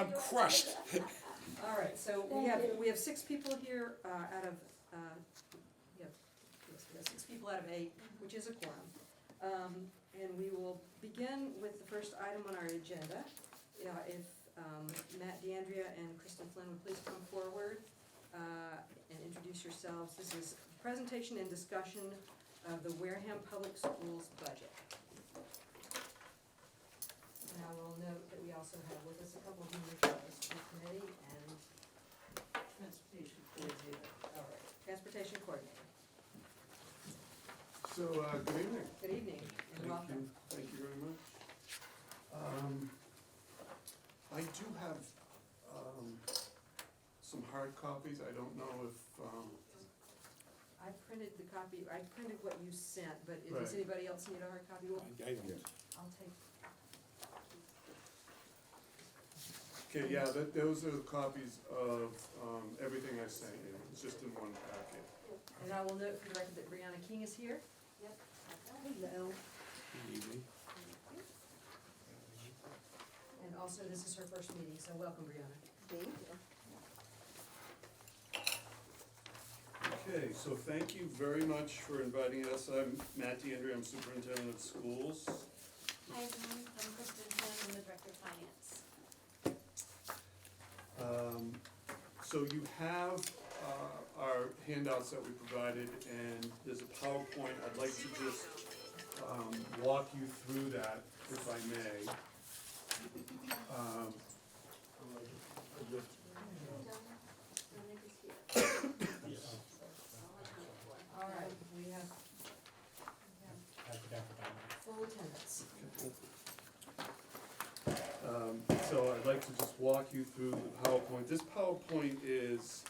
I'm crushed. All right, so we have 6 people here out of, we have 6 people out of 8, which is a quorum. And we will begin with the first item on our agenda. If Matt D'Andrea and Kristen Flynn would please come forward and introduce yourselves. This is presentation and discussion of the Wareham Public Schools budget. And I will note that we also have with us a couple of members of the school committee and Transportation coordinator. all right, transportation coordinator. So, good evening. Good evening and welcome. Thank you very much. I do have some hard copies. I don't know if, I printed the copy, I printed what you sent, but does Right. anybody else need a hard copy? Well, I don't. I'll take. okay, yeah, those are the copies of everything I sent you. It's just in one packet. And I will note for the record that Brianna King is here. Yep. Hello. Good evening. And also, this is her first meeting, so welcome, Brianna. Thank you. Okay, so thank you very much for inviting us. I'm Matt D'Andrea, I'm superintendent of schools. Hi everyone, I'm Kristen Flynn, I'm the director of finance. So you have our handouts that we provided, and there's a PowerPoint. I'd like to just walk you through that, if I may. All right, we have full attendance. So I'd like to just walk you through the PowerPoint. This PowerPoint is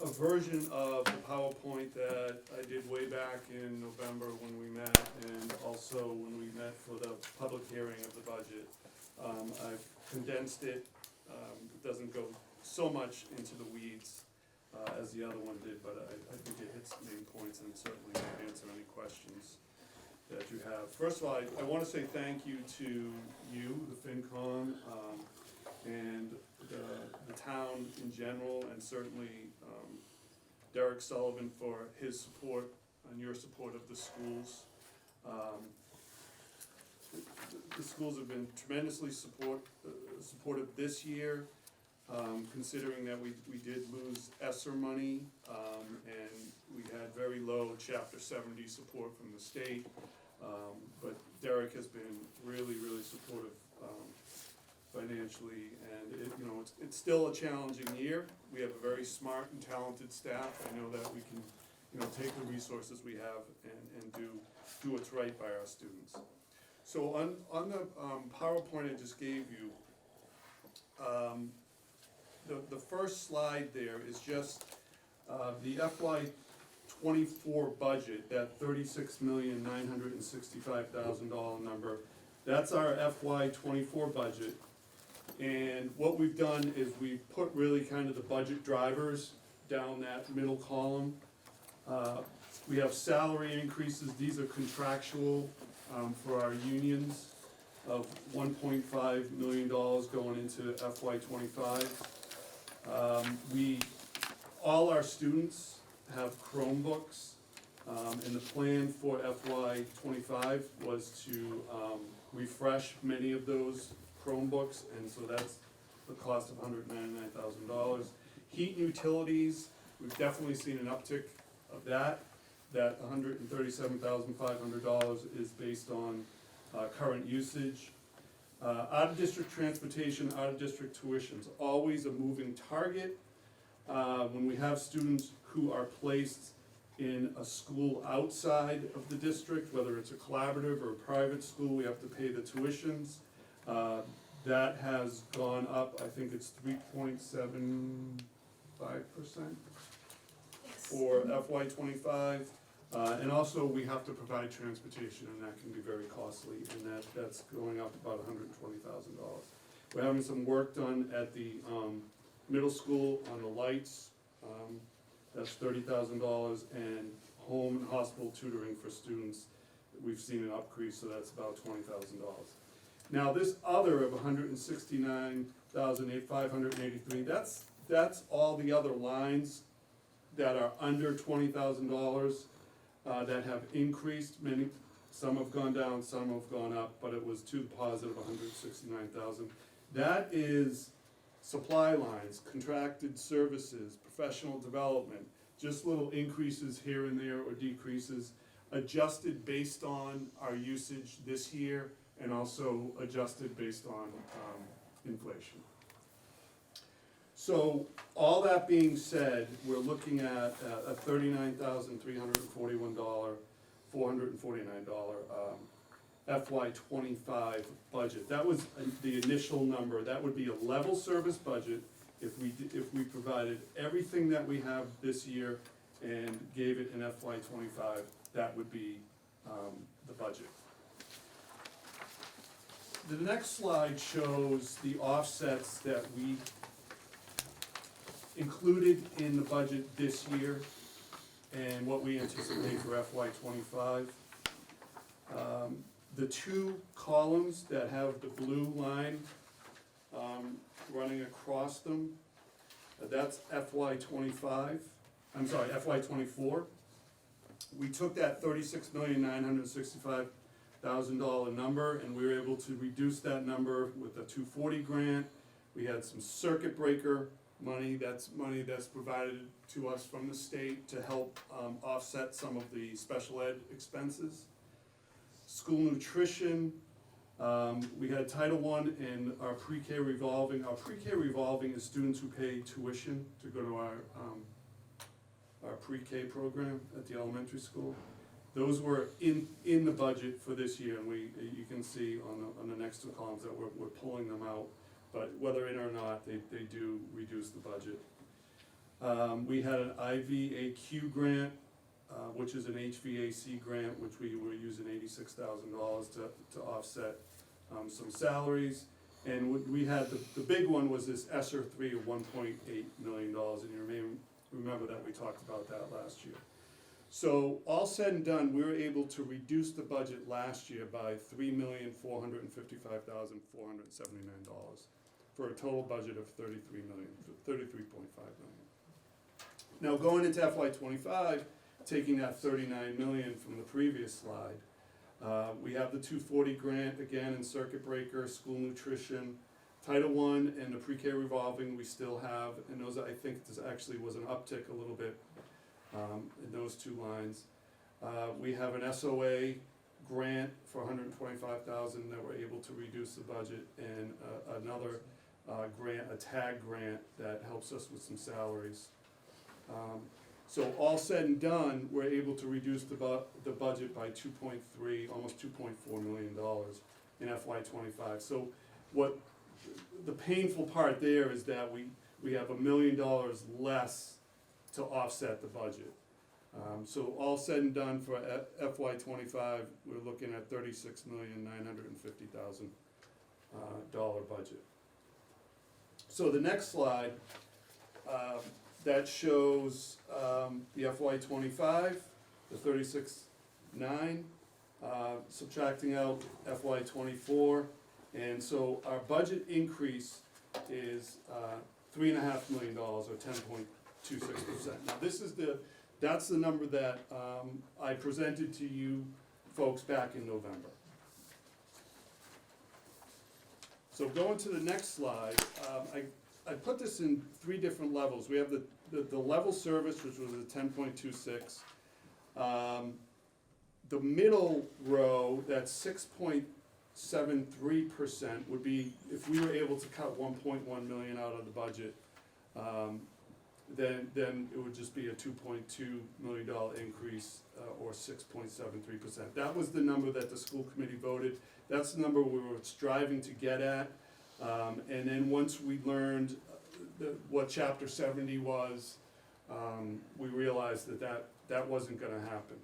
a version of the PowerPoint that I did way back in November when we met, and also when we met for the public hearing of the budget. I've condensed it. It doesn't go so much into the weeds as the other one did, but I think it hits the main points and certainly can answer any questions that you have. First of all, I want to say thank you to you, the FinCom, and the town in general, and certainly Derek Sullivan for his support and your support of the schools. The schools have been tremendously supportive this year, considering that we did lose ESSER money, and we had very low Chapter 70 support from the state. But Derek has been really supportive financially, and it's still a challenging year. We have a very smart and talented staff. I know that we can take the resources we have and do what's right by our students. So on the PowerPoint I just gave you, the first slide there is just the FY24 budget, that $36,965,000 number. That's our FY24 budget. And what we've done is we've put really kind of the budget drivers down that middle column. We have salary increases. These are contractual for our unions of $1.5 million going into FY25. All our students have Chromebooks, and the plan for FY25 was to refresh many of those Chromebooks, and so that's the cost of $199,000. Heat and utilities, we've definitely seen an uptick of that. That $137,500 is based on current usage. Out-of-district transportation, out-of-district tuitions, always a moving target. When we have students who are placed in a school outside of the district, whether it's a collaborative or a private school, we have to pay the tuitions. That has gone up, I think it's 3.75% for FY25. And also we have to provide transportation, and that can be very costly, and that's going up about $120,000. We're having some work done at the middle school on the lights. That's $30,000, and home and hospital tutoring for students, we've seen an increase, so that's about $20,000. Now, this other of $169,583, that's all the other lines that are under $20,000, that have increased, some have gone down, some have gone up, but it was to the positive 169,000. That is supply lines, contracted services, professional development, just little increases here and there or decreases, adjusted based on our usage this year and also adjusted based on inflation. So all that being said, we're looking at a $39,341, $449 FY '25 budget. That was the initial number. That would be a level service budget if we provided everything that we have this year and gave it in FY '25. That would be the budget. The next slide shows the offsets that we included in the budget this year and what we anticipate for FY '25. The two columns that have the blue line running across them, that's FY '25, I'm sorry, FY '24. We took that $36,965,000 number and we were able to reduce that number with the 240 grant. We had some circuit breaker money that's provided to us from the state to help offset some of the special ed expenses. School nutrition, we had Title I and our pre-K revolving. Our pre-K revolving is students who pay tuition to go to our pre-K program at the elementary school. Those were in the budget for this year, and you can see on the next two columns that we're pulling them out. But whether in or not, they do reduce the budget. We had an IVAQ grant, which is an HVAC grant, which we were using $86,000 to offset some salaries. And we had, the big one was this ESSER 3 of $1.8 million, and you may remember that we talked about that last year. So all said and done, we were able to reduce the budget last year by $3,455,479 for a total budget of $33.5 million. Now going into FY '25, taking that $39 million from the previous slide, we have the 240 grant again in circuit breaker, school nutrition, Title I and the pre-K revolving we still have, and those I think this actually was an uptick a little bit in those two lines. We have an SOA grant for $125,000 that we're able to reduce the budget, and another grant, a tag grant that helps us with some salaries. So all said and done, we're able to reduce the budget by $2.3, almost $2.4 million in FY '25. So what the painful part there is that we have $1 million less to offset the budget. So all said and done for FY '25, we're looking at $36,950,000 budget. So the next slide, that shows the FY '25, the 36.9, subtracting out FY '24, and so our budget increase is $3.5 million or 10.26%. Now that's the number that I presented to you folks back in November. So going to the next slide, I put this in three different levels. We have the level service, which was a 10.26. The middle row, that's 6.73%, would be if we were able to cut 1.1 million out of the budget. Then it would just be a $2.2 million increase, or 6.73%. That was the number that the school committee voted. That's the number we were striving to get at. And then once we learned what Chapter 70 was, we realized that wasn't gonna happen.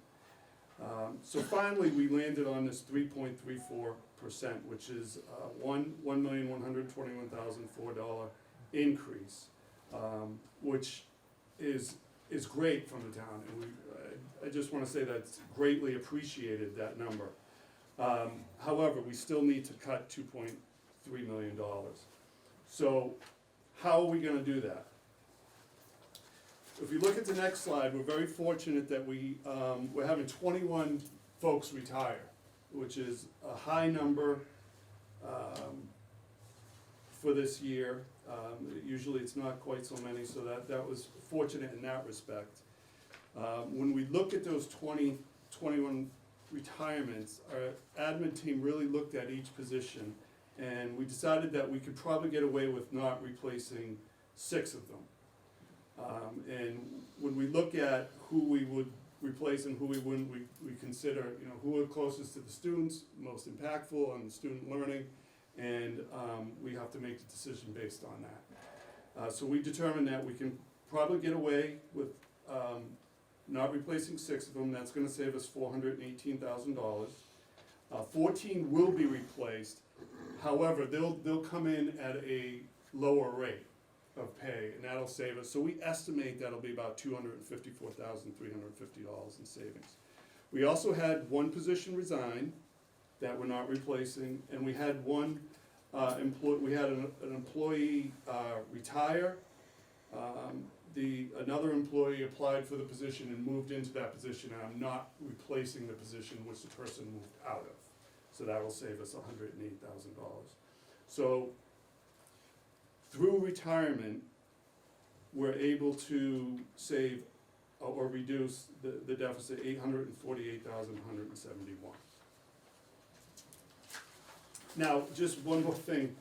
So finally, we landed on this 3.34%, which is $1,121,004 increase, which is great from the town, and I just want to say that's greatly appreciated, that number. However, we still need to cut $2.3 million. So how are we gonna do that? If you look at the next slide, we're very fortunate that we're having 21 folks retire, which is a high number for this year. Usually it's not quite so many, so that was fortunate in that respect. When we look at those 21 retirements, our admin team really looked at each position, and we decided that we could probably get away with not replacing 6 of them. And when we look at who we would replace and who we wouldn't, we consider, who are closest to the students, most impactful on student learning, and we have to make the decision based on that. So we determined that we can probably get away with not replacing 6 of them. That's gonna save us $418,000. 14 will be replaced. However, they'll come in at a lower rate of pay, and that'll save us. So we estimate that'll be about $254,350 in savings. We also had one position resign that we're not replacing, and we had one an employee retire. Another employee applied for the position and moved into that position, and I'm not replacing the position which the person moved out of. So that will save us $108,000. So through retirement, we're able to save or reduce the deficit $848,171. Now, just one more thing.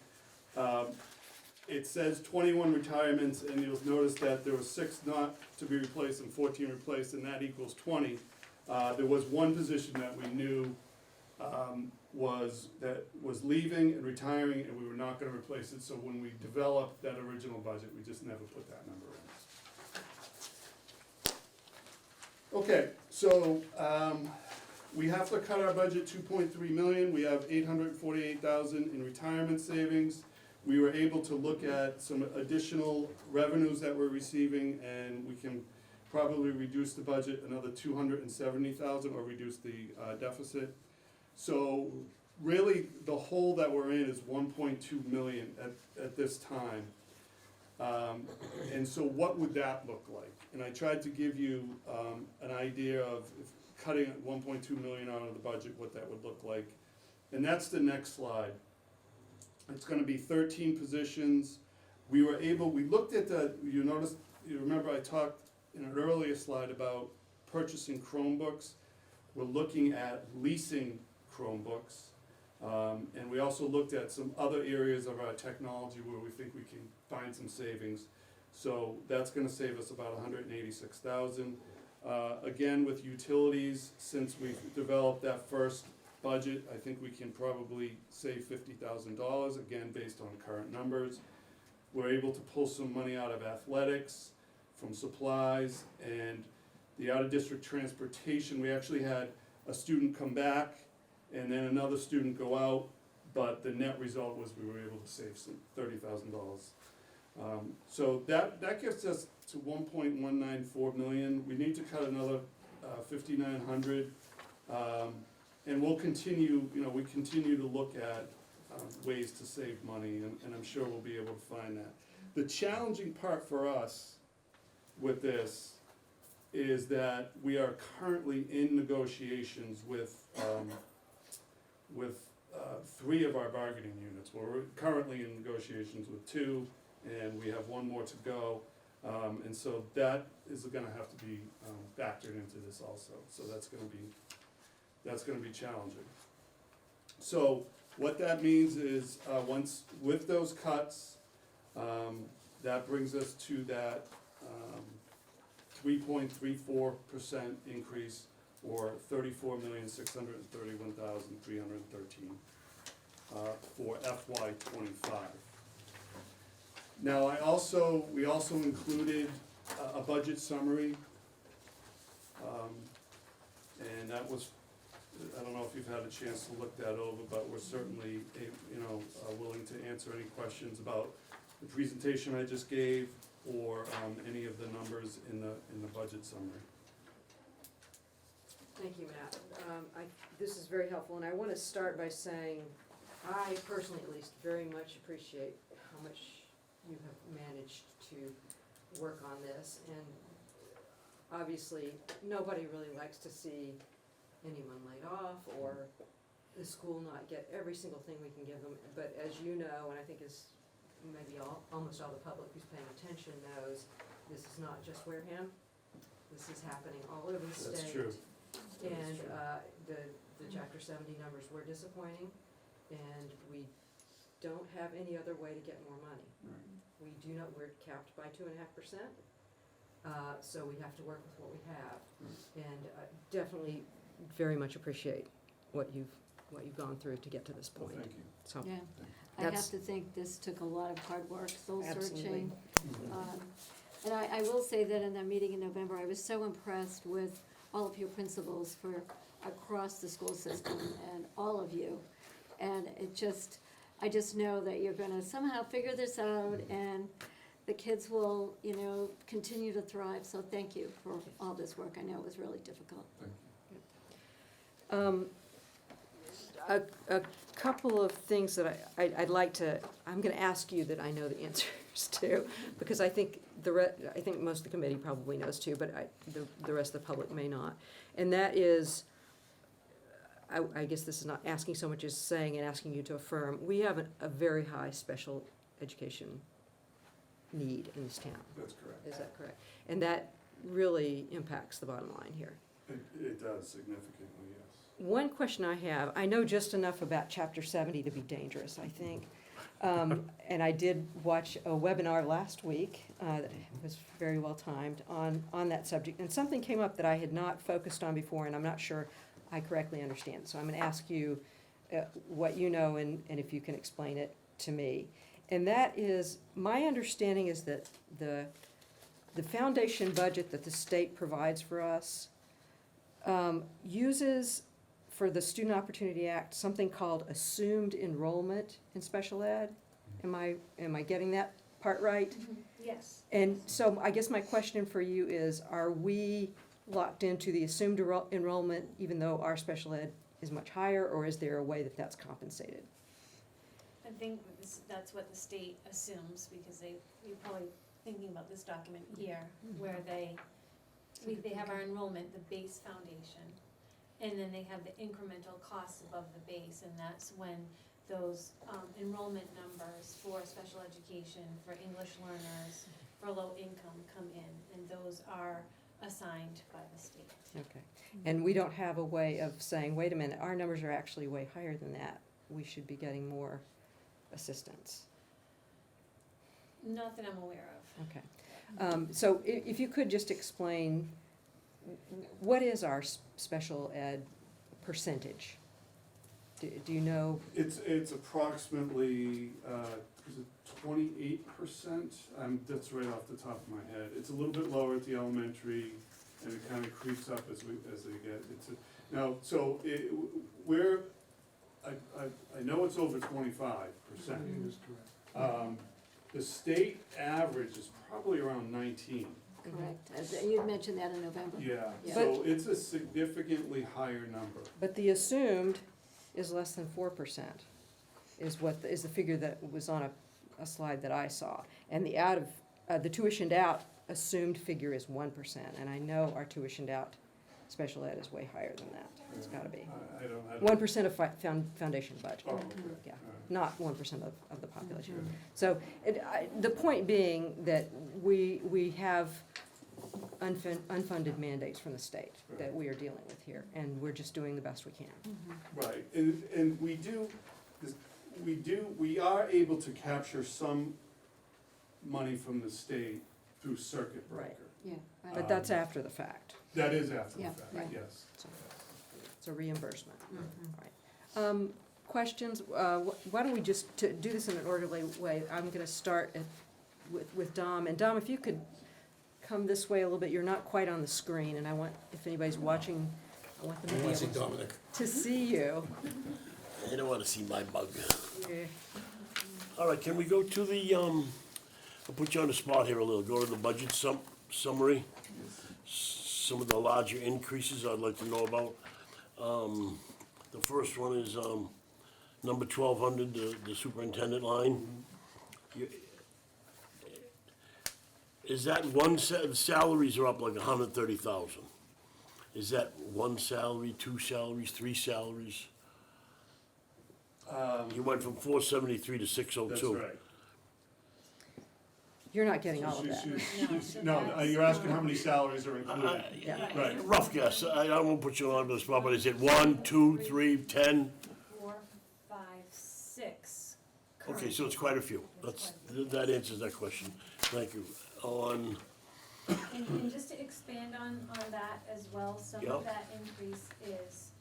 It says 21 retirements, and you'll notice that there were 6 not to be replaced and 14 replaced, and that equals 20. There was one position that we knew was leaving and retiring, and we were not gonna replace it, so when we developed that original budget, we just never put that number in. Okay, so we have to cut our budget $2.3 million. We have $848,000 in retirement savings. We were able to look at some additional revenues that we're receiving, and we can probably reduce the budget another $270,000 or reduce the deficit. So really, the hole that we're in is $1.2 million at this time. And so what would that look like? And I tried to give you an idea of cutting $1.2 million out of the budget, what that would look like. And that's the next slide. It's gonna be 13 positions. We looked at you remember I talked in an earlier slide about purchasing Chromebooks. We're looking at leasing Chromebooks. And we also looked at some other areas of our technology where we think we can find some savings. So that's gonna save us about $186,000. Again, with utilities, since we've developed that first budget, I think we can probably save $50,000, again, based on current numbers. We're able to pull some money out of athletics, from supplies, and the out-of-district transportation. We actually had a student come back and then another student go out, but the net result was we were able to save some $30,000. So that gets us to $1.194 million. We need to cut another $5,900, and we'll continue. We continue to look at ways to save money, and I'm sure we'll be able to find that. The challenging part for us with this is that we are currently in negotiations with 3 of our bargaining units. We're currently in negotiations with 2, and we have 1 more to go. And so that is gonna have to be factored into this also. So that's gonna be challenging. So what that means is once with those cuts, that brings us to that 3.34% increase, or $34,631,313 for FY25. Now we also included a budget summary, and that was, I don't know if you've had a chance to look that over, but we're certainly willing to answer any questions about the presentation I just gave, or any of the numbers in the budget summary. Thank you, Matt. This is very helpful, and I want to start by saying, I personally at least very much appreciate how much you have managed to work on this, and obviously, nobody really likes to see anyone laid off or the school not get every single thing we can give them, but as you know, and I think as maybe almost all the public who's paying attention knows, this is not just Wareham, this is happening all over the state. That's true. And the Chapter 70 numbers were disappointing, and we don't have any other way to get more money. We do not, we're capped by 2.5%, so we have to work with what we have. And definitely very much appreciate what you've gone through to get to this point. Thank you. So, Yeah, I have That's- to think this took a lot of hard work, soul Absolutely. searching. And I will say that in that meeting in November, I was so impressed with all of your principals for across the school system and all of you. And I just know that you're gonna somehow figure this out and the kids will, continue to thrive. So thank you for all this work. I know it was really difficult. A couple of things that I'd like to, I'm gonna ask you that I know the answers to, because I think I think most of the committee probably knows too, but the rest of the public may not. And that is, I guess this is not asking so much as saying and asking you to affirm, we have a very high special education need in this town. That's correct. Is that correct? And that really impacts the bottom line here. It does significantly, yes. One question I have, I know just enough about Chapter 70 to be dangerous, I think. And I did watch a webinar last week, that was very well timed, on that subject. And something came up that I had not focused on before, and I'm not sure I correctly understand. So I'm gonna ask you what you know and if you can explain it to me. And that is, my understanding is that the foundation budget that the state provides for us uses, for the Student Opportunity Act, something called assumed enrollment in special ed. Am I getting that part right? Yes. And so I guess my question for you is, are we locked into the assumed enrollment even though our special ed is much higher, or is there a way that that's compensated? I think that's what the state assumes, because you're probably thinking about this document here, where they have our enrollment, the base foundation, and then they have the incremental costs above the base, and that's when those enrollment numbers for special education, for English learners, for low income come in, and those are assigned by the state. Okay. And we don't have a way of saying, wait a minute, our numbers are actually way higher than that. We should be getting more assistance. Not that I'm aware of. Okay. So if you could just explain, what is our special ed percentage? Do you know? It's approximately, is it 28%? That's right off the top of my head. It's a little bit lower at the elementary, and it kind of creeps up as they get. I know it's over 25%. That is correct. The state average is probably around 19. Correct. You'd mentioned that in November. Yeah, Yeah. so it's a significantly higher number. But the assumed is less than 4%, is the figure that was on a slide that I saw. And the tuitioned out assumed figure is 1%, and I know our tuitioned out special ed is way higher than that. It's gotta be. I don't. 1% of foundation budget. Oh, okay. Yeah. All right. Not 1% of the population. Okay. So the point being that we have unfunded mandates from the state that we are dealing with here, and we're just doing the best we can. Right, and we are able to capture some money from the state through circuit breaker. Yeah, right. But that's after the fact. That is after the Yeah, fact, right. yes. So it's a reimbursement. Mhm. All right. Questions? Why don't we just, to do this in an orderly way, I'm gonna start with Dom. And Dom, if you could come this way a little bit, you're not quite on the screen, and I want, if anybody's watching, I want them to be Watching able Dominic. to see you. They don't wanna see my bug. Yeah. All right, can we go to the, I'll put you on the spot here a little, go to the budget summary. some of the larger increases I'd like to know about. The first one is, number 1,200, the superintendent line. You- Is that one the salaries are up like 130,000. Is that one salary, two salaries, three salaries? You went from 473 to 602. That's right. You're not getting all of that. No, you're asking how many salaries are included? Yeah. Right. Rough guess, I won't put you on the spot, but is it 1, 2, 3, 10? 4, 5, 6. Okay, so it's quite a few. That answers that question. Thank you. And just to expand on that as well, some Yep. of that increase is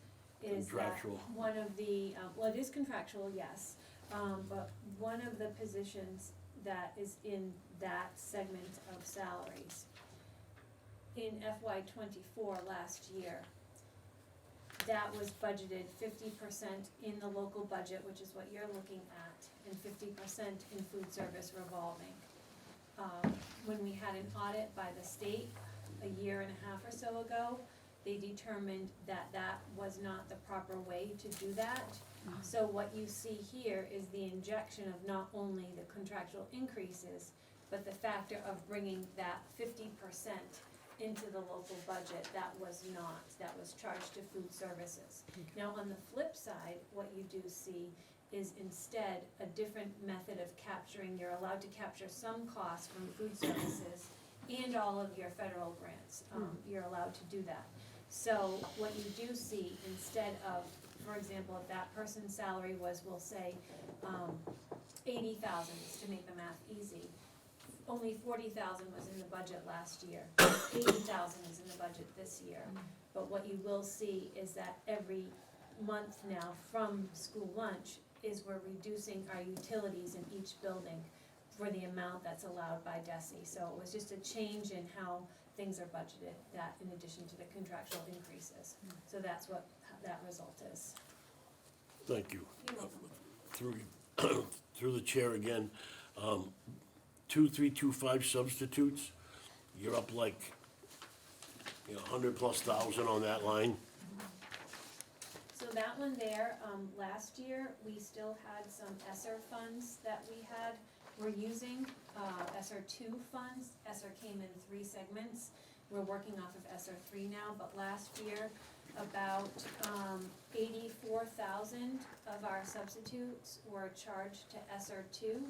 that Contractual. one of the, well, it is contractual, yes, but one of the positions that is in that segment of salaries in FY '24 last year, that was budgeted 50% in the local budget, which is what you're looking at, and 50% in food service revolving. When we had an audit by the state a year and a half or so ago, they determined that that was not the proper way to do that. So what you see here is the injection of not only the contractual increases, but the factor of bringing that 50% into the local budget. That was charged to food services. Now, on the flip side, what you do see is instead a different method of capturing. You're allowed to capture some costs from food services and all of your federal grants. You're allowed to do that. So what you do see, instead of, for example, if that person's salary was, we'll say, 80,000, to make the math easy, only 40,000 was in the budget last year. 80,000 is in the budget this year. But what you will see is that every month now from school lunch is we're reducing our utilities in each building for the amount that's allowed by DESI. So it was just a change in how things are budgeted, that in addition to the contractual increases. So that's what that result is. Thank you. You're welcome. Through the chair again, 2325 substitutes, you're up like, 100,000+ on that line. So that one there, last year, we still had some ESSER funds that we're using, ESSER 2 funds. ESSER came in 3 segments. We're working off of ESSER 3 now, but last year, about 84,000 of our substitutes were charged to ESSER 2.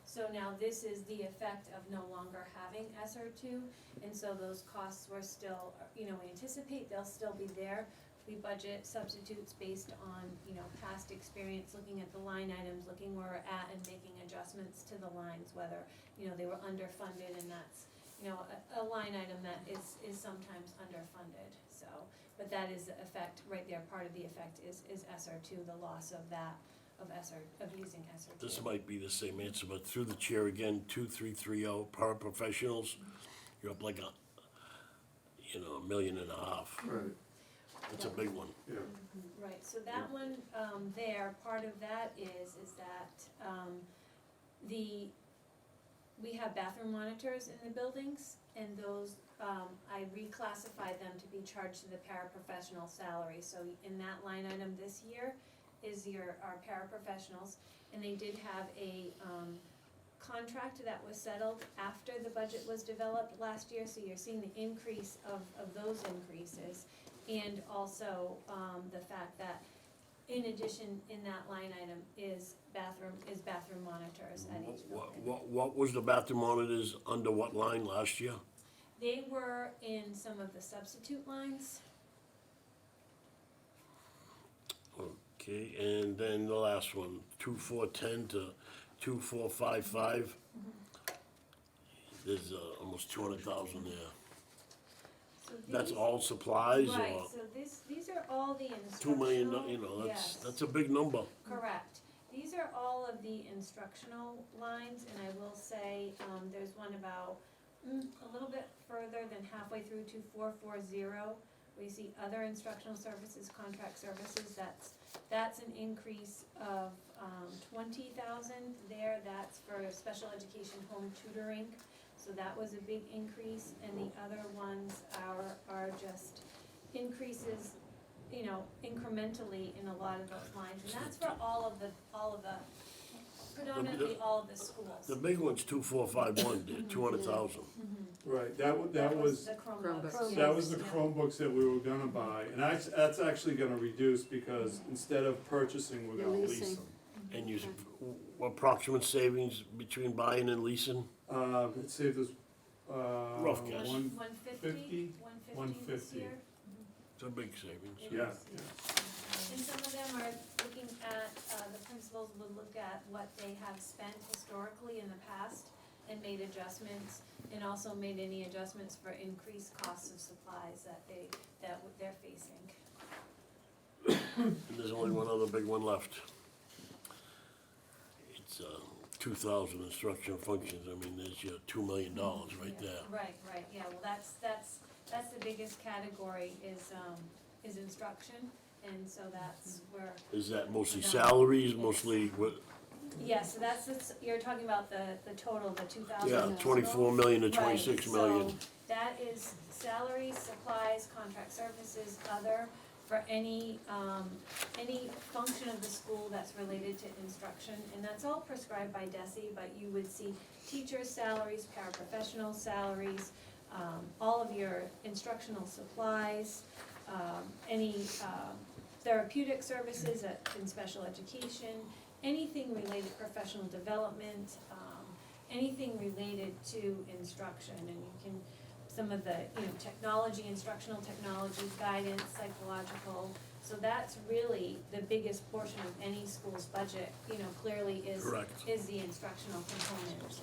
So now this is the effect of no longer having ESSER 2, and so those costs were still, we anticipate they'll still be there. We budget substitutes based on, past experience, looking at the line items, looking where we're at and making adjustments to the lines, whether, they were underfunded, and that's, a line item that is sometimes underfunded, so. But that is the effect, right there, part of the effect is ESSER 2, the loss of that, of using ESSER 2. This might be the same answer, but through the chair again, 2330 paraprofessionals, you're up like $1.5 million. Right, That's a big one. yeah. Right, so that one, there, part of that is that, we have bathroom monitors in the buildings, and those, I reclassified them to be charged to the paraprofessional salary. So in that line item this year is our paraprofessionals, and they did have a, contract that was settled after the budget was developed last year, so you're seeing the increase of those increases. And also, the fact that in addition, in that line item is bathroom monitors at each building. What was the bathroom monitors under what line last year? They were in some of the substitute lines. Okay, and then the last one, 2410 to 2455. There's almost 200,000 there. So That's these- all supplies, Right, or so these are all the 2 million, instructional, yes. that's a big number. Correct. These are all of the instructional lines, and I will say, there's one about, a little bit further than halfway through to 440, where you see other instructional services, contract services, that's an increase of, 20,000 there, that's for special education home tutoring. So that was a big increase, and the other ones are just increases, you know, incrementally in a lot of those lines, and that's for all of the, predominantly all of the schools. The big one's 2451, 200,000. Right, that was, The Chromebooks. Chromebooks. that was the Yeah. Chromebooks that we were gonna buy, and that's actually gonna reduce, because instead of purchasing, we're gonna You're lease leasing. them. And you, approximate savings between buying and leasing? It saved us, Rough guess. 150? 150 this 150. year. It's a big savings. It Yeah, is. And some of them are looking at, the principals would look at what they have spent historically in the past and made adjustments, and also made any adjustments for increased costs of supplies that they're facing. And there's only one other big one left. It's 2,000 instruction functions. I mean, there's your $2 million right Yeah. there. Right, yeah, well, that's the biggest category is instruction, and so that's where, Is that mostly salaries, mostly what? yeah, so you're talking about the total, the 2,000. Yeah, total? 24 million to Right, 26 million. so that is salaries, supplies, contract services, other, for any function of the school that's related to instruction, and that's all prescribed by DESI, but you would see teachers' salaries, paraprofessional salaries, all of your instructional supplies, any therapeutic services in special education, anything related to professional development, anything related to instruction, and you can, some of the, you know, technology, instructional technology, guidance, psychological, so that's really the biggest portion of any school's budget, you know, clearly Correct. is the instructional component.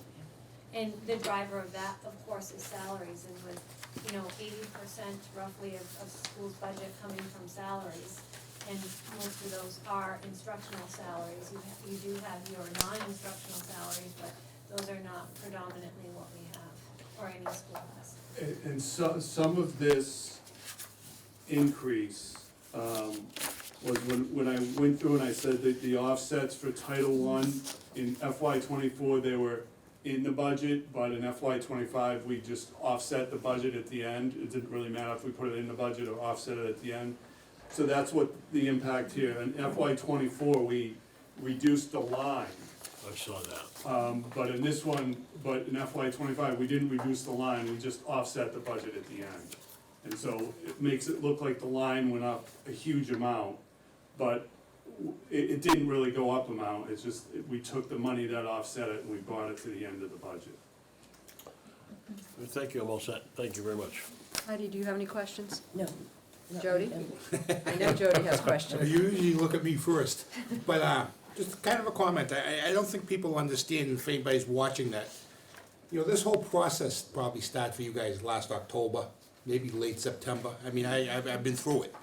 And the driver of that, of course, is salaries, and with, you know, 80% roughly of school's budget coming from salaries, and most of those are instructional salaries. You do have your non-instructional salaries, but those are not predominantly what we have, or any school has. and some of this increase, was when I went through and I said that the offsets for Title I in FY '24, they were in the budget, but in FY '25, we just offset the budget at the end. It didn't really matter if we put it in the budget or offset it at the end. So that's what the impact here. In FY '24, we reduced the line. I saw that. But in this one, but in FY '25, we didn't reduce the line, we just offset the budget at the end. And so it makes it look like the line went up a huge amount, but it didn't really go up amount, it's just, we took the money that offset it and we brought it to the end of the budget. Thank you, I'm all set. Thank you very much. Heidi, do you have any questions? No. Jody? I know Jody has You questions. usually look at me first, but just kind of a comment. I don't think people understand, if anybody's watching that, you know, this whole process probably started for you guys last October, maybe late September. I mean, I've been through it,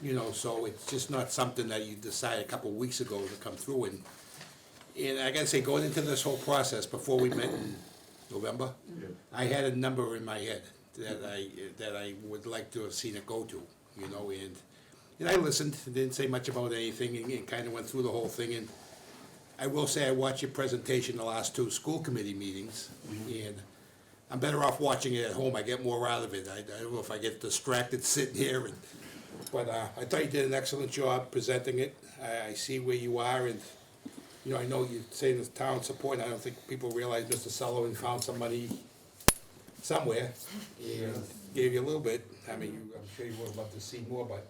you know, so it's just not something that you decided a couple of weeks ago to come through. And I gotta say, going into this whole process, before we met in November, I had a number in my head that I would like to have seen it go to, you know, and I listened, didn't say much about anything, and kind of went through the whole thing, and I will say I watched your presentation the last two school committee meetings, and I'm better off watching it at home, I get more out of it, I don't know if I get distracted sitting here, but I thought you did an excellent job presenting it, I see where you are, and, you know, I know you say the town support, I don't think people realize Mr. Sullivan found some money somewhere, and gave you a little bit, I mean, I'm sure you would love to see more, but,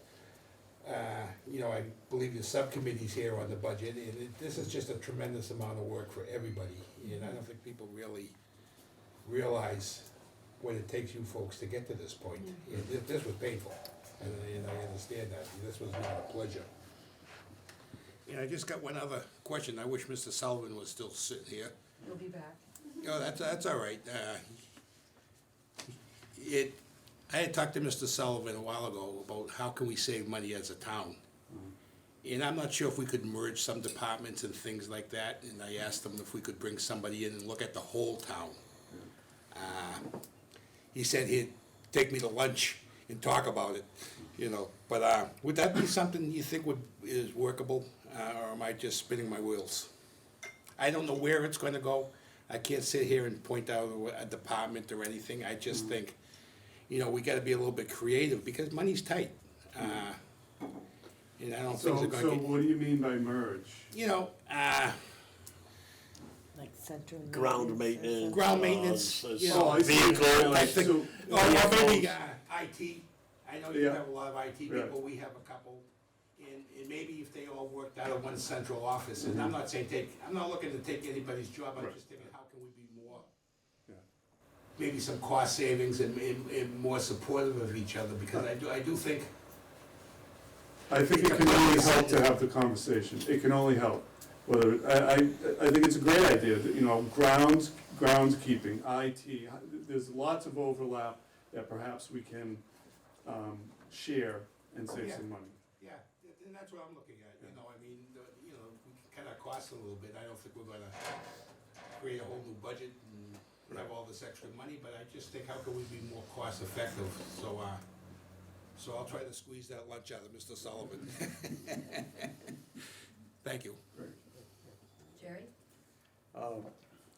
you know, I believe the subcommittee's here on the budget, and this is just a tremendous amount of work for everybody, and I don't think people really realize what it takes you folks to get to this point. And this was painful, and I understand that, this was not a pleasure. And I just got one other question, I wish Mr. Sullivan was still sitting here. He'll be back. Oh, that's all right. I had talked to Mr. Sullivan a while ago about how can we save money as a town. And I'm not sure if we could merge some departments and things like that, and I asked him if we could bring somebody in and look at the whole town. He said he'd take me to lunch and talk about it, you know, but would that be something you think is workable, or am I just spinning my wheels? I don't know where it's gonna go, I can't sit here and point out a department or anything, I just think, you know, we gotta be a little bit creative, because money's tight. And I don't think So, they're so gonna get, what do you mean by merge? you know, Like center. Ground maintenance. Ground maintenance, you Oh, know, I see. Vehicle. I think, So- or maybe, IT, I know you Yeah. have a lot of IT Right. people, we have a couple. And maybe if they all worked out of one central office, and I'm not saying I'm not looking to take anybody's job, I'm Right. just thinking, how can we be more, Yeah. maybe some cost savings and more supportive of each other, because I do think, I think it can only help to have the conversation, it can only help. Whether, I think it's a great idea, that, you know, groundskeeping, IT, there's lots of overlap that perhaps we can, share and save Yeah. some money. yeah, and that's what I'm looking at, you know, I mean, you know, we can cut our costs a little bit, I don't think we're gonna create a whole new budget and have all this extra money, but I just think, how can we be more cost effective, so I'll try to squeeze that lunch out of Mr. Sullivan. Thank you. Jerry?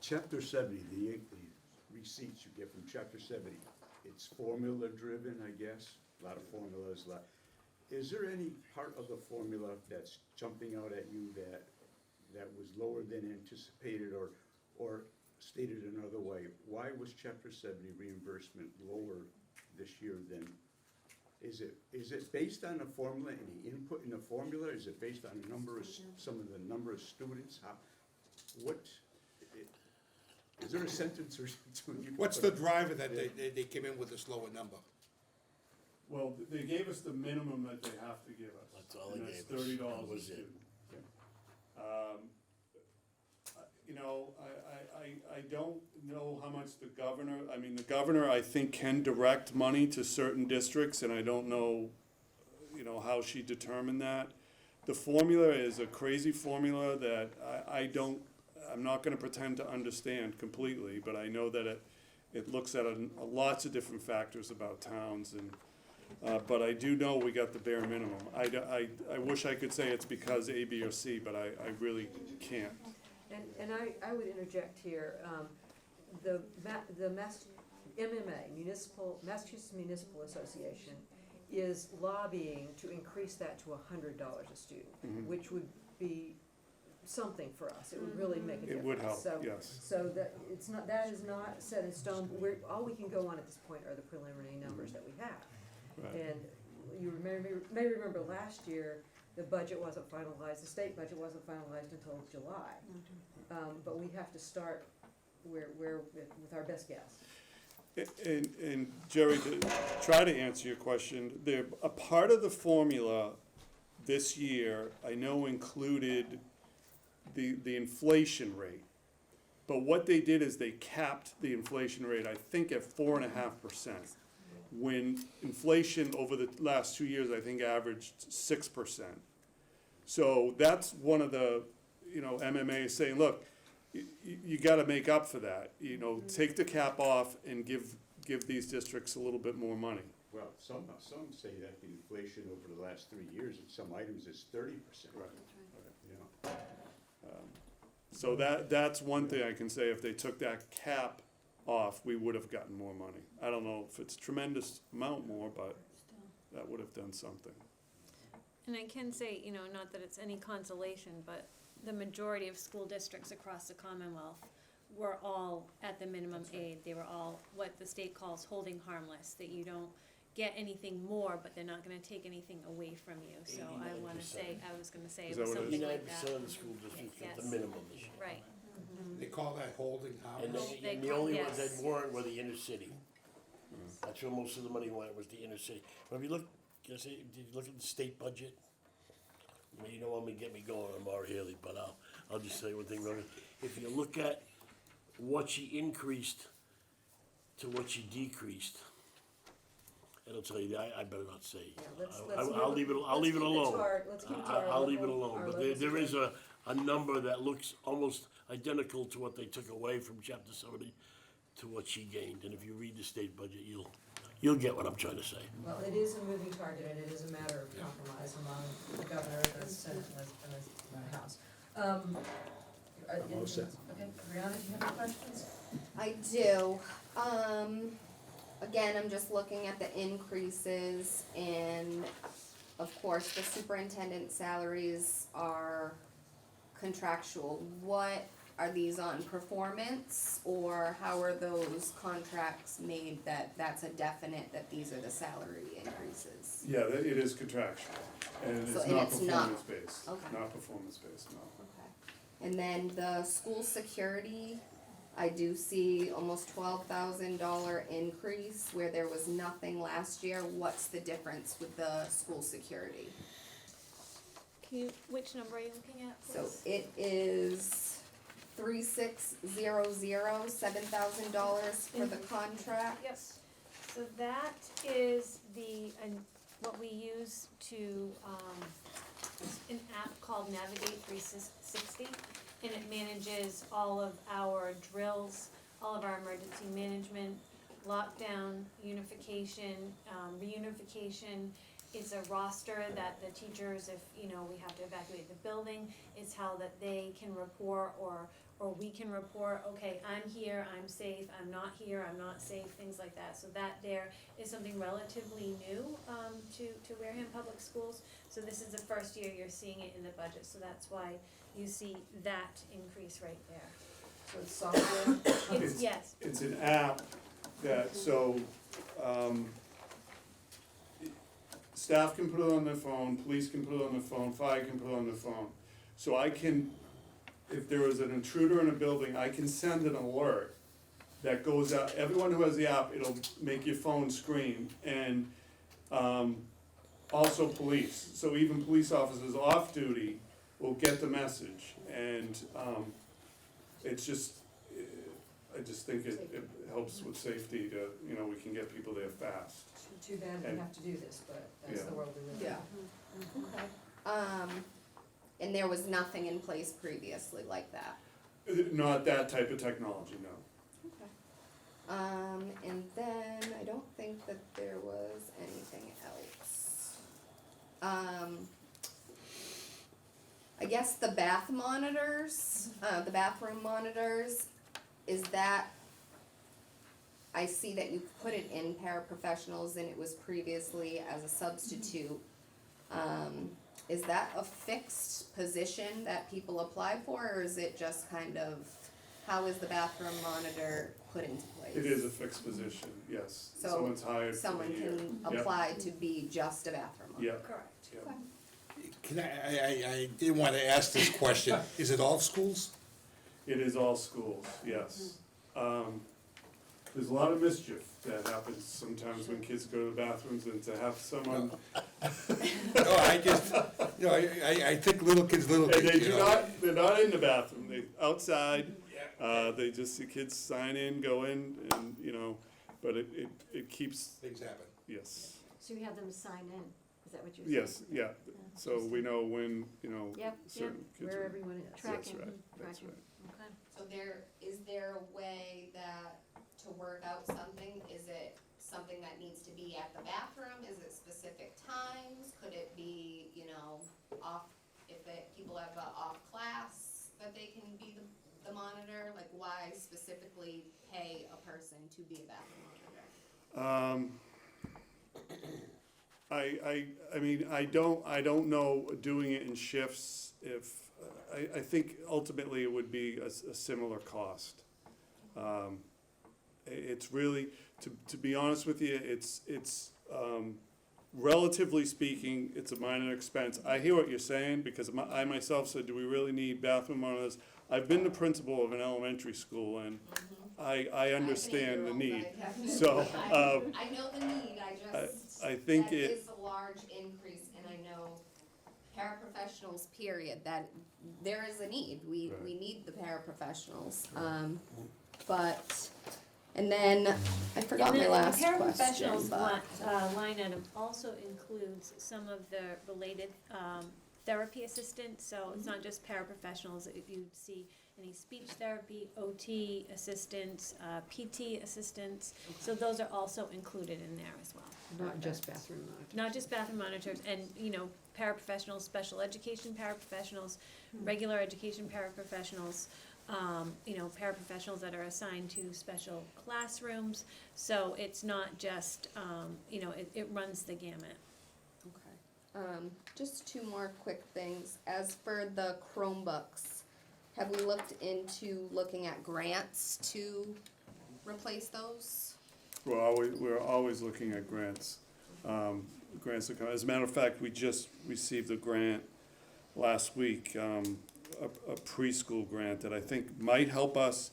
Chapter 70, the receipts you get from chapter 70, it's formula driven, I guess, a lot of formulas, is there any part of the formula that's jumping out at you that was lower than anticipated, or stated another way, why was chapter 70 reimbursement lower this year than, is it based on a formula, any input in the formula, is it based on a number of, some of the number of students, is there a sentence or something? What's the driver that they came in with this lower number? Well, they gave us the minimum that they have to give us. That's all and they that's gave us. $30 That a was it. student. You know, I don't know how much the governor, I think, can direct money to certain districts, and I don't know, you know, how she determined that. The formula is a crazy formula that I'm not gonna pretend to understand completely, but I know that it looks at lots of different factors about towns, and, but I do know we got the bare minimum. I wish I could say it's because A, B, or C, but I really can't. And I would interject here, the MMA, Massachusetts Municipal Association, is lobbying to increase that to $100 a student, which would be something for us, it would really make a difference. It would help, So- yes. So that, that is not set in stone, all we can go on at this point are the preliminary numbers that we have. Right. And you may remember last year, the budget wasn't finalized, the state budget wasn't finalized until July. But we have to start with our best guess. And Jerry, to try to answer your question, a part of the formula this year, I know included the inflation rate. But what they did is they capped the inflation rate, I think, at 4.5%. When inflation over the last 2 years, I think, averaged 6%. So that's one of the, you know, MMA is saying, look, you gotta make up for that. You know, take the cap off and give these districts a little bit more money. Well, some say that the inflation over the last 3 years in some items is 30%. Right. You know, So that's one thing I can say, if they took that cap off, we would have gotten more money. I don't know if it's tremendous amount more, but that would have done something. And I can say, you know, not that it's any consolation, but the majority of school districts across the Commonwealth were all at the minimum aid. They were all what the state calls holding harmless, that you don't get anything more, but they're not gonna take anything away from you. So I wanna say, I was gonna say Is it was that what it is? something 89% like that. of the school districts at the Yes. minimum this year. Right. They call that holding And house. then, and the only ones Yes. that weren't were the inner city. That's where most of the money went, was the inner city. But if you look, did you look at the state budget? I mean, you don't want me to get me going on Maura Haley, but I'll just say one thing, Roger. If you look at what she increased to what she decreased, and I'll tell you, I better not say. Yeah, let's I'll leave it alone. Let's keep it to our I'll leave it local- alone, our but local there is situation. a number that looks almost identical to what they took away from chapter 70 to what she gained, and if you read the state budget, you'll get what I'm trying to say. Well, it is a moving target, and it is a matter of compromise among the governor, the Senate, and the House. I'm all set. Okay, Brianna, do you have any questions? I do. Again, I'm just looking at the increases and of course, the superintendent salaries are contractual. What, are these on performance or how are those contracts made that that's a definite that these are the salary increases? Yeah, it is contractual, and So- it's and not it's not- performance-based, okay. not performance-based, no. Okay. And then the school security, I do see almost $12,000 increase where there was nothing last year. What's the difference with the school security? Which number are you looking at, So please? it is 3600, $7,000 for the contract. Yes, so that is what we use to, an app called Navigate 360, and it manages all of our drills, all of our emergency management, lockdown, unification, reunification. It's a roster that the teachers, if, we have to evacuate the building, it's how that they can report or we can report, okay, I'm here, I'm safe, I'm not here, I'm not safe, things like that. So that there is something relatively new to Wareham Public Schools. So this is the first year you're seeing it in the budget, so that's why you see that increase right there. So it's software? Yes, It's an app that, so, staff can put it on their phone, police can put it on their phone, fire can put it on their phone. So I can, if there is an intruder in a building, I can send an alert that goes out, everyone who has the app, it'll make your phone scream, and, also police. So even police officers off duty will get the message, and, it's just, I just think it helps with safety to, we can get people there fast. Too bad we have to do this, but that's Yeah. the world we live in. Yeah. Okay. And there was nothing in place previously like that? Not that type of technology, no. Okay. And then I don't think that there was anything else. I guess the bath monitors, the bathroom monitors, is that, I see that you put it in paraprofessionals and it was previously as a substitute. Is that a fixed position that people apply for, or is it just kind of, how is the bathroom monitor put into place? It is a fixed position, yes. So Someone's hired for the Someone year. can Yep. apply to be just a bathroom monitor? Yeah, correct. yeah. Okay. Can I didn't want to ask this question, is it all schools? It is all schools, yes. There's a lot of mischief that happens sometimes when kids go to the bathrooms, and to have someone, No, I just, I think little kids, and they do not, they're not in the bathroom, they outside. They just see kids sign in, go in, and, but it keeps, Things happen. yes, So you have them sign in, is that what you're saying? yes, yeah. So we know when, Yep, certain kids Where are. everyone is. That's Tracking, right, that's tracking. right. Okay. So is there a way that, to work out something, is it something that needs to be at the bathroom, is it specific times, could it be, off, if people have a off class, that they can be the monitor, like why specifically pay a person to be a bathroom monitor? I mean, I don't know doing it in shifts if, I think ultimately it would be a similar cost. It's really, to be honest with you, it's, relatively speaking, it's a minor expense. I hear what you're saying, because I myself said, do we really need bathroom monitors? I've been the principal of an elementary school, and I understand the need. So, I know the need, I think that it, is a large increase, and I know paraprofessionals, period, that there is a need, we Right. need the paraprofessionals, but, and then, I forgot my last And question, the paraprofessionals but. line item also includes some of the related therapy assistants, so it's not just paraprofessionals. If you see any speech therapy, OT assistants, PT assistants, so those are also included in there as well. Not just bathroom monitors. Not just bathroom monitors, and, paraprofessionals, special education paraprofessionals, regular education paraprofessionals, paraprofessionals that are assigned to special classrooms. So it's not just, it runs the gamut. Okay. Just two more quick things. As for the Chromebooks, have we looked into looking at grants to replace those? We're always looking at grants. Grants that come, as a matter of fact, we just received a grant last week, a preschool grant that I think might help us.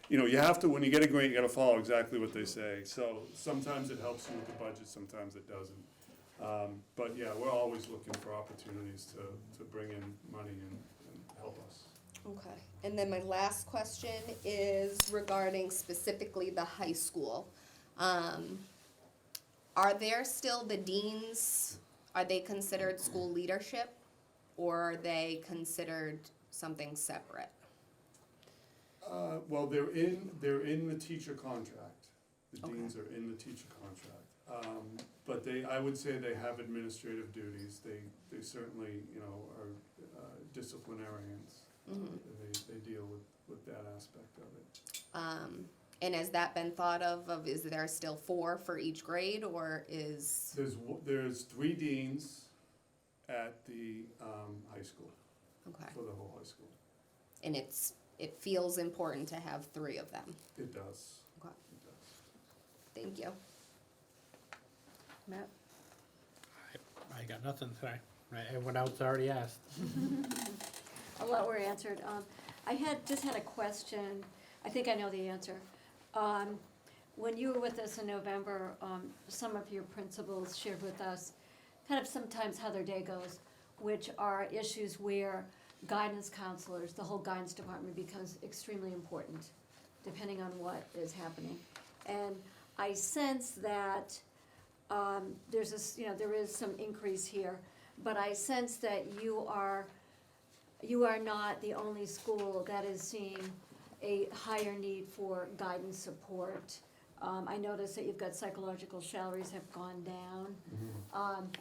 You have to, when you get a grant, you gotta follow exactly what they say. So sometimes it helps you with the budget, sometimes it doesn't. But yeah, we're always looking for opportunities to bring in money and help us. Okay. And then my last question is regarding specifically the high school. Are there still the deans, are they considered school leadership, or are they considered something separate? Well, they're in the teacher contract. The Okay. deans are in the teacher contract. But I would say they have administrative duties. They certainly, are disciplinarians. Mhm. They deal with that aspect of it. And has that been thought of, is there still 4 for each grade, or is? There's 3 deans at the high school, Okay. for the whole high school. And it feels important to have 3 of them. It does. Okay. It does. Thank you. Matt? I got nothing today. Everyone else already asked. A lot were answered. I just had a question. I think I know the answer. When you were with us in November, some of your principals shared with us kind of sometimes how their day goes, which are issues where guidance counselors, the whole guidance department becomes extremely important, depending on what is happening. And I sense that there is some increase here, but I sense that you are not the only school that is seeing a higher need for guidance support. I notice that you've got psychological salaries have gone down.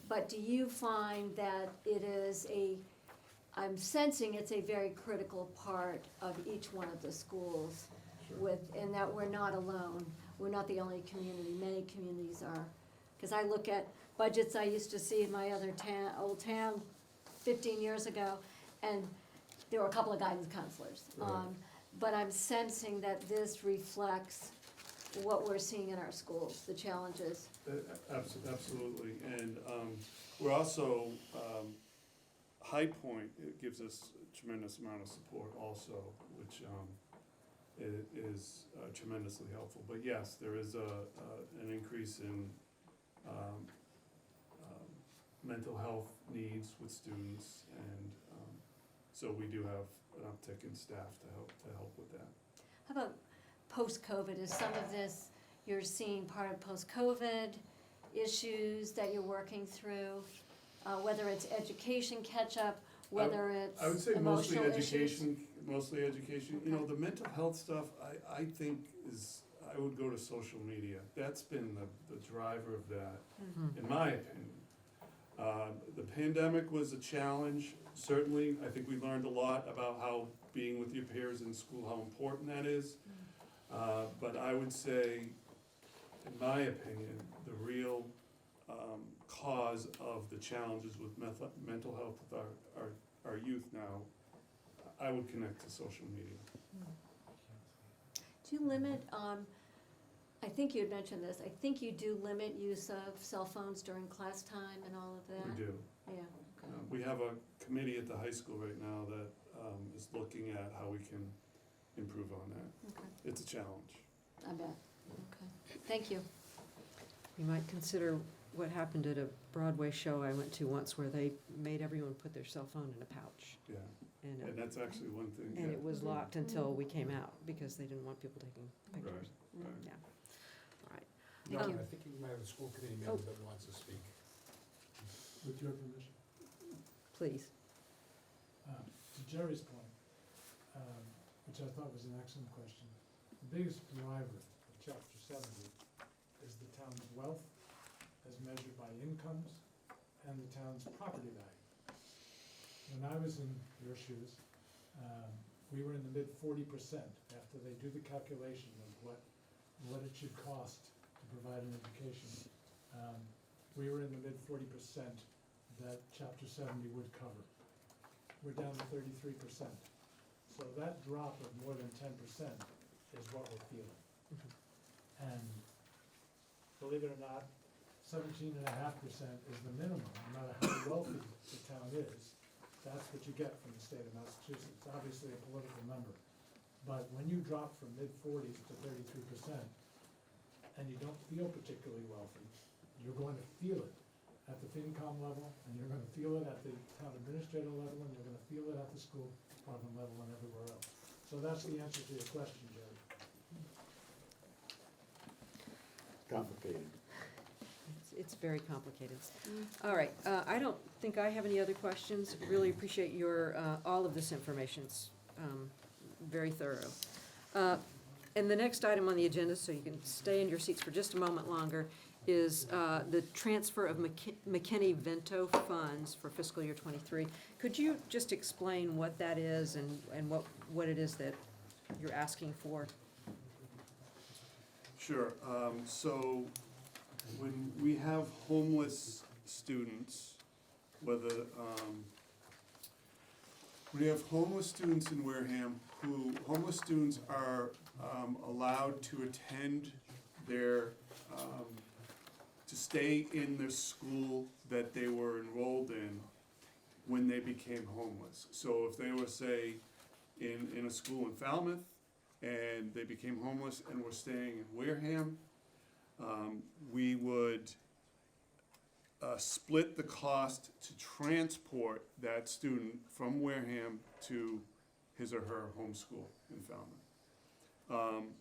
But do you find that it is I'm sensing it's a very critical part of each one of the schools and that we're not alone. We're not the only community, many communities are. Because I look at budgets I used to see in my other old town 15 years ago, and there were a couple of guidance counselors. Right. But I'm sensing that this reflects what we're seeing in our schools, the challenges. Absolutely, and we're also, High Point, it gives us a tremendous amount of support also, which is tremendously helpful. But yes, there is an increase in mental health needs with students, and so we do have an uptick in staff to help with that. How about post-COVID? Is some of this you're seeing part of post-COVID issues that you're working through? Whether it's education catch-up, whether it's I would say mostly emotional education, issues? The mental health stuff, I think I would go to social media. That's been the driver of that, in my opinion. The pandemic was a challenge, certainly. I think we learned a lot about how being with your peers in school, how important that is. But I would say, in my opinion, the real cause of the challenges with mental health with our youth now, I would connect to social media. Do you limit, I think you had mentioned this, I think you do limit use of cell phones during class time and all of that? We do. Yeah, We have a committee at the high school right now that is looking at how we can improve on that. okay, It's a challenge. I bet, okay, thank you. You might consider what happened at a Broadway show I went to once where they made everyone put their cell phone in a pouch. Yeah, And and it, that's actually one thing. and yeah. it was locked until we came out because they didn't want people taking pictures. Right. Yeah, all right. No, Thank you. I think you might have a school committee member that wants to speak. With your permission. Please. To Jerry's point, which I thought was an excellent question, the biggest driver of chapter 70 is the town's wealth as measured by incomes and the town's property value. When I was in your shoes, we were in the mid-40% after they do the calculation of what it should cost to provide an education. We were in the mid-40% that Chapter 70 would cover. We're down to 33%. So that drop of more than 10% is what we're feeling. And believe it or not, 17.5% is the minimum, no matter how wealthy the town is. That's what you get from the state of Massachusetts, obviously a political number. But when you drop from mid-40s to 33%, and you don't feel particularly wealthy, you're going to feel it at the FinCom level, and you're gonna feel it at the town administrator level, and you're gonna feel it at the school department level and everywhere else. So that's the answer to your question, Jerry. Complicated. It's very complicated. All right, I don't think I have any other questions. Really appreciate your, all of this information. It's very thorough. And the next item on the agenda, so you can stay in your seats for just a moment longer, is the transfer of McKinney-Vento funds for fiscal year '23. Could you just explain what that is and what it is that you're asking for? Sure, so when we have homeless students, whether, we have homeless students in Wareham homeless students are allowed to attend their, to stay in the school that they were enrolled in when they became homeless. So if they were, say, in a school in Falmouth, and they became homeless and were staying in Wareham, we would split the cost to transport that student from Wareham to his or her home school in Falmouth.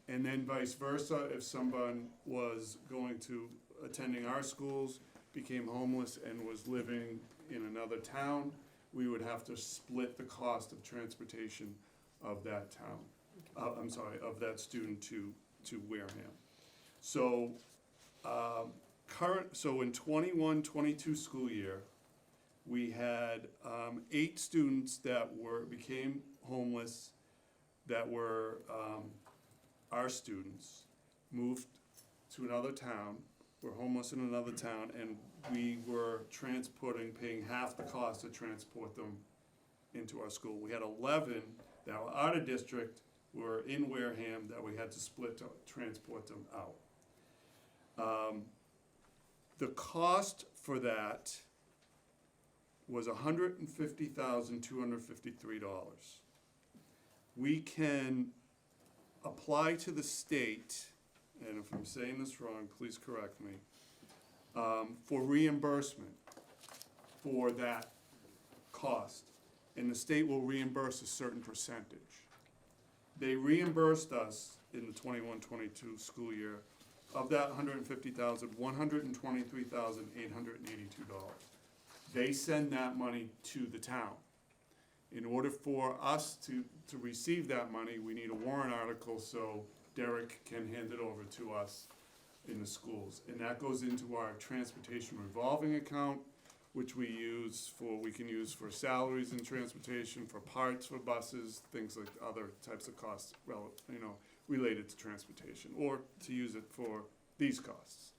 And then vice versa, if someone was going to attending our schools, became homeless and was living in another town, we would have to split the cost of transportation of that town. Of that student to Wareham. So, so in 21-22 school year, we had 8 students that became homeless, that were our students, moved to another town, were homeless in another town, and we were paying half the cost to transport them into our school. We had 11 that were out of district, were in Wareham, that we had to split to transport them out. The cost for that was $150,253. We can apply to the state, and if I'm saying this wrong, please correct me, for reimbursement for that cost, and the state will reimburse a certain percentage. They reimbursed us in the 21-22 school year of that $150,000, $123,882. They send that money to the town. In order for us to receive that money, we need a warrant article so Derek can hand it over to us in the schools. And that goes into our transportation revolving account, which we can use for salaries and transportation, for parts for buses, things like other types of costs, related to transportation, or to use it for these costs.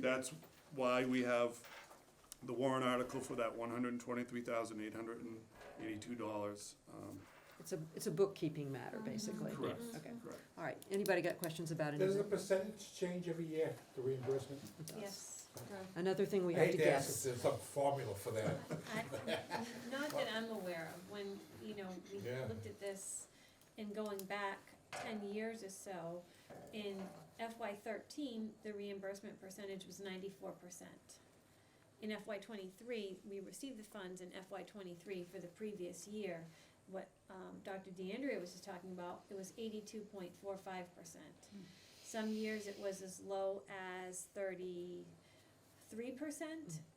That's why we have the warrant article for that $123,882. It's a bookkeeping matter, basically. Correct. Okay. Correct. All right, anybody got questions about it? Does the percentage change every year, the reimbursement? Yes. Another thing we I have to hate to ask if guess. there's some formula for that. Not that I'm aware of, when, we Yeah. looked at this and going back 10 years or so, in FY13, the reimbursement percentage was 94%. In FY23, we received the funds in FY23 for the previous year. What Dr. DeAndrea was just talking about, it was 82.45%. Some years it was as low as 33%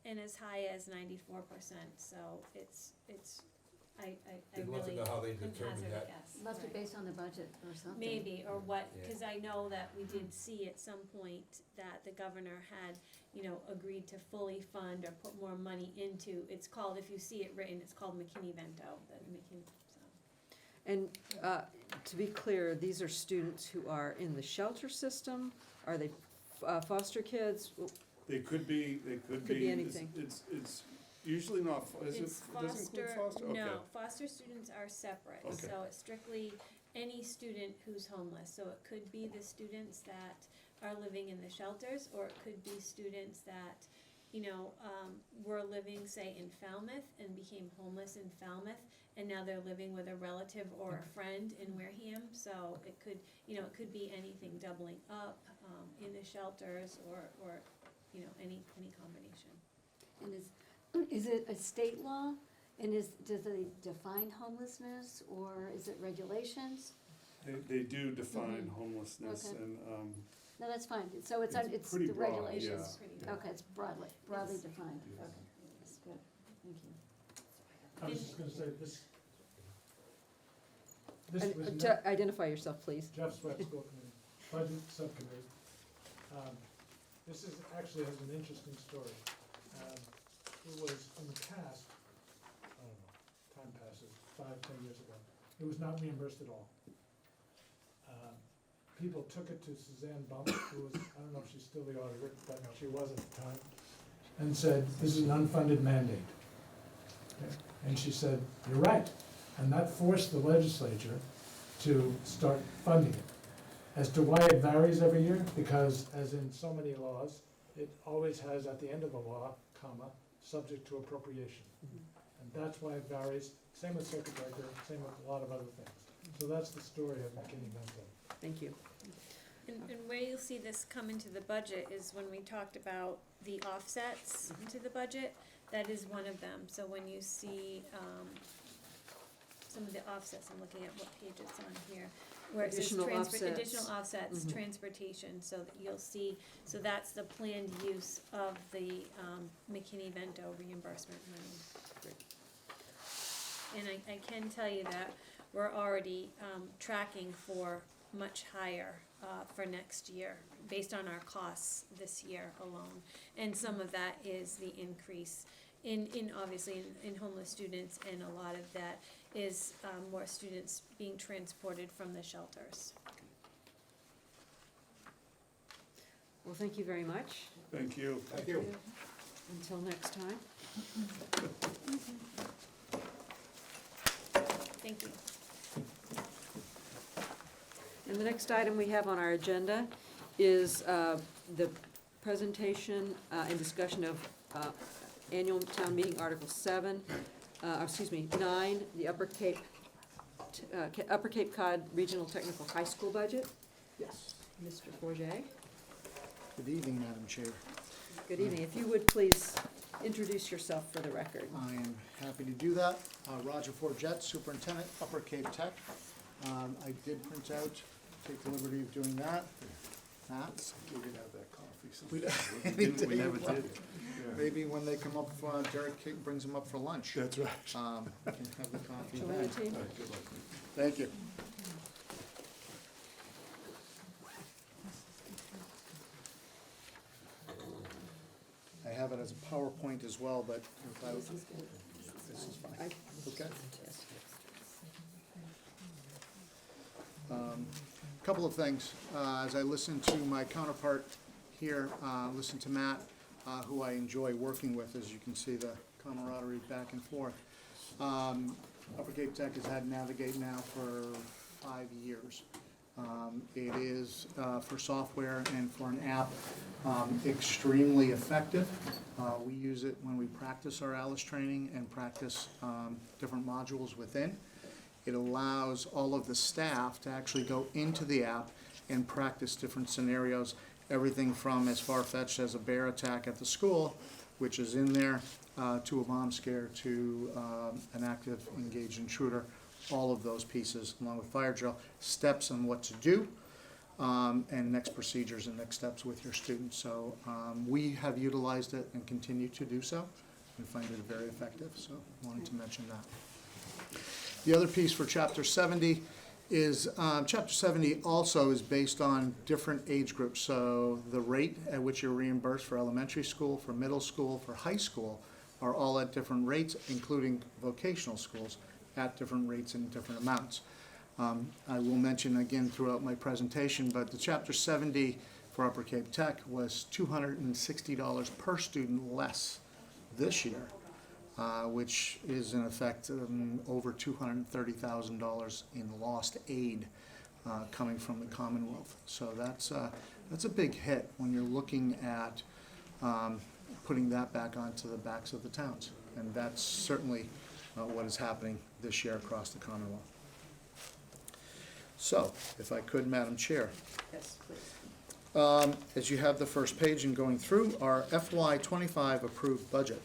and as high as 94%. So it's I I'd love to really know how they couldn't determine hazard a that. guess. Must be Right. based on the budget or something. Maybe, or what, Yeah. cause I know that we did see at some point that the governor had, agreed to fully fund or put more money into, it's called, if you see it written, it's called McKinney-Vento, the McKinney, so. And to be clear, these are students who are in the shelter system? Are they foster kids? They could be, Could be anything. It's usually not, is it, It's does it include foster? Okay. No, foster students are separate, Okay. so it's strictly any student who's homeless. So it could be the students that are living in the shelters, or it could be students that, were living, say, in Falmouth and became homeless in Falmouth, and now they're living with a relative or a friend in Wareham. So it could, it could be anything doubling up, in the shelters, or any combination. And is it a state law? And does they define homelessness, or is it regulations? They do define homelessness Okay. and, No, that's fine, so it's It's the pretty broad, regulations. It's pretty Yeah. Okay, it's broadly Yes. defined, Yes. okay, that's good, thank you. I was just gonna say, this was And not, identify yourself, please. Jeff Sweat, School Committee, Budget Subcommittee. This actually has an interesting story. It was in the past, I don't know, time passes, 5, 10 years ago, it was not reimbursed at all. People took it to Suzanne Bump, who was, I don't know if she's still the auditor, but she was at the time, and said, this is an unfunded mandate. Okay? And she said, you're right, and that forced the legislature to start funding it. As to why it varies every year, because as in so many laws, it always has at the end of a law, comma, subject to appropriation. And that's why it varies, same with circuit breaker, same with a lot of other things. So that's the story of McKinney-Vento. Thank you. And where you'll see this come into the budget is when we talked about the offsets into the budget, that is one of them. So when you see, some of the offsets, I'm looking at what page it's on here, where it says Additional offsets. Additional offsets, Mhm. transportation, so that you'll see, so that's the planned use of the, McKinney-Vento reimbursement money. Great. And I can tell you that we're already, tracking for much higher, for next year, based on our costs this year alone. And some of that is the increase in obviously in homeless students, and a lot of that is, more students being transported from the shelters. Well, thank you very much. thank you. Thank you. Until next time. Thank you. And the next item we have on our agenda is the presentation and discussion of annual town meeting Article 9, the Upper Cape Cod Regional Technical High School budget. Yes. Mr. Forget, Good evening, Madam Chair. good evening. If you would please introduce yourself for the record. I am happy to do that. Roger Forget, Superintendent, Upper Cape Tech. I did print out, take the liberty of doing that. Matt? We could have that coffee We sometime. didn't- We never did. Yeah. Maybe when they come up, Derek brings them up for lunch. That's right. We can have the coffee Join then. the team. All right, good luck. Thank you. I have it as a PowerPoint as well, but without, This is good. this is fine. I- Okay. yes. Couple of things. As I listened to my counterpart here, listen to Matt, who I enjoy working with, as you can see the camaraderie back and forth. Upper Cape Tech has had Navigate now for 5 years. It is, for software and for an app, extremely effective. We use it when we practice our ALICE training and practice different modules within. It allows all of the staff to actually go into the app and practice different scenarios, everything from as far-fetched as a bear attack at the school, which is in there, to a bomb scare, to an active engaged intruder, all of those pieces, along with fire drill, steps on what to do, and next procedures and next steps with your students. So we have utilized it and continue to do so, and find it very effective, so wanted to mention that. The other piece for Chapter 70 is, Chapter 70 also is based on different age groups. So the rate at which you're reimbursed for elementary school, for middle school, for high school are all at different rates, including vocational schools at different rates and different amounts. I will mention again throughout my presentation, but the Chapter 70 for Upper Cape Tech was $260 per student less this year, which is in effect over $230,000 in lost aid coming from the Commonwealth. So that's a big hit when you're looking at putting that back onto the backs of the towns. And that's certainly what is happening this year across the Commonwealth. So, if I could, Madam Chair. Yes, please. As you have the first page in going through, our FY25 approved budget.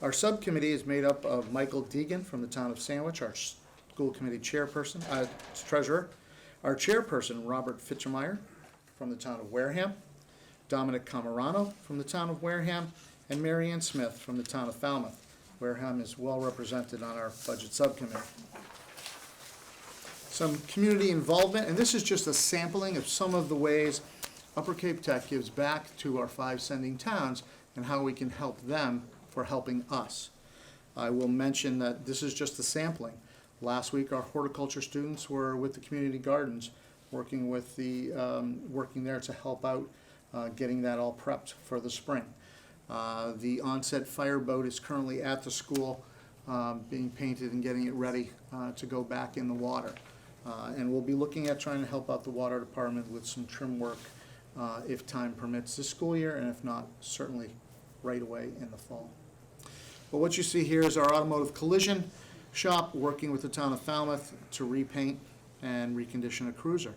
Our subcommittee is made up of Michael Deegan from the town of Sandwich, our school committee chairperson, treasurer. Our chairperson, Robert Fitchemeyer from the town of Wareham. Dominic Camarano from the town of Wareham. And Mary Ann Smith from the town of Falmouth. Wareham is well represented on our budget subcommittee. Some community involvement, and this is just a sampling of some of the ways Upper Cape Tech gives back to our 5 sending towns and how we can help them for helping us. I will mention that this is just a sampling. Last week, our horticulture students were with the community gardens, working with working there to help out getting that all prepped for the spring. The onset fireboat is currently at the school, being painted and getting it ready to go back in the water. And we'll be looking at trying to help out the water department with some trim work if time permits this school year, and if not, certainly right away in the fall. But what you see here is our automotive collision shop working with the town of Falmouth to repaint and recondition a cruiser.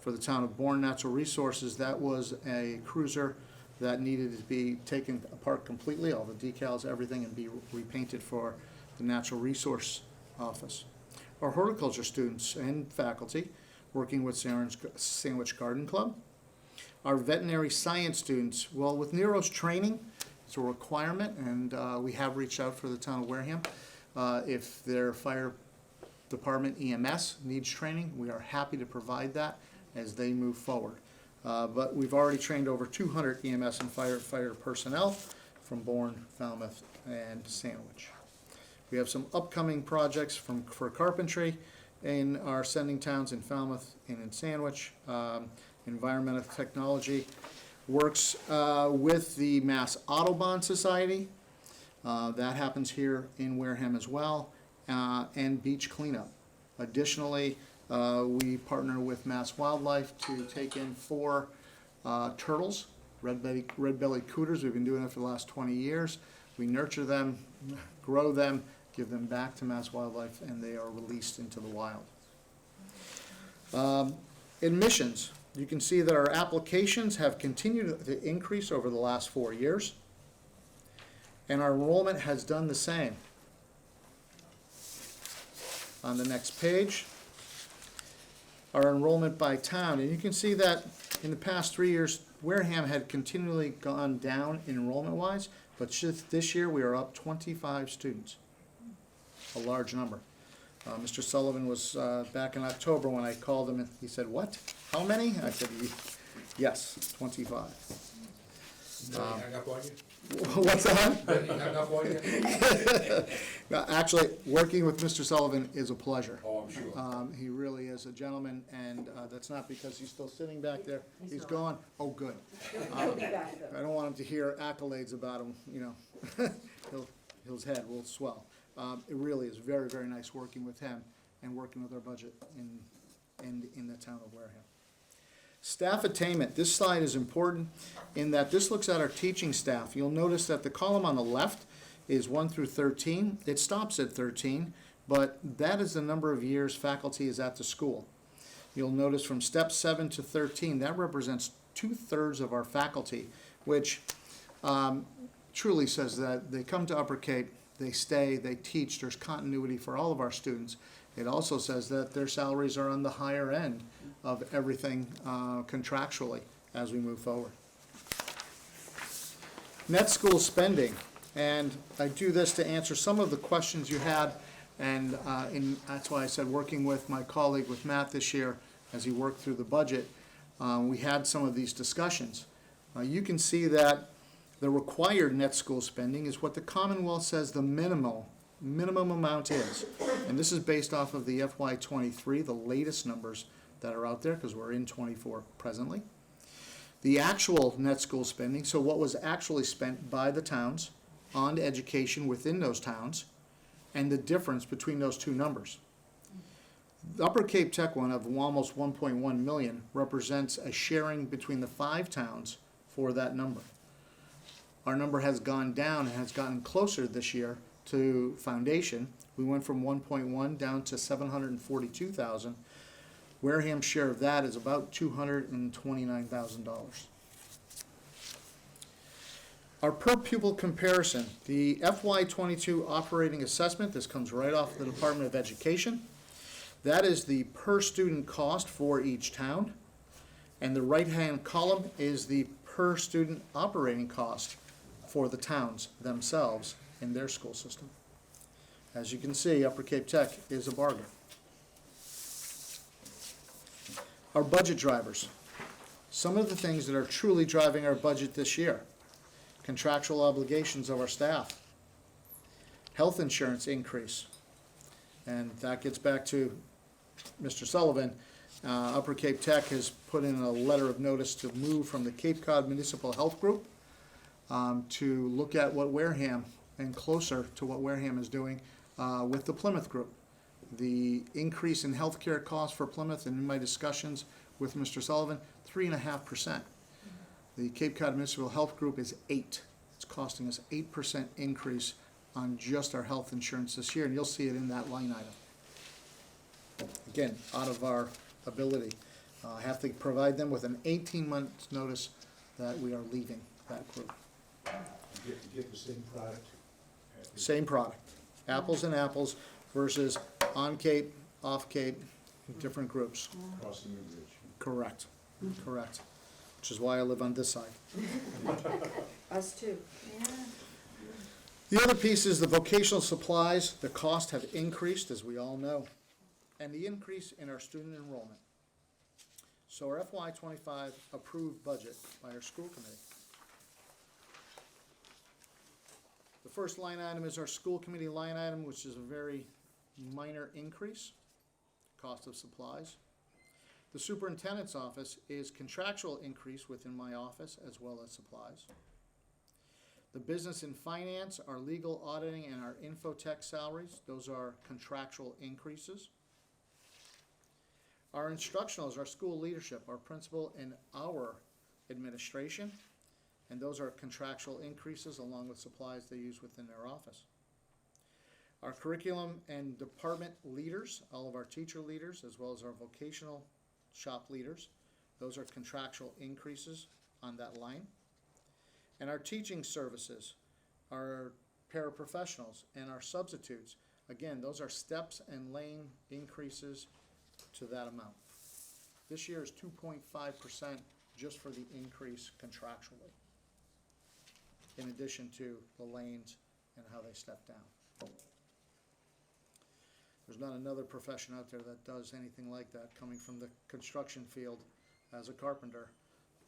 For the town of Bourne Natural Resources, that was a cruiser that needed to be taken apart completely, all the decals, everything, and be repainted for the Natural Resource Office. Our horticulture students and faculty working with Sandwich Garden Club. Our veterinary science students, well, with Nero's training, it's a requirement, and we have reached out for the town of Wareham. If their fire department EMS needs training, we are happy to provide that as they move forward. But we've already trained over 200 EMS and firefighter personnel from Bourne, Falmouth, and Sandwich. We have some upcoming projects for carpentry in our sending towns in Falmouth and in Sandwich. Environmental Technology works with the Mass Audubon Society. That happens here in Wareham as well, and beach cleanup. Additionally, we partner with Mass Wildlife to take in 4 turtles, red-bellied cooters. We've been doing it for the last 20 years. We nurture them, grow them, give them back to Mass Wildlife, and they are released into the wild. Admissions. You can see that our applications have continued to increase over the last 4 years, and our enrollment has done the same. On the next page, our enrollment by town, and you can see that in the past 3 years, Wareham had continually gone down enrollment-wise, but just this year we are up 25 students, a large number. Mr. Sullivan was back in October when I called him, and he said, "What? How many?" I said, "Yes, 25." Did he hang up on you? What's that? Did he hang up on you? No, actually, working with Mr. Sullivan is a pleasure. Oh, I'm sure. He really is a gentleman, and that's not because he's still sitting back there. He's gone. Oh, good. He'll be back, though. I don't want him to hear accolades about him, you know. His head will swell. It really is very, very nice working with him and working with our budget in the town of Wareham. Staff attainment. This slide is important in that this looks at our teaching staff. You'll notice that the column on the left is 1 through 13. It stops at 13, but that is the number of years faculty is at the school. You'll notice from step 7 to 13, that represents 2/3 of our faculty, which truly says that they come to Upper Cape, they stay, they teach, there's continuity for all of our students. It also says that their salaries are on the higher end of everything contractually as we move forward. Net school spending, and I do this to answer some of the questions you had And that's why I said, working with my colleague, with Matt this year, as he worked through the budget, we had some of these discussions. You can see that the required net school spending is what the Commonwealth says the minimum amount is. And this is based off of the FY23, the latest numbers that are out there, because we're in 24 presently. The actual net school spending, so what was actually spent by the towns on education within those towns, and the difference between those two numbers. The Upper Cape Tech one of almost 1.1 million represents a sharing between the 5 towns for that number. Our number has gone down and has gotten closer this year to foundation. We went from 1.1 down to 742,000. Wareham's share of that is about $229,000. Our per pupil comparison, the FY22 operating assessment, this comes right off the Department of Education. That is the per student cost for each town. And the right-hand column is the per student operating cost for the towns themselves in their school system. As you can see, Upper Cape Tech is a bargain. Our budget drivers. Some of the things that are truly driving our budget this year. Contractual obligations of our staff. Health insurance increase. And that gets back to Mr. Sullivan. Upper Cape Tech has put in a letter of notice to move from the Cape Cod Municipal Health Group to look at what Wareham, and closer to what Wareham is doing with the Plymouth Group. The increase in healthcare costs for Plymouth, and in my discussions with Mr. Sullivan, 3.5%. The Cape Cod Municipal Health Group is 8%. It's costing us 8% increase on just our health insurance this year, and you'll see it in that line item. Again, out of our ability. I have to provide them with an 18-month notice that we are leaving that group. You get the same product? Same product, apples and apples versus on Cape, off Cape, different groups. Crossing the bridge. Correct, correct. Which is why I live on this side. Us too. Yeah. The other piece is the vocational supplies. The costs have increased, as we all know, and the increase in our student enrollment. So our FY25 approved budget by our school committee. The first line item is our school committee line item, which is a very minor increase, cost of supplies. The superintendent's office is contractual increase within my office as well as supplies. The business and finance, our legal auditing, and our infotech salaries, those are contractual increases. Our instructionals, our school leadership, our principal, and our administration, and those are contractual increases along with supplies they use within their office. Our curriculum and department leaders, all of our teacher leaders, as well as our vocational shop leaders, those are contractual increases on that line. And our teaching services, our paraprofessionals, and our substitutes, again, those are steps and lane increases to that amount. This year is 2.5% just for the increase contractually, in addition to the lanes and how they step down. There's not another profession out there that does anything like that, coming from the construction field as a carpenter.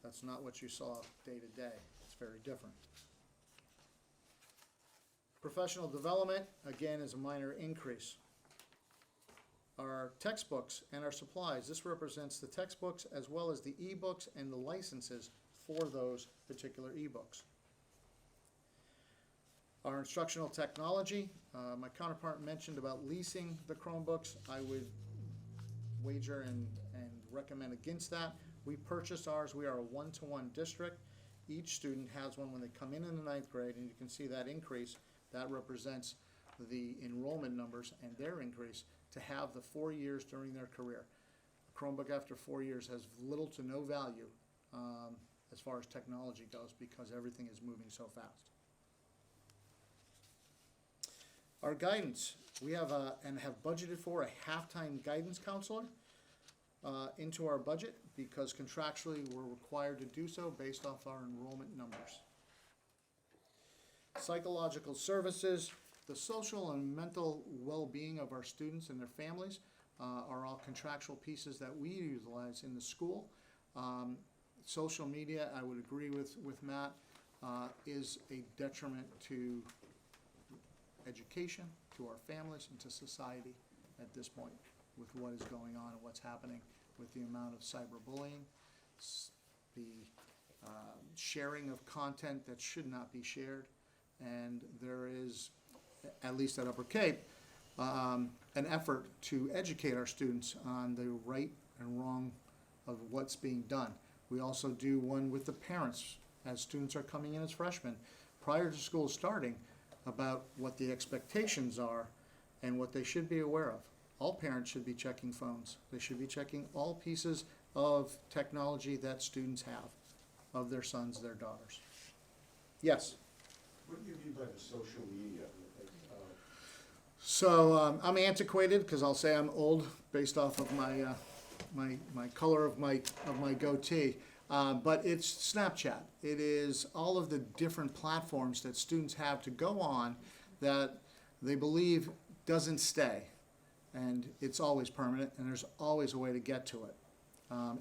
That's not what you saw day to day. It's very different. Professional development, again, is a minor increase. Our textbooks and our supplies, this represents the textbooks as well as the e-books and the licenses for those particular e-books. Our instructional technology, my counterpart mentioned about leasing the Chromebooks. I would wager and recommend against that. We purchased ours. We are a one-to-one district. Each student has one when they come in the 9th grade, and you can see that increase. That represents the enrollment numbers and their increase to have the 4 years during their career. A Chromebook after 4 years has little to no value as far as technology goes, because everything is moving so fast. Our guidance, we have and have budgeted for a half-time guidance counselor into our budget, because contractually we're required to do so based off our enrollment numbers. Psychological services, The social and mental well-being of our students and their families are all contractual pieces that we utilize in the school. Social media, I would agree with Matt, is a detriment to education, to our families, and to society at this point with what is going on and what's happening with the amount of cyberbullying, the sharing of content that should not be shared. And there is, at least at Upper Cape, an effort to educate our students on the right and wrong of what's being done. We also do one with the parents as students are coming in as freshmen prior to school starting about what the expectations are and what they should be aware of. All parents should be checking phones. They should be checking all pieces of technology that students have of their sons, their daughters. Yes? What do you mean by the social media? So I'm antiquated because I'll say I'm old based off of my my color of my goatee. But it's Snapchat. It is all of the different platforms that students have to go on that they believe doesn't stay, and it's always permanent, and there's always a way to get to it.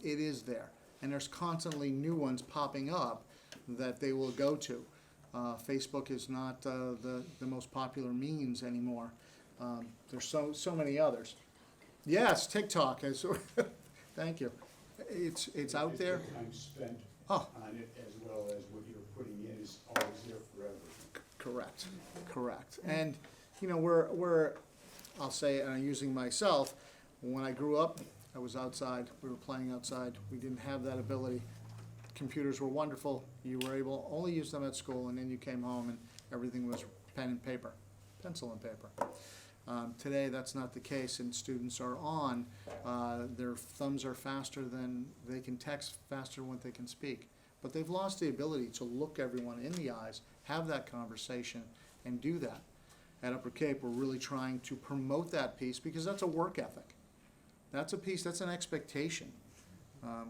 It is there, and there's constantly new ones popping up that they will go to. Facebook is not the most popular means anymore. There's so many others. Yes, TikTok. Thank you. It's out there. The time spent Oh. on it as well as what you're putting in is always there forever. Correct. And, you know, we're I'll say, and I'm using myself, when I grew up, I was outside, we were playing outside, we didn't have that ability. Computers were wonderful, you were able only use them at school, and then you came home and everything was pen and paper, pencil and paper. Today, that's not the case, and students are on. Their thumbs are faster than they can text, faster than what they can speak. But they've lost the ability to look everyone in the eyes, have that conversation, and do that. At Upper Cape, we're really trying to promote that piece because that's a work ethic. That's a piece, that's an expectation.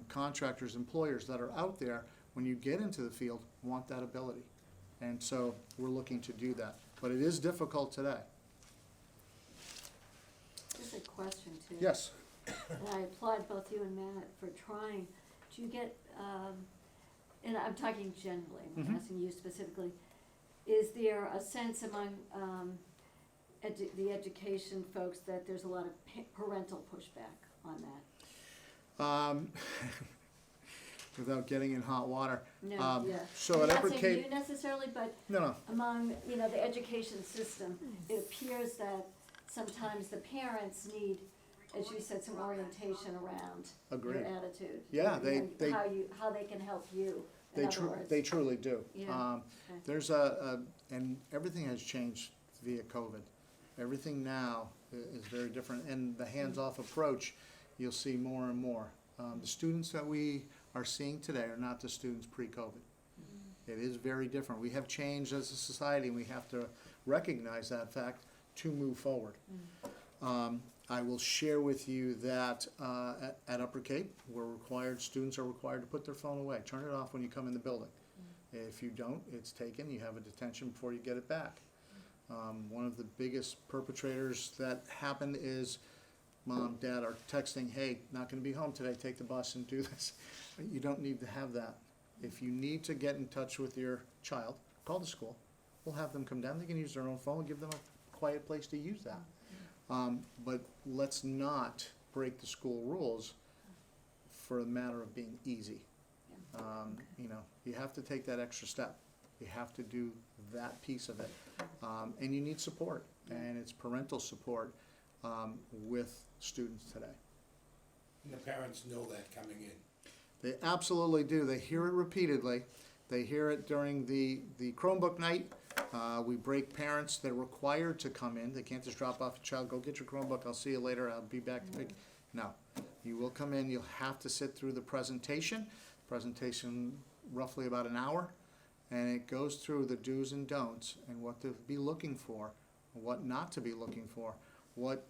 Contractors, employers that are out there, when you get into the field, want that ability. And so we're looking to do that. But it is difficult today. Just a question too. Yes. And I applaud both you and Matt for trying. Do you get, and I'm talking generally, I'm not asking you specifically, is there a sense among the education folks that there's a lot of parental pushback on that? Without getting in hot water. No, yeah. So I'm at not Upper saying Cape, you necessarily, but no. among, the education system, it appears that sometimes the parents need, as you said, some orientation around Agreed. your attitude. Yeah, and they- how they can help you, in other words. They truly do. Yeah, okay. There's and everything has changed via COVID. Everything now is very different, and the hands-off approach, you'll see more and more. The students that we are seeing today are not the students pre-COVID. It is very different. We have changed as a society, and we have to recognize that fact to move forward. I will share with you that at Upper Cape, students are required to put their phone away. Turn it off when you come in the building. If you don't, it's taken. You have a detention before you get it back. One of the biggest perpetrators that happened is mom, dad are texting, hey, not gonna be home today, take the bus and do this. You don't need to have that. If you need to get in touch with your child, call the school. We'll have them come down. They can use their own phone. Give them a quiet place to use that. But let's not break the school rules for a matter of being easy. You have to take that extra step. You have to do that piece of it. And you need support, and it's parental support with students today. And the parents know that coming in. They absolutely do. They hear it repeatedly. They hear it during the Chromebook night. We break parents. They're required to come in. They can't just drop off a child, go get your Chromebook, I'll see you later, I'll be back to pick. No. You will come in, you'll have to sit through the presentation. Presentation roughly about an hour. And it goes through the do's and don'ts and what to be looking for, what not to be looking for, what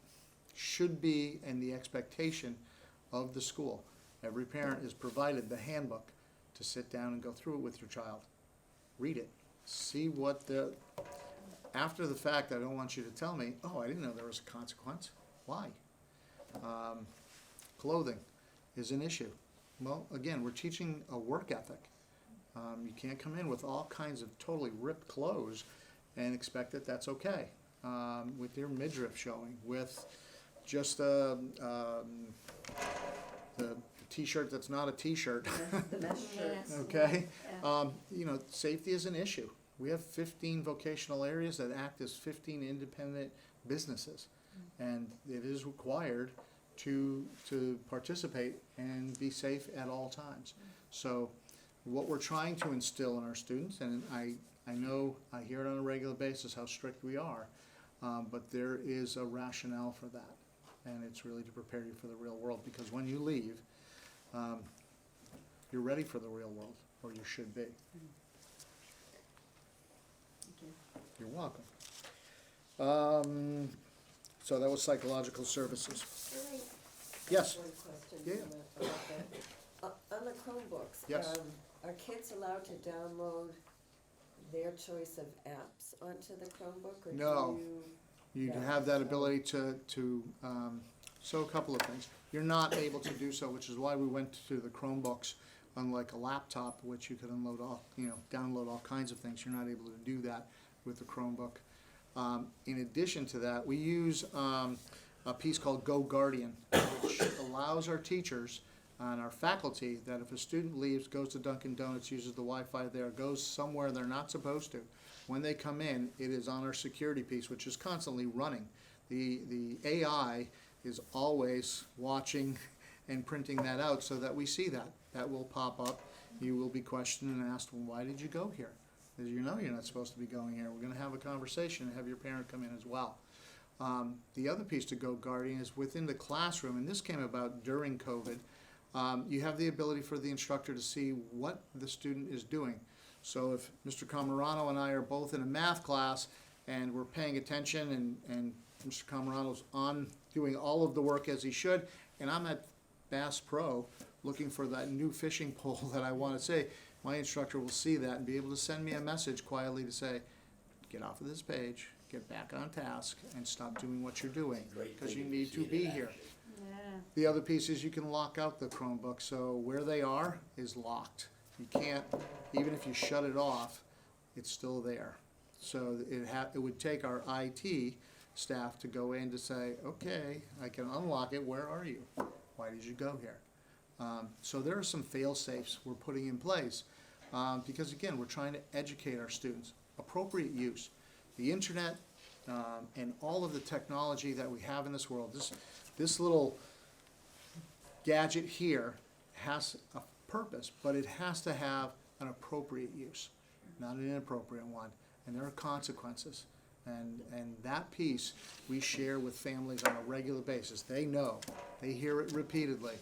should be and the expectation of the school. Every parent is provided the handbook to sit down and go through it with your child. Read it. See what after the fact, I don't want you to tell me, oh, I didn't know there was a consequence. Why? Clothing is an issue. Well, again, we're teaching a work ethic. You can't come in with all kinds of totally ripped clothes and expect that that's okay. With your midriff showing, with just the t-shirt that's not a t-shirt. The mesh shirts. Okay? Yeah. Safety is an issue. We have 15 vocational areas that act as 15 independent businesses. And it is required to participate and be safe at all times. So what we're trying to instill in our students, and I know I hear it on a regular basis how strict we are, but there is a rationale for that. And it's really to prepare you for the real world, because when you leave, you're ready for the real world, or you should be. You're welcome. So that was psychological services. Yes. One question Yeah. about that. On the Chromebooks, Yes. are kids allowed to download their choice of apps onto the Chromebook, or No. do you? You Yeah. have that ability so a couple of things. You're not able to do so, which is why we went to the Chromebooks, unlike a laptop, which you could download all kinds of things. You're not able to do that with the Chromebook. In addition to that, we use a piece called Go Guardian, which allows our teachers and our faculty that if a student leaves, goes to Dunkin' Donuts, uses the Wi-Fi there, goes somewhere they're not supposed to, when they come in, it is on our security piece, which is constantly running. The AI is always watching and printing that out so that we see that. That will pop up. You will be questioned and asked, well, why did you go here? Because you know you're not supposed to be going here. We're going to have a conversation and have your parent come in as well. The other piece to Go Guardian is within the classroom, and this came about during COVID, you have the ability for the instructor to see what the student is doing. So if Mr. Camerano and I are both in a math class and we're paying attention and Mr. Camerano's on doing all of the work as he should, and I'm at Bass Pro looking for that new fishing pole that I want to say, my instructor will see that and be able to send me a message quietly to say, get off of this page, get back on task, and stop doing what you're doing, Great because thing you to need see to it be in here. action. Yeah. The other piece is you can lock out the Chromebook, so where they are is locked. You can't, even if you shut it off, it's still there. So it would take our IT staff to go in to say, okay, I can unlock it, where are you? Why did you go here? So there are some fail-safes we're putting in place, because again, we're trying to educate our students. Appropriate use. The internet and all of the technology that we have in this world, this little gadget here has a purpose, but it has to have an appropriate use, not an inappropriate one. And there are consequences. And that piece we share with families on a regular basis. They know, they hear it repeatedly.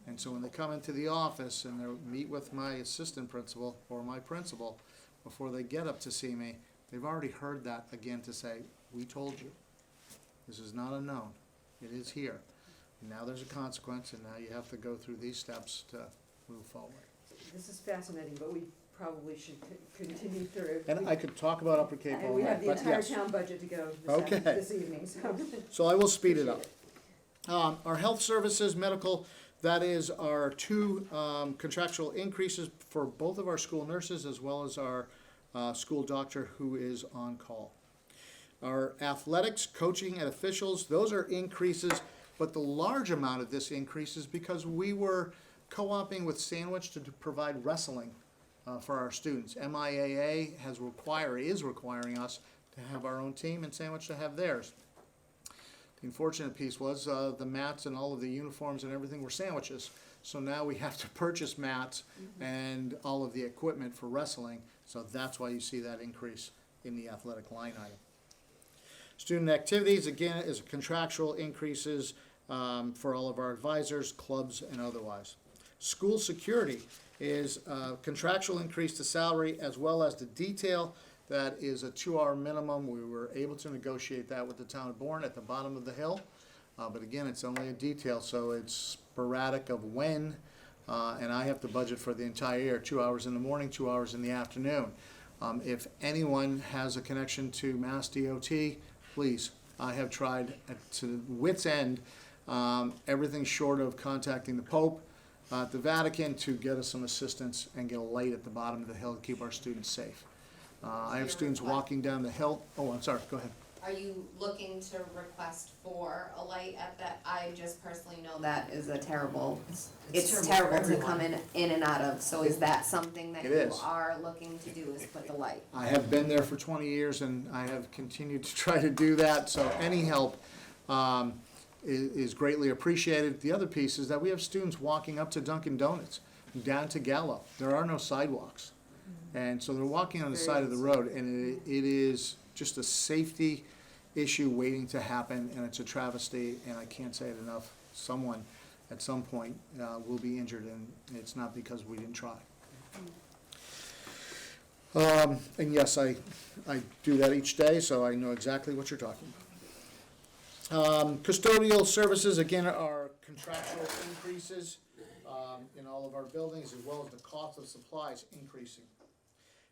And so when they come into the office and they meet with my assistant principal or my principal, before they get up to see me, they've already heard that again to say, we told you. This is not unknown. It is here. Now there's a consequence, and now you have to go through these steps to move forward. This is fascinating, but we probably should continue through. And I could talk about Upper Cape And all we have night, the but entire yes. town budget to go Okay. this evening, so. So I will speed it up. Our health services, medical, that is our two contractual increases for both of our school nurses as well as our school doctor who is on call. Our athletics, coaching, and officials, those are increases, but the large amount of this increase is because we were co-oping with Sandwich to provide wrestling for our students. MIAA is requiring us to have our own team and Sandwich to have theirs. The unfortunate piece was the mats and all of the uniforms and everything were Sandwiches. So now we have to purchase mats and all of the equipment for wrestling. So that's why you see that increase in the athletic line item. Student activities, again, is contractual increases for all of our advisors, clubs, and otherwise. School security is a contractual increase to salary as well as the detail. That is a 2-hour minimum. We were able to negotiate that with the town of Bourne at the bottom of the hill. But again, it's only a detail, so it's sporadic of when, and I have to budget for the entire year, 2 hours in the morning, 2 hours in the afternoon. If anyone has a connection to Mass DOT, please, I have tried to wit's end, everything short of contacting the Pope at the Vatican to get us some assistance and get a light at the bottom of the hill to keep our students safe. I have students walking down the hill. Oh, I'm sorry, go ahead. Are you looking to request for a light at that? I just personally know that is a terrible, it's terrible to come in and out of. So is that something that It you is. are looking to do, is put the light? I have been there for 20 years and I have continued to try to do that, so any help is greatly appreciated. The other piece is that we have students walking up to Dunkin' Donuts, down to Gallo. There are no sidewalks. And so they're walking on the side of the road, and it is just a safety issue waiting to happen, and it's a travesty, and I can't say it enough. Someone at some point will be injured, and it's not because we didn't try. And yes, I do that each day, so I know exactly what you're talking about. Custodial services, again, are contractual increases in all of our buildings, as well as the cost of supplies increasing.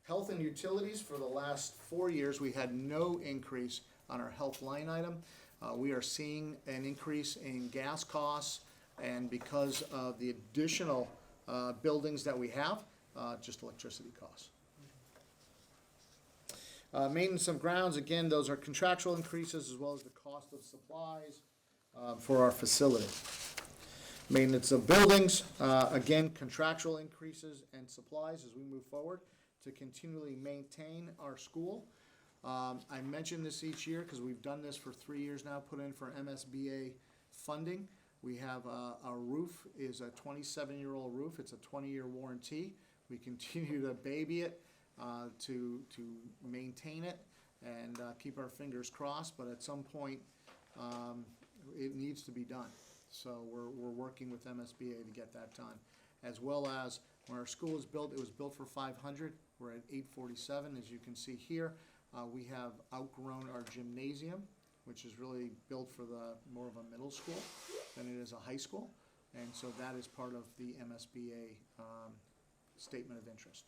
Health and utilities, for the last 4 years, we had no increase on our health line item. We are seeing an increase in gas costs, and because of the additional buildings that we have, just electricity costs. Maintenance of grounds, again, those are contractual increases as well as the cost of supplies for our facility. Maintenance of buildings, again, contractual increases and supplies as we move forward to continually maintain our school. I mention this each year because we've done this for 3 years now, put in for MSBA funding. We have our roof is a 27-year-old roof. It's a 20-year warranty. We continue to baby it to maintain it and keep our fingers crossed, but at some point it needs to be done. So we're working with MSBA to get that done. As well as when our school was built, it was built for 500. We're at 847, as you can see here. We have outgrown our gymnasium, which is really built for more of a middle school than it is a high school. And so that is part of the MSBA statement of interest.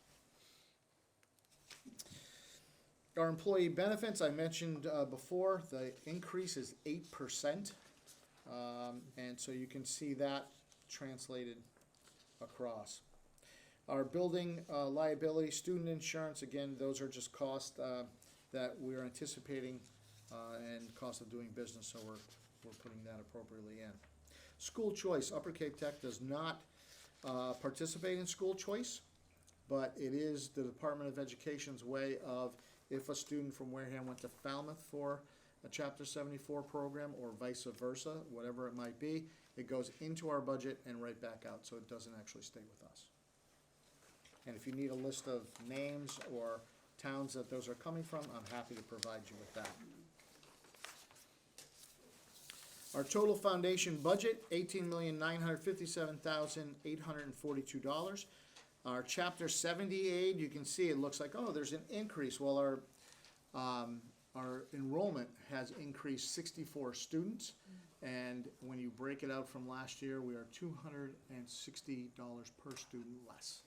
Our employee benefits, I mentioned before, the increase is 8%. And so you can see that translated across. Our building liability, student insurance, again, those are just costs that we're anticipating and cost of doing business, so we're putting that appropriately in. School choice, Upper Cape Tech does not participate in school choice, but it is the Department of Education's way of, if a student from Wareham went to Falmouth for a Chapter 74 program or vice versa, whatever it might be, it goes into our budget and right back out, so it doesn't actually stay with us. And if you need a list of names or towns that those are coming from, I'm happy to provide you with that. Our total foundation budget, $18,957,842. Our Chapter 70 aid, you can see it looks like, oh, there's an increase. Well, our enrollment has increased 64 students, and when you break it out from last year, we are $260 per student less.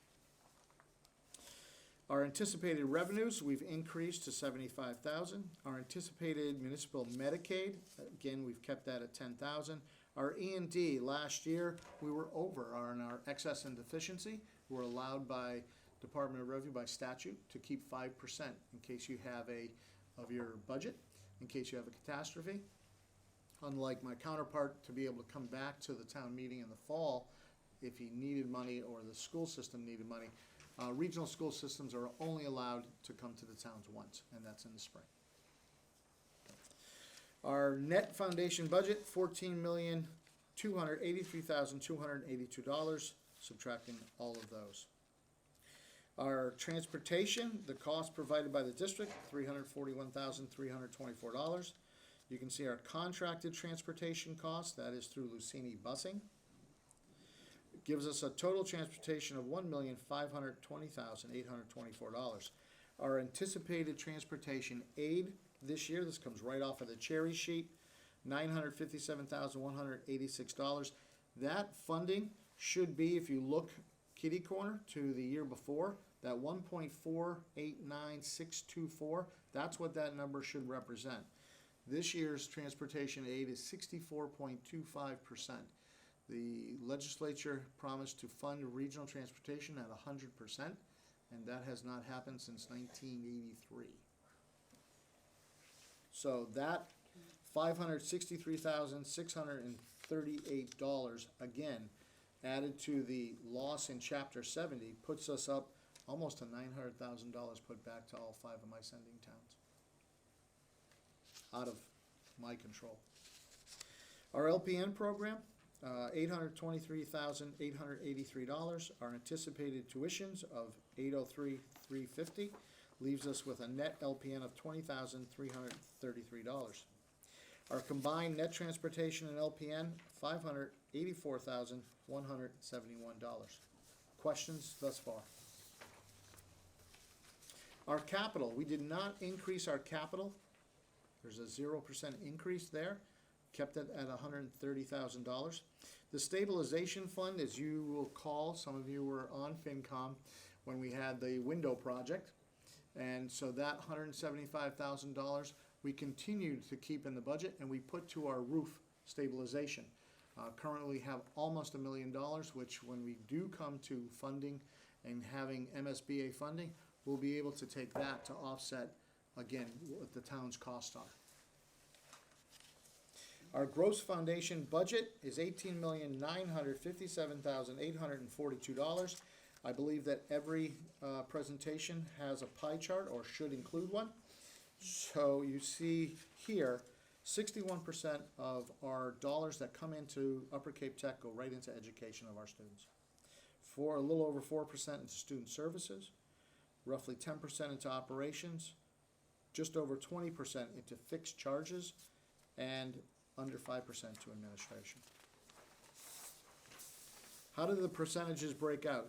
Our anticipated revenues, we've increased to $75,000. Our anticipated municipal Medicaid, again, we've kept that at $10,000. Our E&D, last year, we were over on our excess and deficiency. We're allowed by Department of Revenue by statute to keep 5% in case you have of your budget, in case you have a catastrophe. Unlike my counterpart, to be able to come back to the town meeting in the fall if he needed money or the school system needed money. Regional school systems are only allowed to come to the towns once, and that's in the spring. Our net foundation budget, $14,283,282, subtracting all of those. Our transportation, the cost provided by the district, $341,324. You can see our contracted transportation cost, that is through Lucini Busing. It gives us a total transportation of $1,520,824. Our anticipated transportation aid this year, this comes right off of the cherry sheet, $957,186. That funding should be, if you look kitty corner to the year before, That 1.489624, that's what that number should represent. This year's transportation aid is 64.25%. The legislature promised to fund regional transportation at 100%, and that has not happened since 1983. So that $563,638, again, added to the loss in Chapter 70, puts us up almost to $900,000 put back to all 5 of my sending towns. Out of my control. Our LPN program, $823,883. Our anticipated tuitions of $803,350 leaves us with a net LPN of $20,333. Our combined net transportation and LPN, $584,171. Questions thus far? Our capital, we did not increase our capital. There's a 0% increase there, kept it at $130,000. The stabilization fund, as you will recall, some of you were on FinCom when we had the window project. And so that $175,000 we continued to keep in the budget, and we put to our roof stabilization. Currently have almost $1 million, which when we do come to funding and having MSBA funding, we'll be able to take that to offset, again, what the town's costs are. Our gross foundation budget is $18,957,842. I believe that every presentation has a pie chart or should include one. So you see here, 61% of our dollars that come into Upper Cape Tech go right into education of our students. For a little over 4% into student services, roughly 10% into operations, just over 20% into fixed charges, and under 5% to administration. How do the percentages break out?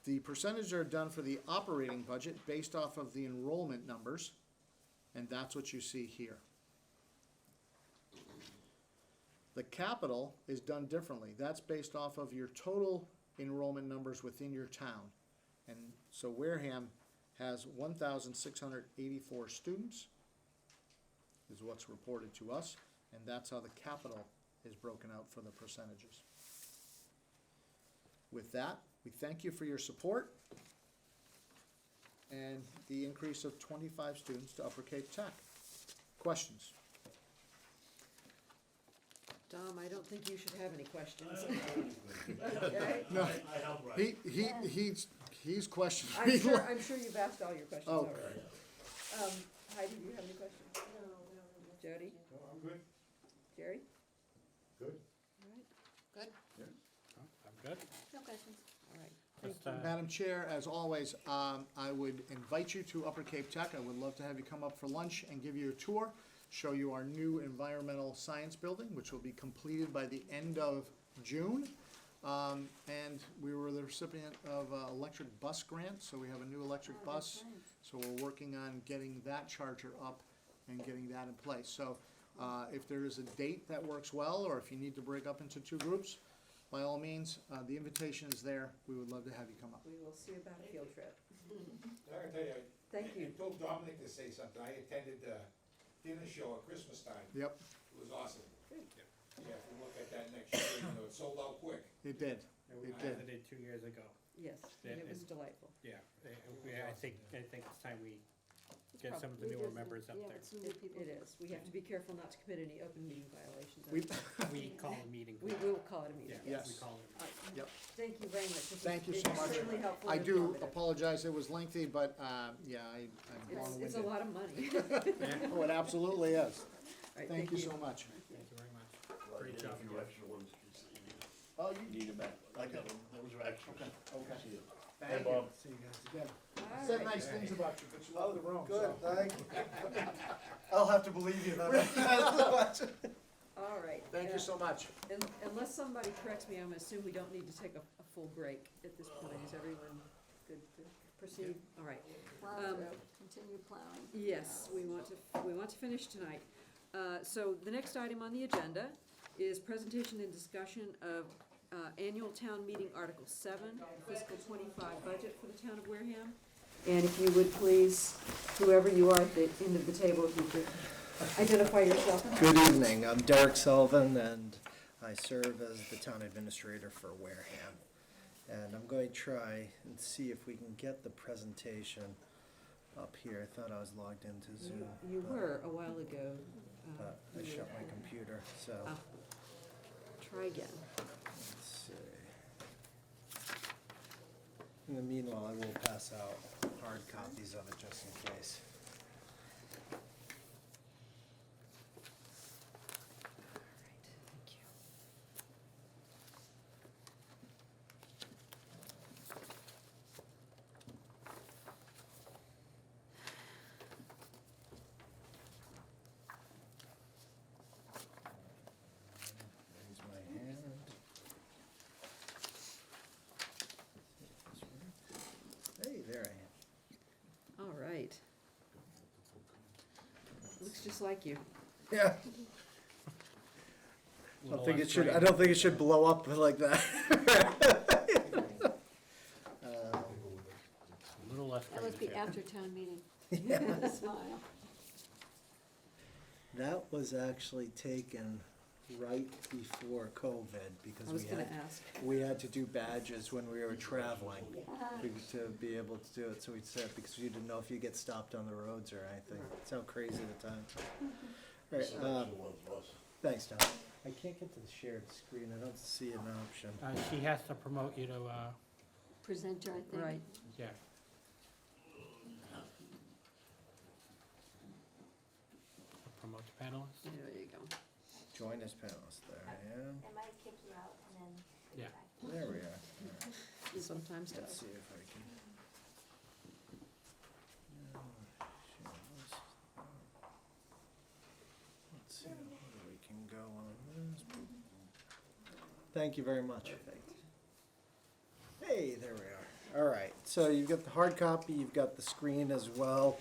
The percentages are done for the operating budget based off of the enrollment numbers, and that's what you see here. The capital is done differently. That's based off of your total enrollment numbers within your town. And so Wareham has 1,684 students, is what's reported to us, and that's how the capital is broken out for the percentages. With that, we thank you for your support and the increase of 25 students to Upper Cape Tech. Questions? Dom, I don't think you should have any questions. Okay? No, he's questioned. I'm sure you've asked all your questions Oh. already. Heidi, do you have any questions? No. Jody? No, I'm good. Jerry? Good. All right, Good. I'm good. No questions. all right. Just, Madam Chair, as always, I would invite you to Upper Cape Tech. I would love to have you come up for lunch and give you a tour, show you our new environmental science building, which will be completed by the end of June. And we were the recipient of an electric bus grant, so we have a new electric bus. So we're working on getting that charger up and getting that in place. So if there is a date that works well, or if you need to break up into 2 groups, by all means, the invitation is there. We would love to have you come up. We will see about a field trip. I can tell you, Thank I you. told Dominic to say something. I attended the dinner show at Christmas time. Yep, It was awesome. Good. Yeah, if we look at that next year, you know, it sold out quick. it did. We It did. had it 2 years ago. Yes, and it was delightful. Yeah, I think it's time we get some of the We newer did- members up yeah, there. with some new people. It is. We have to be careful not to commit any open meeting violations. We call a meeting. We will call it a meeting, Yeah, yes. we call it. Yep. Thank you very much. This was Thank you so much. Extremely helpful I and do informative. apologize, it was lengthy, but, yeah, I'm It's long-winded. a lot of money. Oh, it absolutely is. All right, Thank you so much. Thank you very much. Well, Great I job. did a few extra ones, because Oh, you need them back. I got them, those are extras. Okay. See you. Thank Hey, you. Bob. See you guys again. All Said right. nice things about you, but you love the room, so. Good, thank you. I'll have to believe you then. All right. Thank you so much. Unless somebody corrects me, I'm gonna assume we don't need to take a full break at this point. Is everyone good to proceed? All right. Plow through, continue plowing. Yes, we want to finish tonight. So the next item on the agenda is presentation and discussion of annual town meeting, Article 7, fiscal 25 budget for the town of Wareham. And if you would please, whoever you are at the end of the table, if you could identify yourself. Good evening, I'm Derek Sullivan, and I serve as the town administrator for Wareham. And I'm going to try and see if we can get the presentation up here. I thought I was logged into Zoom. You were a while ago. But I shut my computer, so Try again. let's see. In the meanwhile, I will pass out hard copies of it just in case. Thank you. Raise my hand. Hey, there I am. All right. Looks just like you. Yeah. I don't think it should blow up like that. A little less That must be crazy. after town meeting. Yeah. Smile. That was actually taken right before COVID because I was gonna ask. we had to do badges when we were traveling to be able to do it. So we said, because you didn't know if you get stopped on the roads or anything. That's how crazy the time. All right, thanks, Tom. I can't get to the shared screen. I don't see an option. She has to promote you to, Presenter, I think. Right. yeah. Promote the panelists? There you go. Join as panelists. There I am. I might kick you out and then. Yeah. There we are. All right. Sometimes Let's does. see if I can. Let's see whether we can go on this. Thank you very much. Hey, there we are. All right, so you've got the hard copy, you've got the screen as well.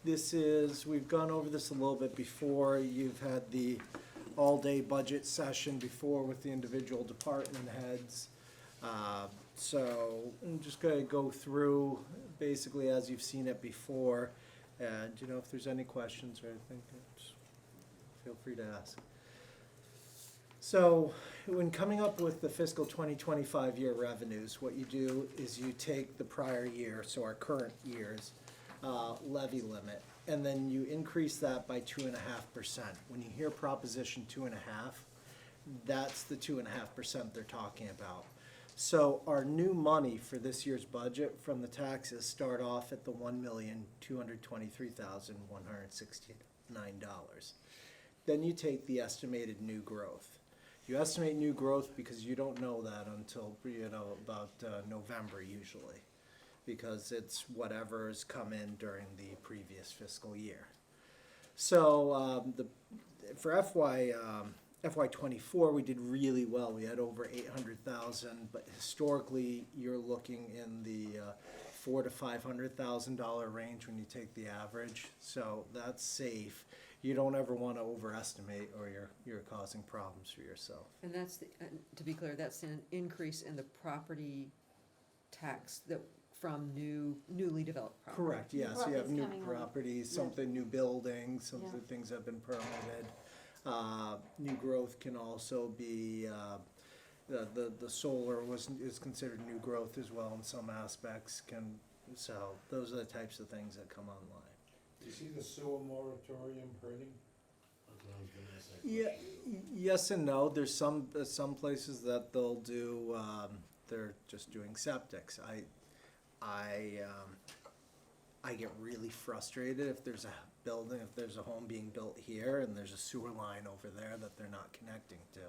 This is, we've gone over this a little bit before. You've had the all-day budget session before with the individual department heads. So I'm just gonna go through basically as you've seen it before. And, you know, if there's any questions or anything, just feel free to ask. So when coming up with the fiscal 2025 year revenues, what you do is you take the prior year, so our current year's levy limit, and then you increase that by 2.5%. When you hear Proposition 2.5, that's the 2.5% they're talking about. So our new money for this year's budget from the taxes start off at the $1,223,169. Then you take the estimated new growth. You estimate new growth because you don't know that until, you know, about November usually, because it's whatever's come in during the previous fiscal year. So for FY24, we did really well. We had over 800,000, but historically, you're looking in the $400,000 to $500,000 range when you take the average. So that's safe. You don't ever want to overestimate, or you're causing problems for yourself. And that's, to be clear, that's an increase in the property tax that from newly developed property. Correct. Yes, you have Properties new coming on. properties, Yeah. something new buildings, some Yeah. things have been permitted. New growth can also be, the solar is considered new growth as well in some aspects. So those are the types of things that come online. Do you see the sewer moratorium hurting? Yeah, yes and no. There's some places that they'll do, they're just doing septics. I get really frustrated if there's a building, if there's a home being built here and there's a sewer line over there that they're not connecting to.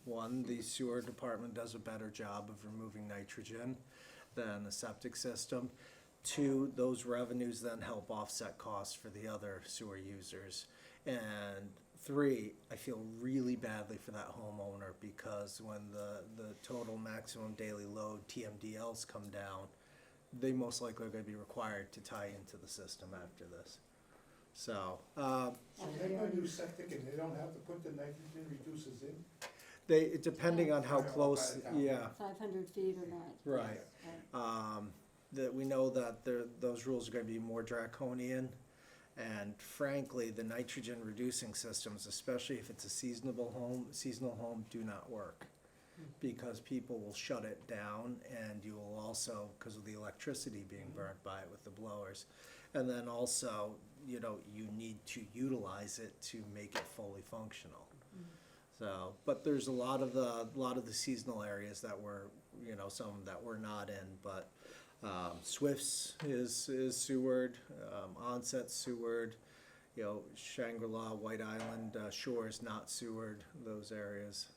One, the sewer department does a better job of removing nitrogen than the septic system. Two, those revenues then help offset costs for the other sewer users. And three, I feel really badly for that homeowner because when the total maximum daily load TMDLs come down, they most likely are going to be required to tie into the system after this. So, So they go do septic and they don't have to put the nitrogen reducers in? depending on how Yeah. close, yeah, 500 feet or not. right. That we know that those rules are gonna be more draconian. And frankly, the nitrogen reducing systems, especially if it's a seasonal home, do not work. Because people will shut it down, and you will also, because of the electricity being burnt by it with the blowers. And then also, you need to utilize it to make it fully functional. So, but there's a lot of the seasonal areas that we're, some that we're not in, but Swifts is Seward, Onset Seward, Shangri-La, White Island, Shore is not Seward, those areas.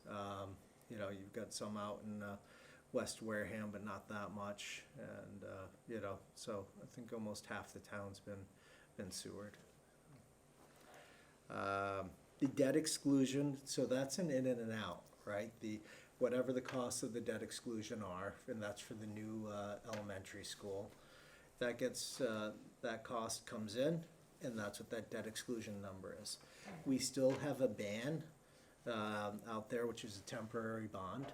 You've got some out in West Wareham, but not that much, and so I think almost half the town's been Seward. The debt exclusion, so that's an in and an out, right? Whatever the costs of the debt exclusion are, and that's for the new elementary school. That gets, that cost comes in, and that's what that debt exclusion number is. We still have a ban out there, which is a temporary bond.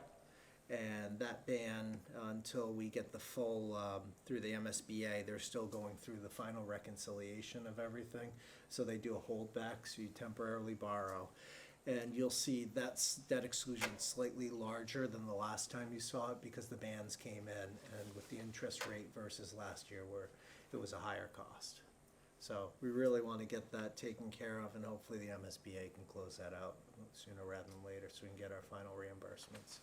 And that ban, until we get the full, through the MSBA, they're still going through the final reconciliation of everything. So they do a holdback, so you temporarily borrow. And you'll see that's debt exclusion slightly larger than the last time you saw it, because the bans came in, and with the interest rate versus last year where it was a higher cost. So we really want to get that taken care of, and hopefully the MSBA can close that out sooner rather than later, so we can get our final reimbursements.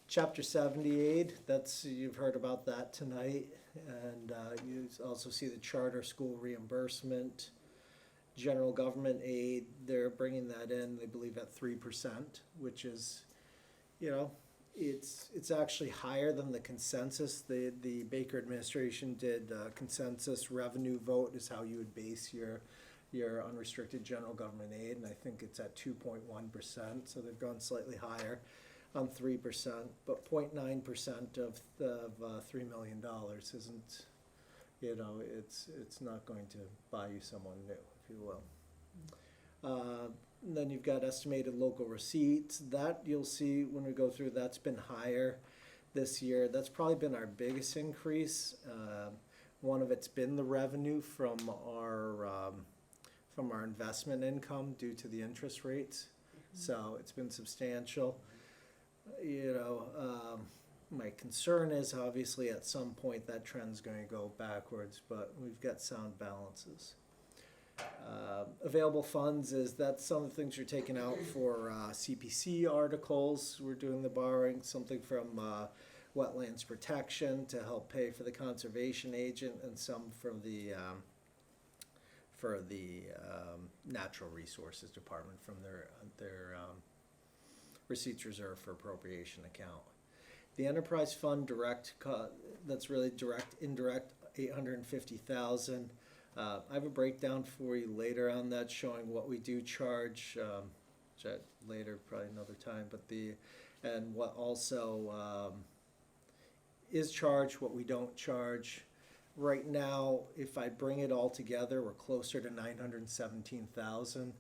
Chapter 78, you've heard about that tonight, and you also see the charter school reimbursement. General government aid, they're bringing that in, they believe at 3%, which is, it's actually higher than the consensus. The Baker administration did consensus revenue vote is how you would base your unrestricted general government aid, and I think it's at 2.1%, so they've gone slightly higher on 3%, but 0.9% of $3 million isn't, it's not going to buy you someone new, if you will. And then you've got estimated local receipts. That you'll see when we go through, that's been higher this year. That's probably been our biggest increase. One of it's been the revenue from our investment income due to the interest rates. So it's been substantial. My concern is obviously at some point that trend's going to go backwards, but we've got sound balances. Available funds that's some of the things you're taking out for CPC articles. We're doing the borrowing, something from wetlands protection to help pay for the conservation agent, and some for the natural resources department from their receipts reserve for appropriation account. The enterprise fund that's really direct, indirect, $850,000. I have a breakdown for you later on that showing what we do charge, later, probably another time, and what also is charged, what we don't charge. Right now, if I bring it all together, we're closer to $917,000.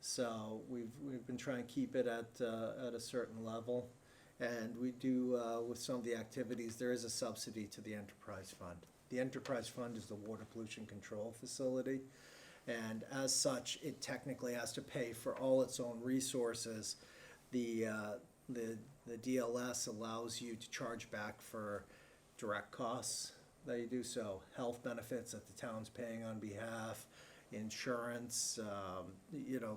So we've been trying to keep it at a certain level, and we do with some of the activities. There is a subsidy to the enterprise fund. The enterprise fund is the water pollution control facility, and as such, it technically has to pay for all its own resources. The DLS allows you to charge back for direct costs that you do, so health benefits that the town's paying on behalf, insurance,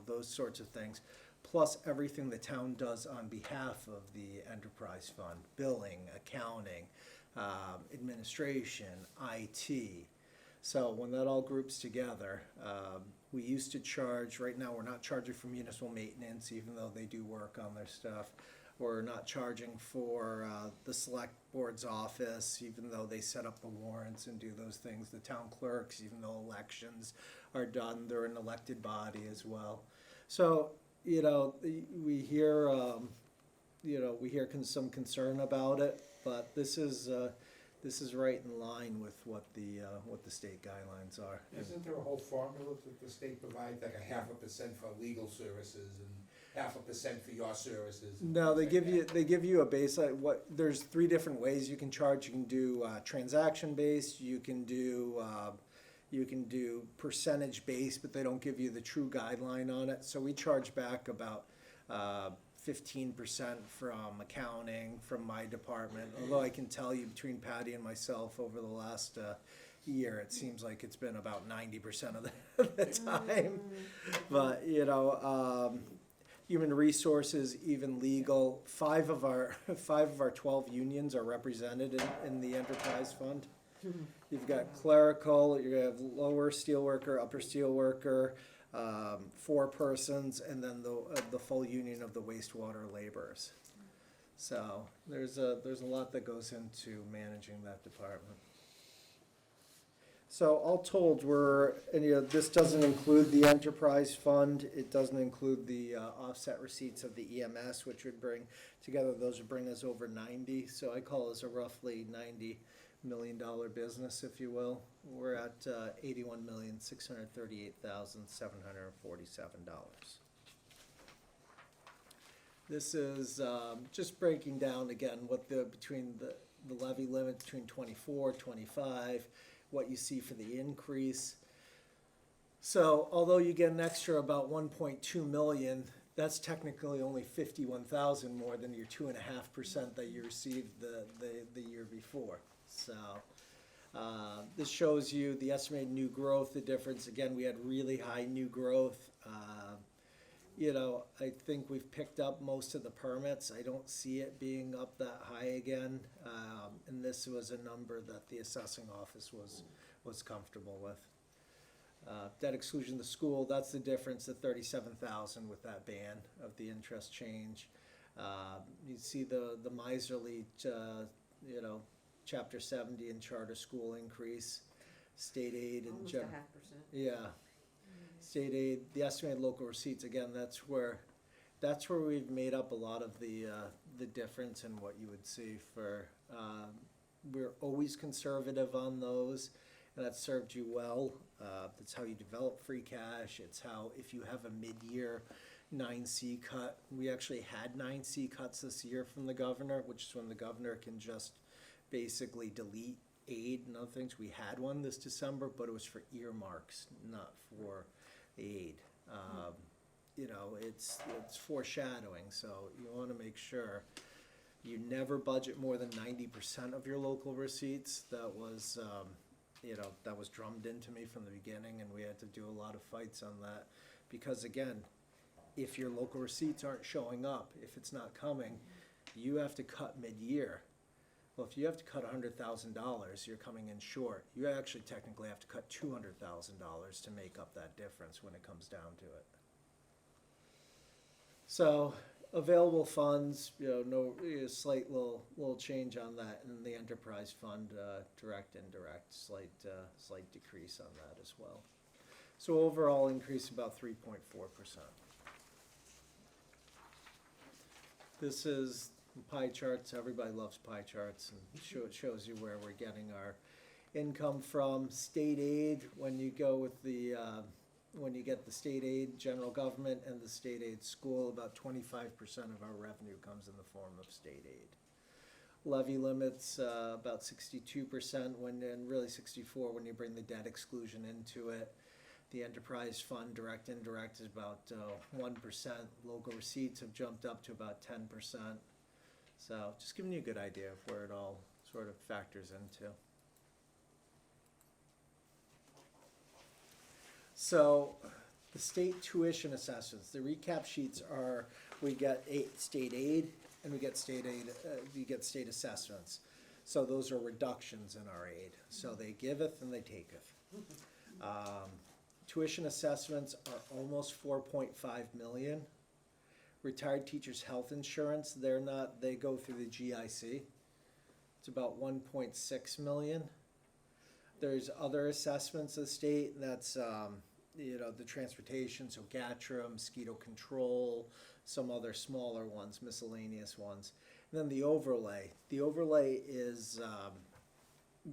those sorts of things, plus everything the town does on behalf of the enterprise fund, billing, accounting, administration, IT. So when that all groups together, we used to charge, right now we're not charging for municipal maintenance, even though they do work on their stuff. We're not charging for the select board's office, even though they set up the warrants and do those things. The town clerks, even though elections are done, they're an elected body as well. So, we hear, some concern about it, but this is right in line with what the state guidelines are. Isn't there a whole formula that the state provides, like a 0.5% for legal services and 0.5% for your services. No, they give you a baseline. There's 3 different ways you can charge. You can do transaction based. You can do percentage based, but they don't give you the true guideline on it. So we charge back about 15% from accounting, from my department. Although I can tell you, between Patty and myself, over the last year, it seems like it's been about 90% of the time. But human resources, even legal, 5 of our 12 unions are represented in the enterprise fund. You've got clerical, you have lower steelworker, upper steelworker, 4 persons, and then the full union of the wastewater laborers. So there's a lot that goes into managing that department. So all told, this doesn't include the enterprise fund. It doesn't include the offset receipts of the EMS, which would bring together, those would bring us over 90. So I call this a roughly $90 million business, if you will. We're at $81,638,747. This is just breaking down again what between the levy limit between 24, 25, what you see for the increase. So although you get an extra about 1.2 million, that's technically only 51,000 more than your 2.5% that you received the year before. So this shows you the estimated new growth, the difference. Again, we had really high new growth. I think we've picked up most of the permits. I don't see it being up that high again. And this was a number that the assessing office was comfortable with. Debt exclusion of the school, that's the difference, the 37,000 with that ban of the interest change. You see the miserly, Chapter 70 and charter school increase, state aid and Almost 0.5%. yeah. State aid, the estimated local receipts, again, that's where we've made up a lot of the difference in what you would see for, we're always conservative on those, and that's served you well. That's how you develop free cash. It's how, if you have a mid-year 9C cut, we actually had 9C cuts this year from the governor, which is when the governor can just basically delete aid and other things. We had one this December, but it was for earmarks, not for aid. It's foreshadowing, so you want to make sure you never budget more than 90% of your local receipts. That was drummed into me from the beginning, and we had to do a lot of fights on that, because again, if your local receipts aren't showing up, if it's not coming, you have to cut mid-year. Well, if you have to cut $100,000, you're coming in short. You actually technically have to cut $200,000 to make up that difference when it comes down to it. So available funds, slight little change on that, and the enterprise fund, direct, indirect, slight decrease on that as well. So overall increase about 3.4%. This is pie charts. Everybody loves pie charts, and it shows you where we're getting our income from. State aid, when you go with when you get the state aid, general government, and the state aid school, about 25% of our revenue comes in the form of state aid. Levy limits, about 62%, and really 64% when you bring the debt exclusion into it. The enterprise fund, direct, indirect, is about 1%. Local receipts have jumped up to about 10%. So just giving you a good idea of where it all sort of factors into. So the state tuition assessments, the recap sheets are, we get state aid and we get state assessments. So those are reductions in our aid. So they giveth and they taketh. Tuition assessments are almost 4.5 million. Retired teachers' health insurance, they go through the GIC. It's about 1.6 million. There's other assessments of the state, and that's the transportation, so GATRA, mosquito control, some other smaller ones, miscellaneous ones. And then the overlay. The overlay is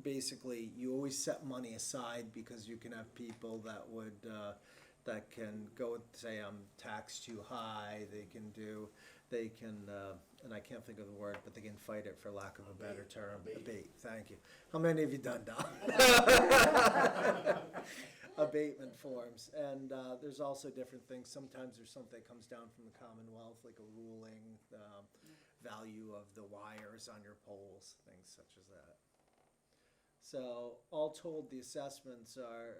basically, you always set money aside because you can have people that would that can go and say, I'm taxed too high, they can, and I can't think of the word, but they can fight it for lack of a better term. Abate, thank you. How many have you done, Don? Abatement forms, and there's also different things. Sometimes there's something that comes down from the Commonwealth, like a ruling, value of the wires on your poles, things such as that. So all told, the assessments are,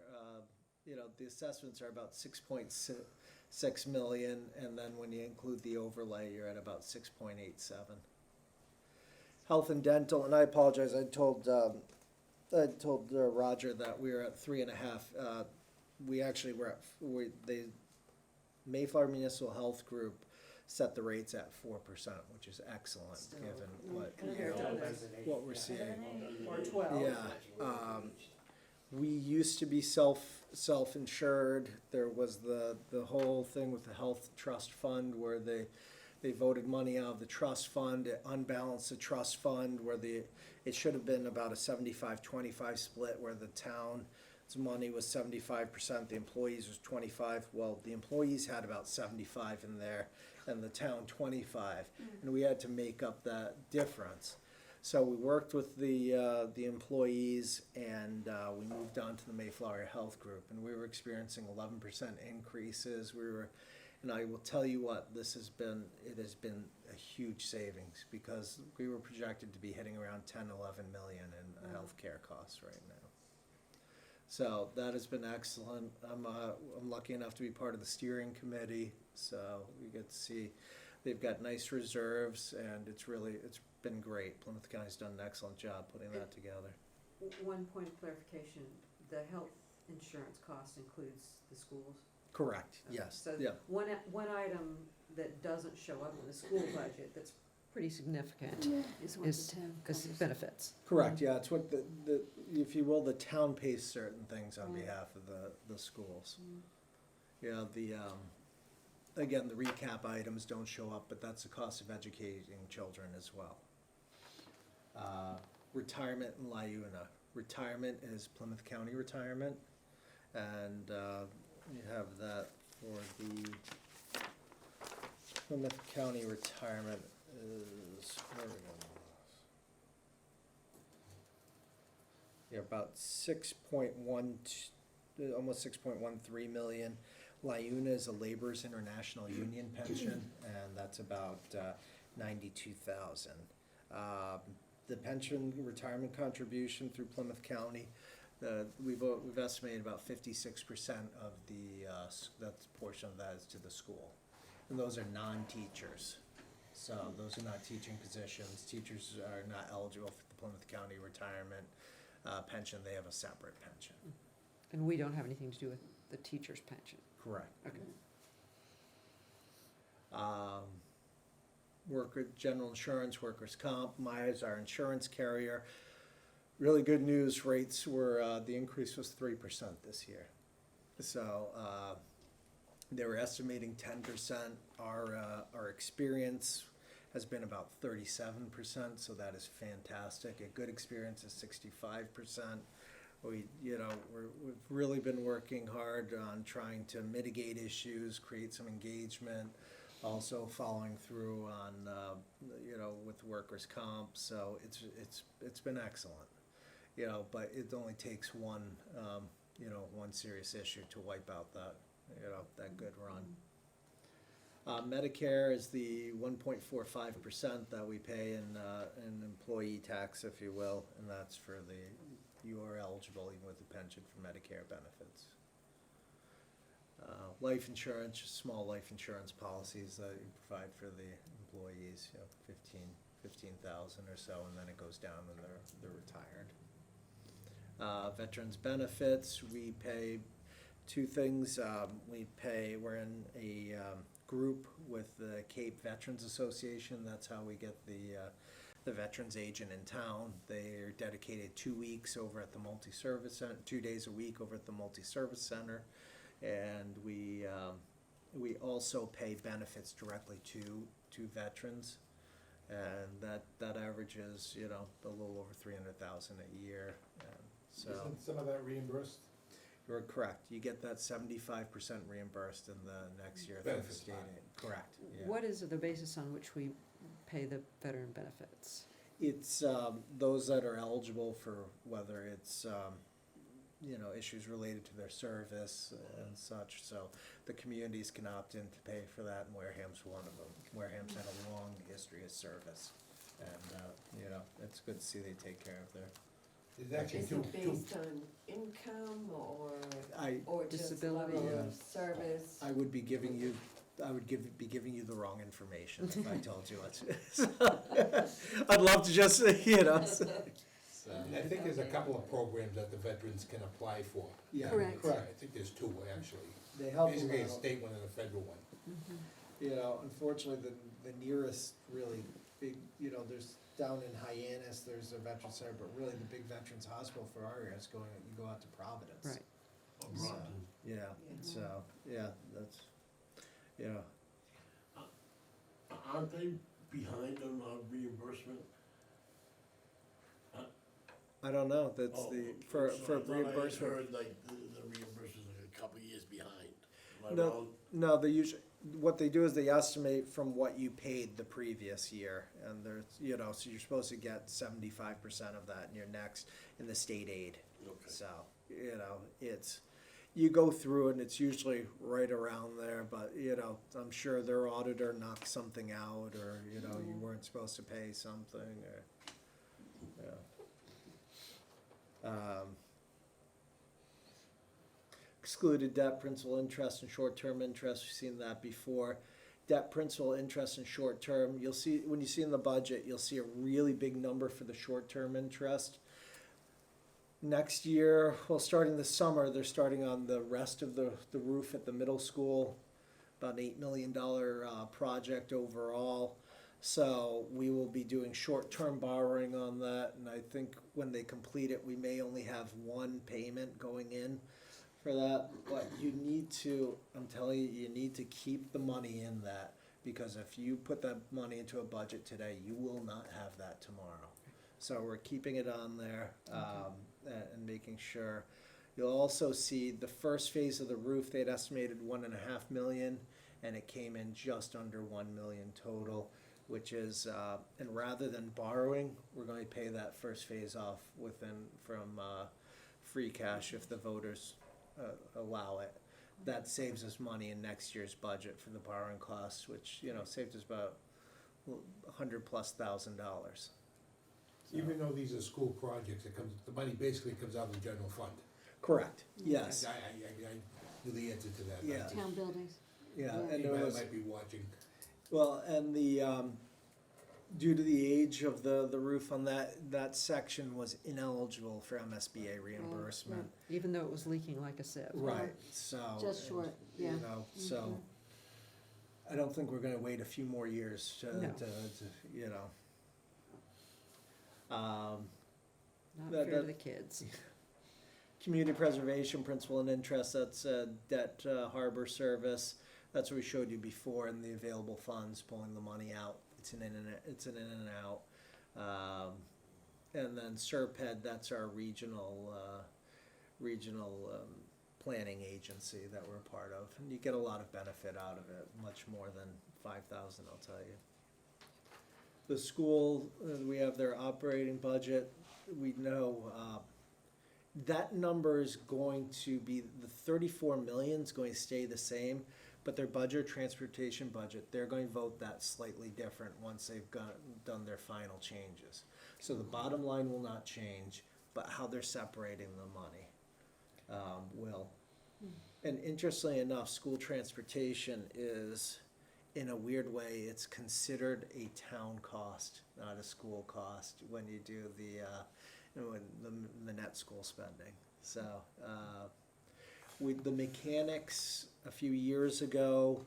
about 6.6 million, and then when you include the overlay, you're at about 6.87. Health and dental, and I apologize, I told Roger that we were at 3.5. We actually were at, Mayflower Municipal Health Group set the rates at 4%, which is excellent, Still, given compared to others. what we're seeing. Or 12. Yeah, we used to be self-insured. There was the whole thing with the health trust fund where they voted money out of the trust fund, it unbalanced the trust fund where it should have been about a 75-25 split where the town's money was 75%, the employees was 25. Well, the employees had about 75 in there and the town 25, and we had to make up that difference. So we worked with the employees, and we moved on to the Mayflower Health Group, and we were experiencing 11% increases. And I will tell you what, it has been a huge savings because we were projected to be hitting around 10, 11 million in healthcare costs right now. So that has been excellent. I'm lucky enough to be part of the steering committee, so we get to see they've got nice reserves, and it's been great. Plymouth County's done an excellent job putting that together. One point of clarification, the health insurance cost includes the schools? Correct, yes, So yeah. one item that doesn't show up in the school budget that's pretty significant Is what the town is covers. benefits. Correct, yeah, it's what if you will, the town pays certain things on behalf of the schools. Yeah, again, the recap items don't show up, but that's the cost of educating children as well. Retirement in LiUNA. Retirement is Plymouth County retirement, and you have that for the Plymouth County retirement is, where are we going? Yeah, about 6.1, almost 6.13 million. LiUNA is a Laborers International Union pension, and that's about 92,000. The pension retirement contribution through Plymouth County, we've estimated about 56% of that portion of that is to the school, and those are non-teachers. So those are not teaching positions. Teachers are not eligible for the Plymouth County retirement pension. They have a separate pension. And we don't have anything to do with the teacher's pension. Correct. Okay. General insurance, workers' comp, Myers, our insurance carrier. Really good news, rates were, the increase was 3% this year. So they were estimating 10%. Our experience has been about 37%, so that is fantastic. A good experience is 65%. We've really been working hard on trying to mitigate issues, create some engagement, also following through on, with workers' comp. So it's been excellent, but it only takes one serious issue to wipe out that good run. Medicare is the 1.45% that we pay in employee tax, if you will, and that's for you are eligible even with the pension for Medicare benefits. Life insurance, just small life insurance policies that you provide for the employees, 15,000 or so, and then it goes down when they're retired. Veterans benefits, we pay two things. We're in a group with the Cape Veterans Association. That's how we get the veterans agent in town. They're dedicated 2 weeks over at the multi-service center, 2 days a week over at the multi-service center, and we also pay benefits directly to veterans, and that averages a little over $300,000 a year. And so Isn't some of that reimbursed? You're correct. You get that 75% reimbursed in the next year through Benefits state line. aid. Correct, yeah. What is the basis on which we pay the veteran benefits? It's those that are eligible for whether it's, issues related to their service and such. So the communities can opt in to pay for that, and Wareham's one of them. Wareham's had a long history of service. And, it's good to see they take care of their, There's actually Is two, it based on income or just Disability, level yeah. of service? I would be giving you the wrong information if I told you it. I'd love to just, So, and I think there's a couple of programs that the veterans can apply for. yeah, Correct. I think there's two, actually. They help a Basically a lot. state one and a federal one. Unfortunately, the nearest really big, there's down in Hyannis, there's a veterans center, but really the big veterans hospital for our area is you go out to Providence. Right. So, that's, Aren't they behind on reimbursement? I don't know, that's Oh, for so I thought I had reimbursement. heard like the reimbursement's like a couple years behind. Am I No. wrong? No, they usually, what they do is they estimate from what you paid the previous year, and there's, so you're supposed to get 75% of that in your next, in the state aid. Okay. So, you go through and it's usually right around there, but, I'm sure their auditor knocked something out, or, you weren't supposed to pay something, or, excluded debt, principal, interest, and short-term interest, we've seen that before. Debt, principal, interest, and short-term, you'll see, when you see in the budget, you'll see a really big number for the short-term interest. Next year, well, starting this summer, they're starting on the rest of the roof at the middle school, about an $8 million project overall. So we will be doing short-term borrowing on that, and I think when they complete it, we may only have one payment going in for that. But you need to, I'm telling you, you need to keep the money in that, because if you put that money into a budget today, you will not have that tomorrow. So we're keeping it on there, and making sure. You'll also see the first phase of the roof, they'd estimated 1.5 million, and it came in just under 1 million total, which is, and rather than borrowing, we're going to pay that first phase off from free cash if the voters allow it. That saves us money in next year's budget for the borrowing costs, which, saved us about $100,000+. Even though these are school projects, the money basically comes out of the general fund. Correct, yes, I knew the answer to that. Yeah. Town buildings. yeah, Yeah. and there Anybody was, might be watching. well, and due to the age of the roof on that section was ineligible for MSBA reimbursement. Even though it was leaking like a sieve. Right, so. Just short, yeah. So, I don't think we're gonna wait a few more years to Not That- fair to that- the kids. Community preservation, principal and interest, that's debt harbor service. That's what we showed you before in the available funds, pulling the money out. It's an in and out. And then SERPED, that's our regional planning agency that we're part of. And you get a lot of benefit out of it, much more than 5,000, I'll tell you. The school, we have their operating budget. We know that number is going to be, the 34 million is going to stay the same, but their budget, transportation budget, they're going to vote that slightly different once they've done their final changes. So the bottom line will not change, but how they're separating the money will. And interestingly enough, school transportation is, in a weird way, it's considered a town cost, not a school cost, when you do the net school spending. So, with the mechanics, a few years ago,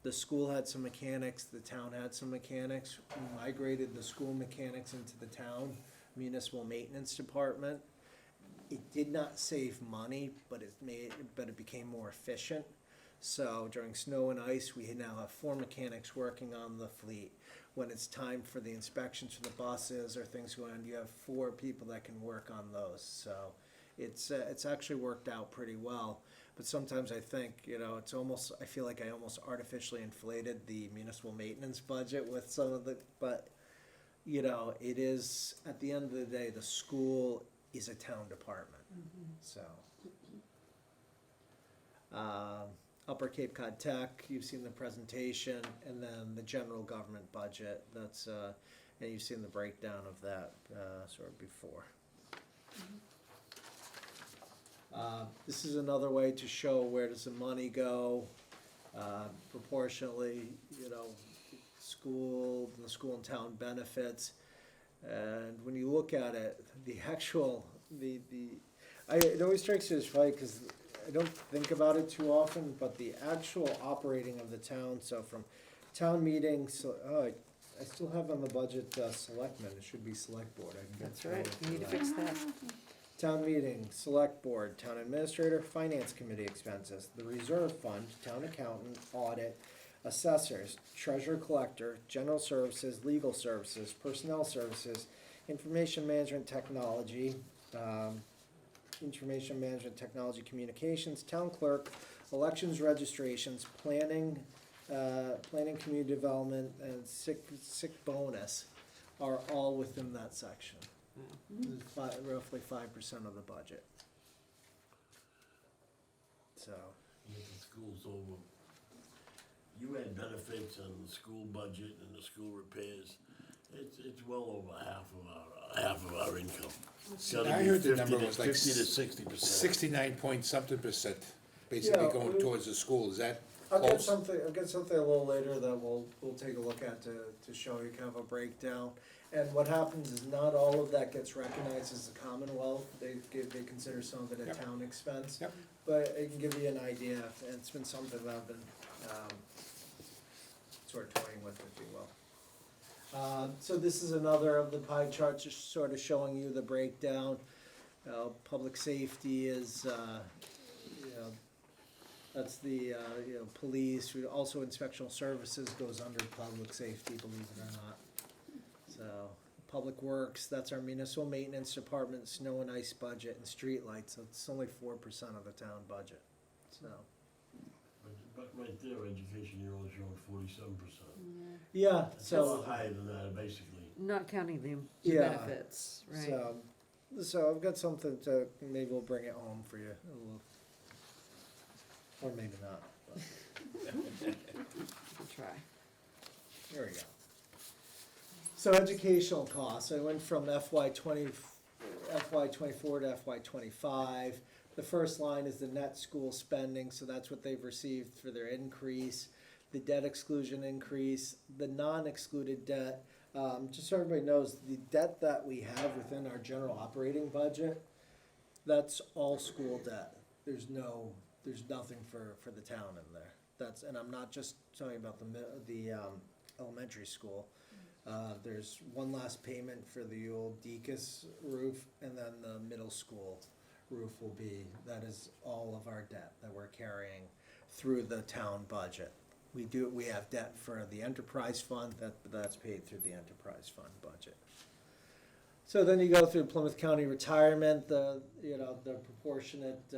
the school had some mechanics, the town had some mechanics. We migrated the school mechanics into the town municipal maintenance department. It did not save money, but it became more efficient. So during snow and ice, we now have 4 mechanics working on the fleet. When it's time for the inspections for the buses or things going on, you have 4 people that can work on those. So it's actually worked out pretty well. But sometimes I think, it's almost, I feel like I almost artificially inflated the municipal maintenance budget with some of the, but, it is, at the end of the day, the school is a town department, so. Upper Cape Cod Tech, you've seen the presentation, and then the general government budget, that's, and you've seen the breakdown of that, sort of before. This is another way to show where does the money go, proportionally, the school and town benefits. And when you look at it, the actual, it always strikes me as funny, because I don't think about it too often, but the actual operating of the town, so from town meetings, I still have on the budget, selectmen, it should be select board, I can get That's through right, it you need to for fix that. Town meeting, select board, town administrator, finance committee expenses, the reserve fund, town accountant, audit, assessors, treasurer collector, general services, legal services, personnel services, information management technology, communications, town clerk, elections registrations, planning, community development, and sick bonus are all within that section. Roughly 5% of the budget. So. If the school's over, you had benefits on the school budget and the school repairs, it's well over half of our income. It's gotta I be heard the 50 number to- was like 50 to 60%. 69 point something percent, basically Yeah, going towards the school, is that I'll get close? something a little later that we'll take a look at to show you kind of a breakdown. And what happens is not all of that gets recognized as the Commonwealth, they consider some of it a Yep. town expense. Yep. But it can give you an idea, and it's been something that I've been, sort of toying with, if you will. So this is another of the pie charts, just sort of showing you the breakdown. Public safety is, that's the, police, also inspectional services goes under public safety, believe it or not. So, public works, that's our municipal maintenance department, snow and ice budget, and street lights, so it's only 4% of the town budget, so. But right there, education, you're only showing 47%. Yeah, It's a so, lot higher than that, basically. Not counting the Yeah. benefits, right? so I've got something to, maybe we'll bring it home for you, a little. Or maybe not, but. We'll try. There we go. So educational costs, I went from FY 24 to FY 25. The first line is the net school spending, so that's what they've received for their increase. The debt exclusion increase, the non-excluded debt, just so everybody knows, the debt that we have within our general operating budget, that's all school debt. There's nothing for the town in there. And I'm not just talking about the elementary school. There's one last payment for the old Deacon's roof, and then the middle school roof that is all of our debt that we're carrying through the town budget. We have debt for the enterprise fund, that's paid through the enterprise fund budget. So then you go through Plymouth County Retirement, the proportionate,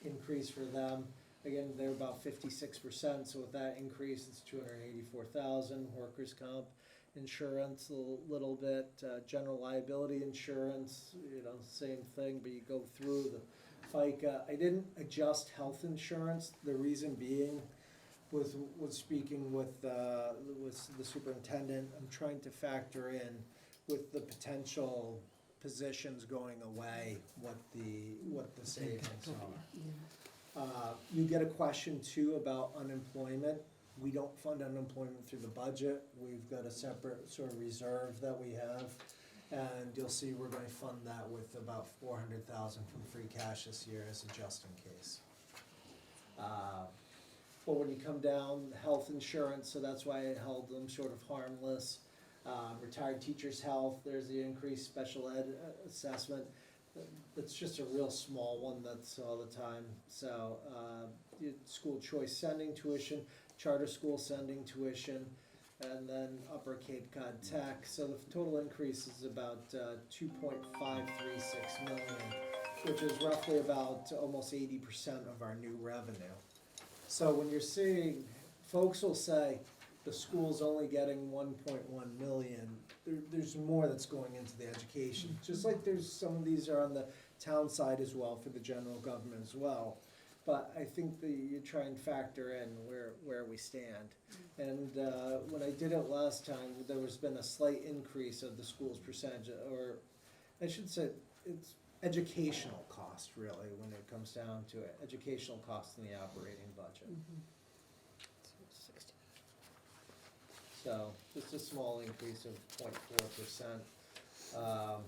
increase for them. Again, they're about 56%, so with that increase, it's $284,000. Workers' comp insurance, a little bit, general liability insurance, same thing, but you go through the FICA. I didn't adjust health insurance, the reason being, was speaking with the superintendent, I'm trying to factor in with the potential positions going away, what the savings are. You get a question too about unemployment. We don't fund unemployment through the budget. We've got a separate sort of reserve that we have. And you'll see we're going to fund that with about $400,000 from free cash this year as a just in case. But when you come down, health insurance, so that's why I held them sort of harmless. Retired teachers' health, there's the increased special ed assessment. It's just a real small one, that's all the time. So, school choice sending tuition, charter school sending tuition, and then Upper Cape Cod Tech. So the total increase is about 2.536 million which is roughly about almost 80% of our new revenue. So when you're seeing, folks will say, the school's only getting 1.1 million, there's more that's going into the education. Just like there's, some of these are on the town side as well, for the general government as well. But I think that you try and factor in where we stand. And when I did it last time, there was been a slight increase of the school's percentage, or I should say, it's educational cost really, when it comes down to it, educational cost in the operating budget. So, just a small increase of 0.4%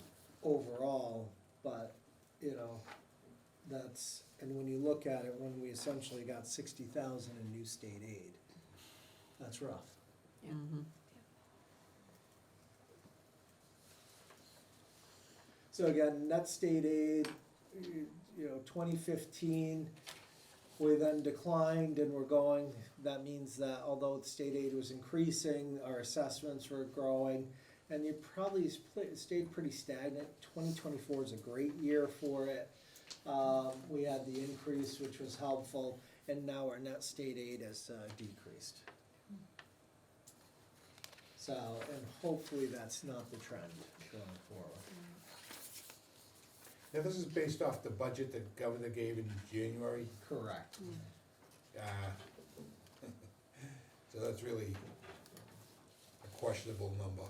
overall, but, you know, that's, and when you look at it, when we essentially got 60,000 in new state aid, that's rough. Mhm. So again, net state aid, you know, 2015, we then declined and we're going, that means that although the state aid was increasing, our assessments were growing, and you probably stayed pretty stagnant. 2024 is a great year for it. We had the increase, which was helpful, and now our net state aid has decreased. So, and hopefully that's not the trend going forward. Now, this is based off the budget that the governor gave in January. Correct. So that's really a questionable number.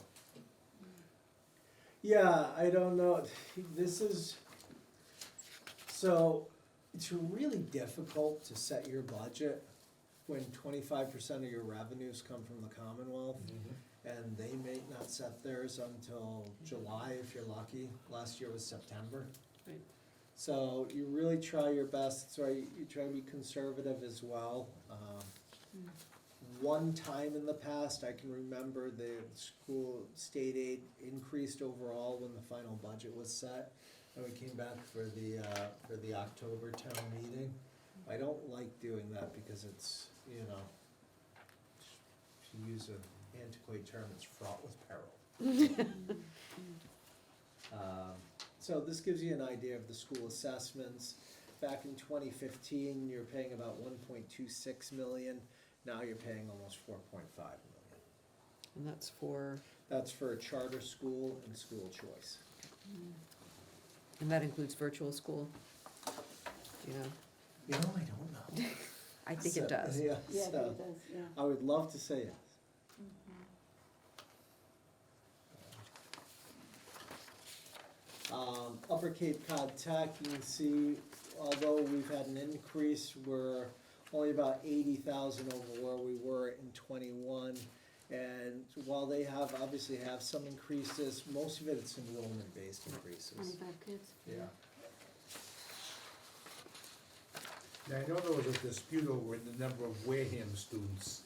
Yeah, I don't know. This is, so it's really difficult to set your budget when 25% of your revenues come from the Commonwealth, and they may not set theirs until July if you're lucky. Last year was September. Right. So you really try your best. So you try to be conservative as well. One time in the past, I can remember the school state aid increased overall when the final budget was set, and we came back for the October town meeting. I don't like doing that because it's, you know, to use an antiquated term, it's fraught with peril. So this gives you an idea of the school assessments. Back in 2015, you're paying about 1.26 million. Now you're paying almost 4.5 million. And that's for, That's for a charter school and school choice. and that includes virtual school? You know, You know, I don't know. I think So, it does. Yeah, Yeah, so it does, yeah. I would love to say yes. Upper Cape Cod Tech, you can see, although we've had an increase, we're only about 80,000 over where we were in '21. And while they obviously have some increases, most of it's enrollment-based increases. 25 kids. Yeah. Now, I know there was a dispute over the number of Wareham students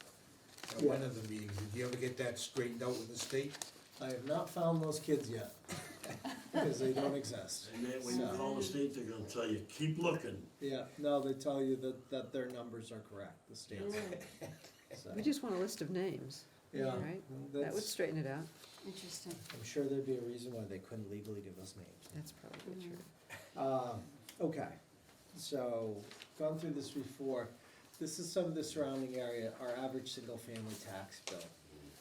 at one of the meetings. Did you ever get that straightened out with the state? I have not found those kids yet, because they don't exist. And then when you call the state, they're gonna tell you, keep looking. Yeah, no, they tell you that their numbers are correct, the state. So, We just want a list of names, yeah, right? That would that's, straighten it out. Interesting. I'm sure there'd be a reason why they couldn't legally give us names. That's probably true. Okay, so, gone through this before. This is some of the surrounding area, our average single-family tax bill.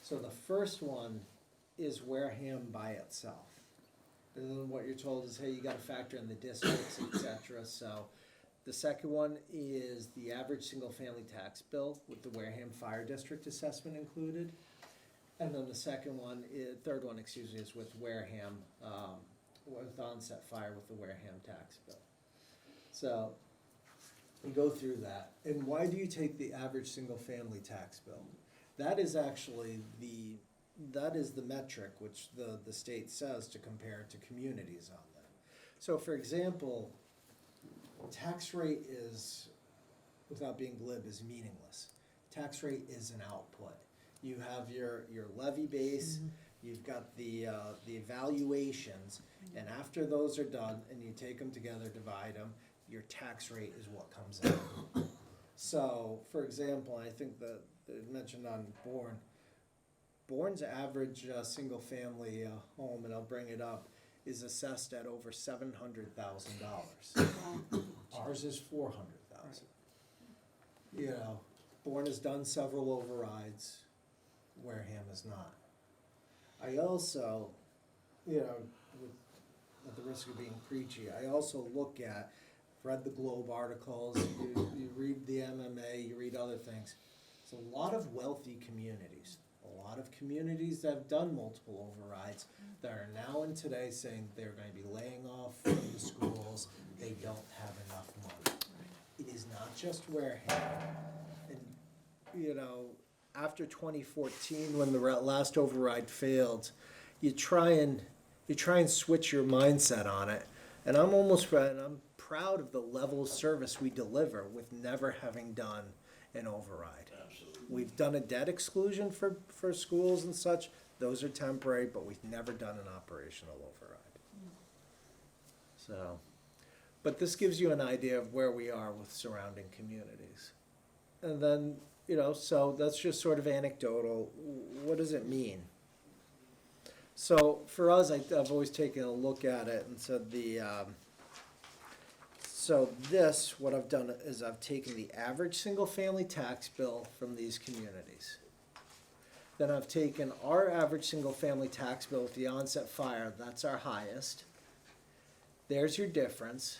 So the first one is Wareham by itself. And then what you're told is, hey, you gotta factor in the districts, et cetera. So the second one is the average single-family tax bill with the Wareham Fire District assessment included. And then the third one, is with Wareham, with onset fire with the Wareham tax bill. So, you go through that. And why do you take the average single-family tax bill? That is actually that is the metric which the state says to compare to communities on that. So for example, tax rate is, without being glib, is meaningless. Tax rate is an output. You have your levy base, you've got the evaluations, and after those are done, and you take them together, divide them, your tax rate is what comes out. So, for example, I think that mentioned on Bourne's average single-family home, and I'll bring it up, is assessed at over $700,000. Ours is $400,000. You know, Bourne has done several overrides, Wareham is not. I also, you know, at the risk of being preachy, I also look at, read the Globe articles, you read the MMA, you read other things. It's a lot of wealthy communities, a lot of communities that have done multiple overrides that are now in today saying they're going to be laying off from the schools, they don't have enough money. It is not just Wareham. And, you know, after 2014, when the last override failed, you try and switch your mindset on it. And I'm proud of the level of service we deliver with never having done an override. Absolutely. We've done a debt exclusion for schools and such. Those are temporary, but we've never done an operational override. So, but this gives you an idea of where we are with surrounding communities. And then, you know, so that's just sort of anecdotal. What does it mean? So for us, I've always taken a look at it and said what I've done is I've taken the average single-family tax bill from these communities. Then I've taken our average single-family tax bill with the onset fire, that's our highest. There's your difference.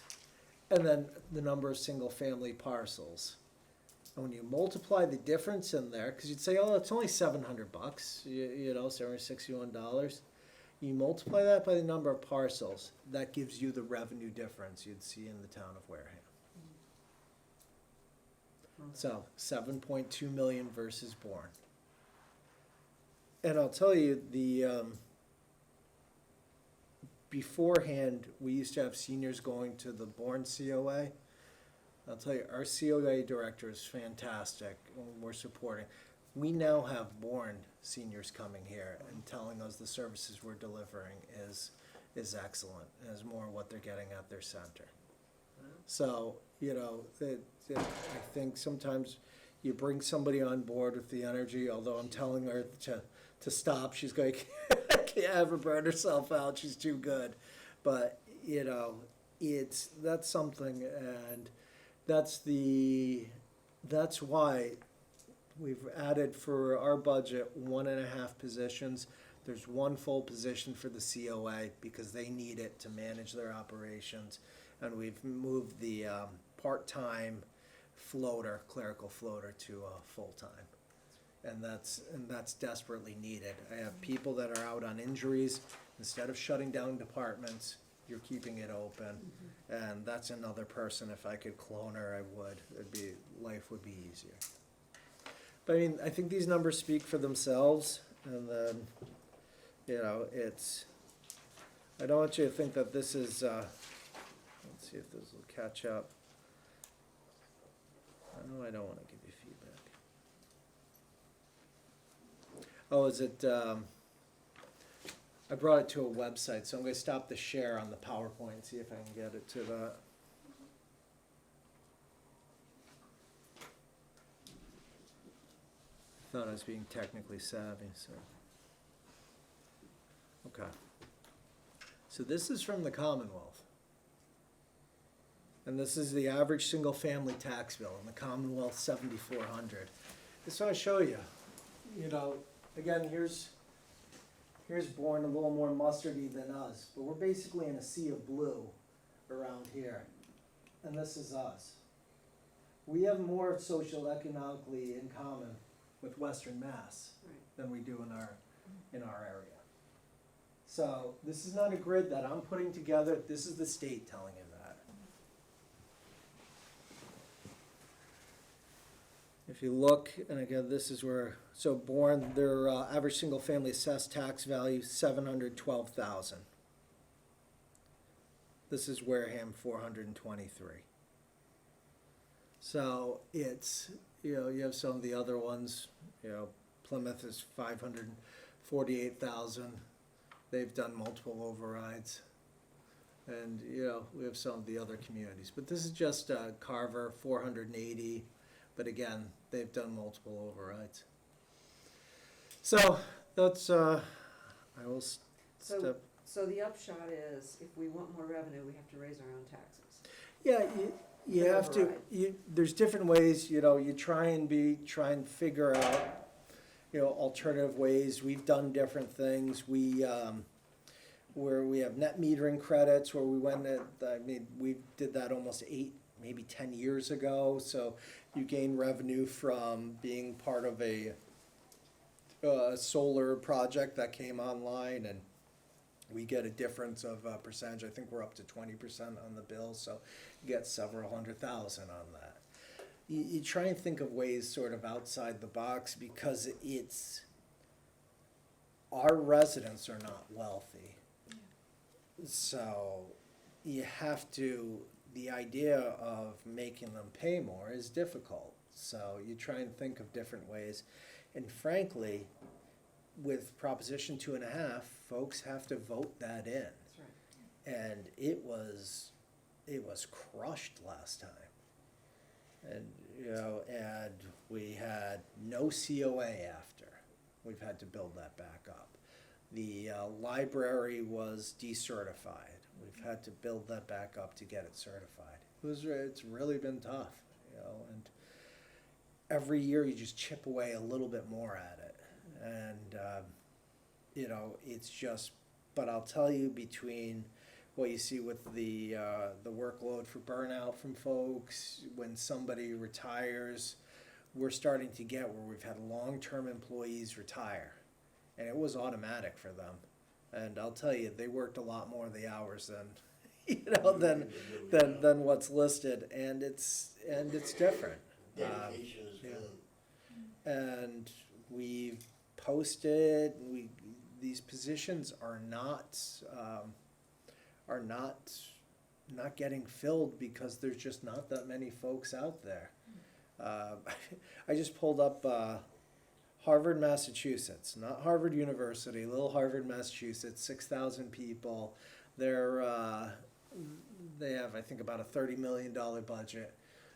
And then the number of single-family parcels. And when you multiply the difference in there, because you'd say, oh, it's only $700, you know, $761. You multiply that by the number of parcels, that gives you the revenue difference you'd see in the town of Wareham. So 7.2 million versus Bourne. And I'll tell you, beforehand, we used to have seniors going to the Bourne COA. I'll tell you, our COA director is fantastic, and we're supporting. We now have Bourne seniors coming here and telling us the services we're delivering is excellent, and is more what they're getting at their center. So, you know, I think sometimes you bring somebody on board with the energy, although I'm telling her to stop. She's going, I can't have her burn herself out. She's too good. But, you know, that's something, and that's why we've added for our budget 1.5 positions. There's one full position for the COA because they need it to manage their operations. And we've moved the part-time floater, clerical floater, to full-time. And that's desperately needed. I have people that are out on injuries. Instead of shutting down departments, you're keeping it open. And that's another person. If I could clone her, I would. Life would be easier. But I mean, I think these numbers speak for themselves. And then, you know, I don't want you to think that this is, let's see if this will catch up. No, I don't want to give you feedback. Oh, is it, I brought it to a website, so I'm going to stop the share on the PowerPoint and see if I can get it to that. I thought I was being technically savvy, so. Okay. So this is from the Commonwealth. And this is the average single-family tax bill in the Commonwealth, $7,400. Just want to show you. You know, again, here's Bourne, a little more mustardy than us, but we're basically in a sea of blue around here. And this is us. We have more socioeconomically in common with Western Mass than we do in our area. So this is not a grid that I'm putting together. This is the state telling you that. If you look, and again, this is where, so Bourne, their average single-family assessed tax value, $712,000. This is Wareham, $423,000. So it's, you know, you have some of the other ones, you know, Plymouth is $548,000. They've done multiple overrides. And, you know, we have some of the other communities. But this is just Carver, $480,000. But again, they've done multiple overrides. So that's, I will step. So the upshot is, if we want more revenue, we have to raise our own taxes. Yeah, you To have to, override. there's different ways, you try and figure out, alternative ways. We've done different things. Where we have net metering credits, where we we did that almost 8, maybe 10 years ago. So you gain revenue from being part of a solar project that came online, and we get a difference of percentage. I think we're up to 20% on the bill, so you get several $100,000 on that. You try and think of ways sort of outside the box, because our residents are not wealthy. So you have to, the idea of making them pay more is difficult. So you try and think of different ways. And frankly, with Proposition 2.5, folks have to vote that in. That's right. And it was crushed last time. And, and we had no COA after. We've had to build that back up. The library was decertified. We've had to build that back up to get it certified. It's really been tough, and every year you just chip away a little bit more at it. And, it's just, but I'll tell you, between what you see with the workload for burnout from folks, when somebody retires, we're starting to get where we've had long-term employees retire. And it was automatic for them. And I'll tell you, they worked a lot more of the hours than what's listed, and it's different. Dedication is good. And we've posted, these positions are not getting filled because there's just not that many folks out there. I just pulled up Harvard, Massachusetts, not Harvard University, little Harvard, Massachusetts, 6,000 people. They have, I think, about a $30 million budget.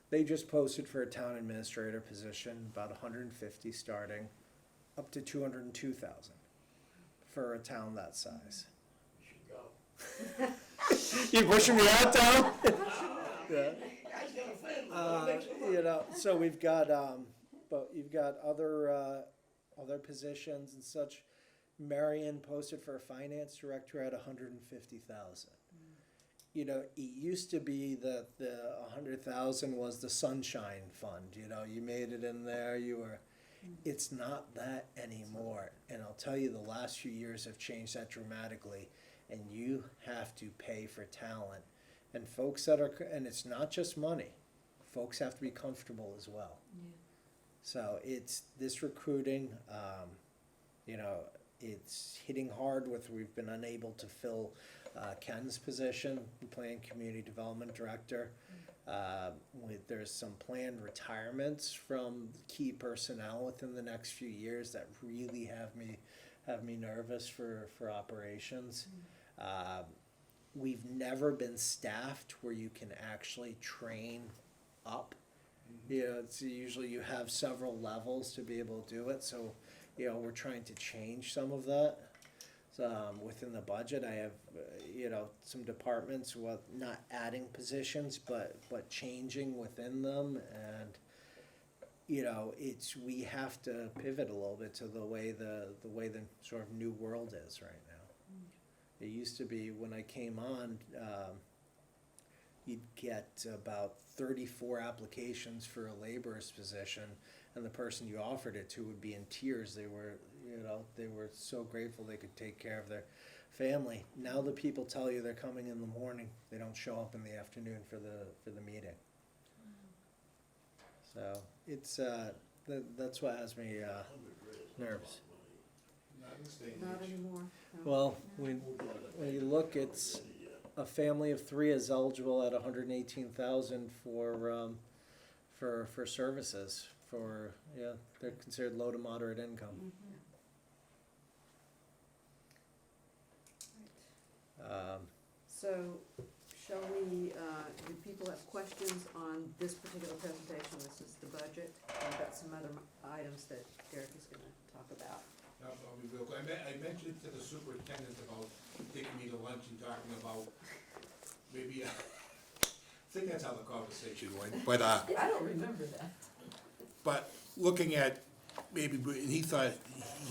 They just posted for a town administrator position, about 150 starting, up to 202,000 for a town that size. You should go. You pushing me out, Tom? Yeah. Guys got a family. So we've got, but you've got other positions and such. Marion posted for a finance director at 150,000. It used to be that the 100,000 was the sunshine fund. You made it in there. It's not that anymore. And I'll tell you, the last few years have changed that dramatically. And you have to pay for talent. And folks and it's not just money. Folks have to be comfortable as well. Yeah. So it's this recruiting, it's hitting hard we've been unable to fill Ken's position, Plan Community Development Director. There's some planned retirements from key personnel within the next few years that really have me nervous for operations. We've never been staffed where you can actually train up. It's usually you have several levels to be able to do it. So, we're trying to change some of that. Within the budget, I have, some departments with not adding positions, but changing within them. And, we have to pivot a little bit to the way the sort of new world is right now. It used to be, when I came on, you'd get about 34 applications for a laborer's position, and the person you offered it to would be in tears. They were so grateful they could take care of their family. Now the people tell you they're coming in the morning. They don't show up in the afternoon for the meeting. So it's that's what has me nervous. Not anymore. No. Well, when you look, it's a family of 3 is eligible at 118,000 for services. They're considered low to moderate income. So, shall we, do people have questions on this particular presentation? This is the budget. I've got some other items that Derek is gonna talk about. I'll be real quick. I mentioned to the superintendent about taking me to lunch and talking about maybe, I think that's how the conversation went, but, I don't remember that. but looking at maybe, and he thought,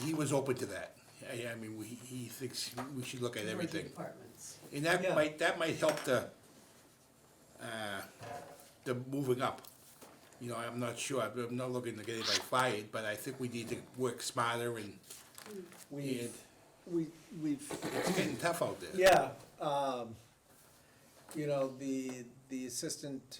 he was open to that. I mean, he thinks we should look at everything. Departments. And that Yeah. might help the moving up. You know, I'm not sure, I'm not looking to get anybody fired, but I think we need to work smarter and We've, it's getting tough out there. yeah, you know, the assistant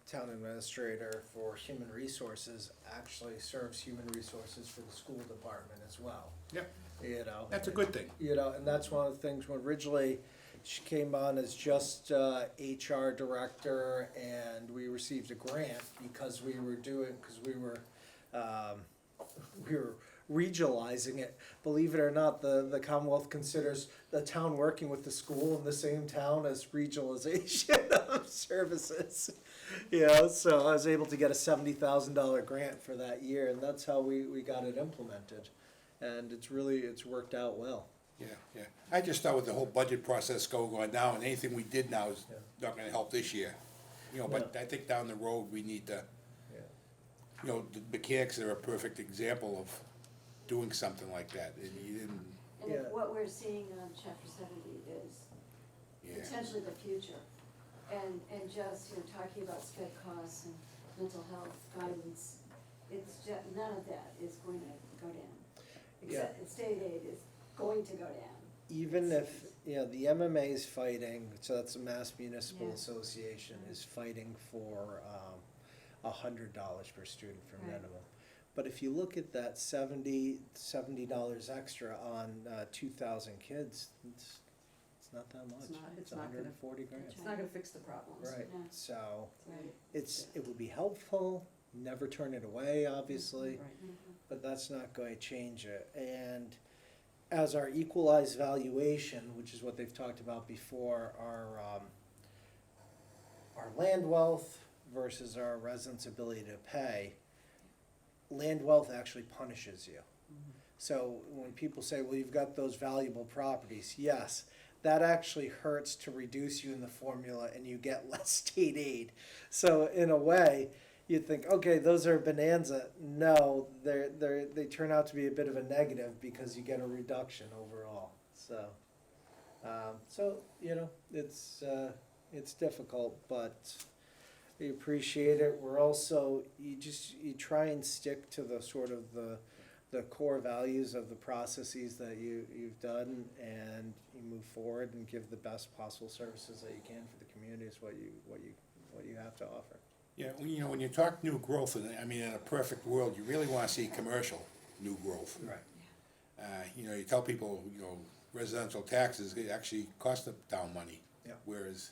town administrator for human resources actually serves human resources for the school department as well. Yep, You know. that's a good thing. You know, and that's one of the things when originally she came on as just HR director, and we received a grant because we were regionalizing it. Believe it or not, the Commonwealth considers the town working with the school in the same town as regionalization of services. You know, so I was able to get a $70,000 grant for that year, and that's how we got it implemented. And it's worked out well. Yeah. I just thought with the whole budget process going on now, and anything we did now is Yeah. not gonna help this year. You know, but I think down the road, we need to, Yeah. you know, the mechanics are a perfect example of doing something like that, and you didn't, And Yeah. what we're seeing on chapter 70 is yeah. potentially the future. And just, talking about sped costs and mental health guidance, it's just, none of that is going to go down. Except state aid is going to go down. Even if, the MMA is fighting, so that's the Mass Municipal Yeah. Association, is fighting for $100 per student for Right. minimum. But if you look at that $70 extra on 2,000 kids, it's not that much. It's not gonna- 140 grand. It's not gonna fix the problems. Right, Yeah. so Right. it would be helpful, never turn it away, obviously. Right. But that's not going to change it. And as our equalized valuation, which is what they've talked about before, our land wealth versus our residents' ability to pay, land wealth actually punishes you. So when people say, well, you've got those valuable properties, yes, that actually hurts to reduce you in the formula and you get less state aid. So in a way, you'd think, okay, those are bonanza. No, they turn out to be a bit of a negative because you get a reduction overall. So, it's difficult, but we appreciate it. We're also, you try and stick to the sort of the core values of the processes that you've done, and you move forward and give the best possible services that you can for the community is what you have to offer. Yeah, when you talk new growth, and I mean, in a perfect world, you really wanna see commercial new growth. Right. You tell people, residential taxes, it actually cost the town money. Yeah. Whereas,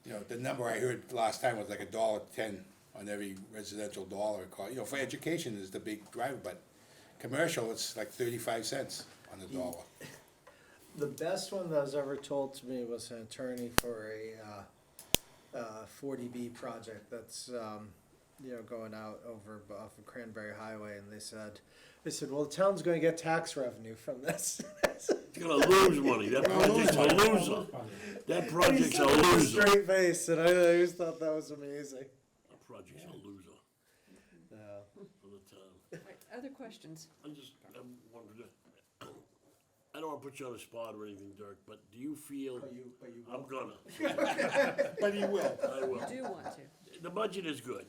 the number I heard last time was like $1.10 on every residential dollar it cost. For education is the big driver, but commercial, it's like 35 cents on the dollar. The best one that was ever told to me was an attorney for a 40B project that's going out over off of Cranberry Highway, and they said, well, the town's going to get tax revenue from this. It's gonna lose money, that project's a loser. That project's a loser. Straight face, and I always thought that was amazing. That project's a loser for the town. Right, other questions? I wondered, I don't wanna put you on the spot or anything, Dirk, but do you feel, But you I'm gonna, But you will. I will. You do want to. The budget is good,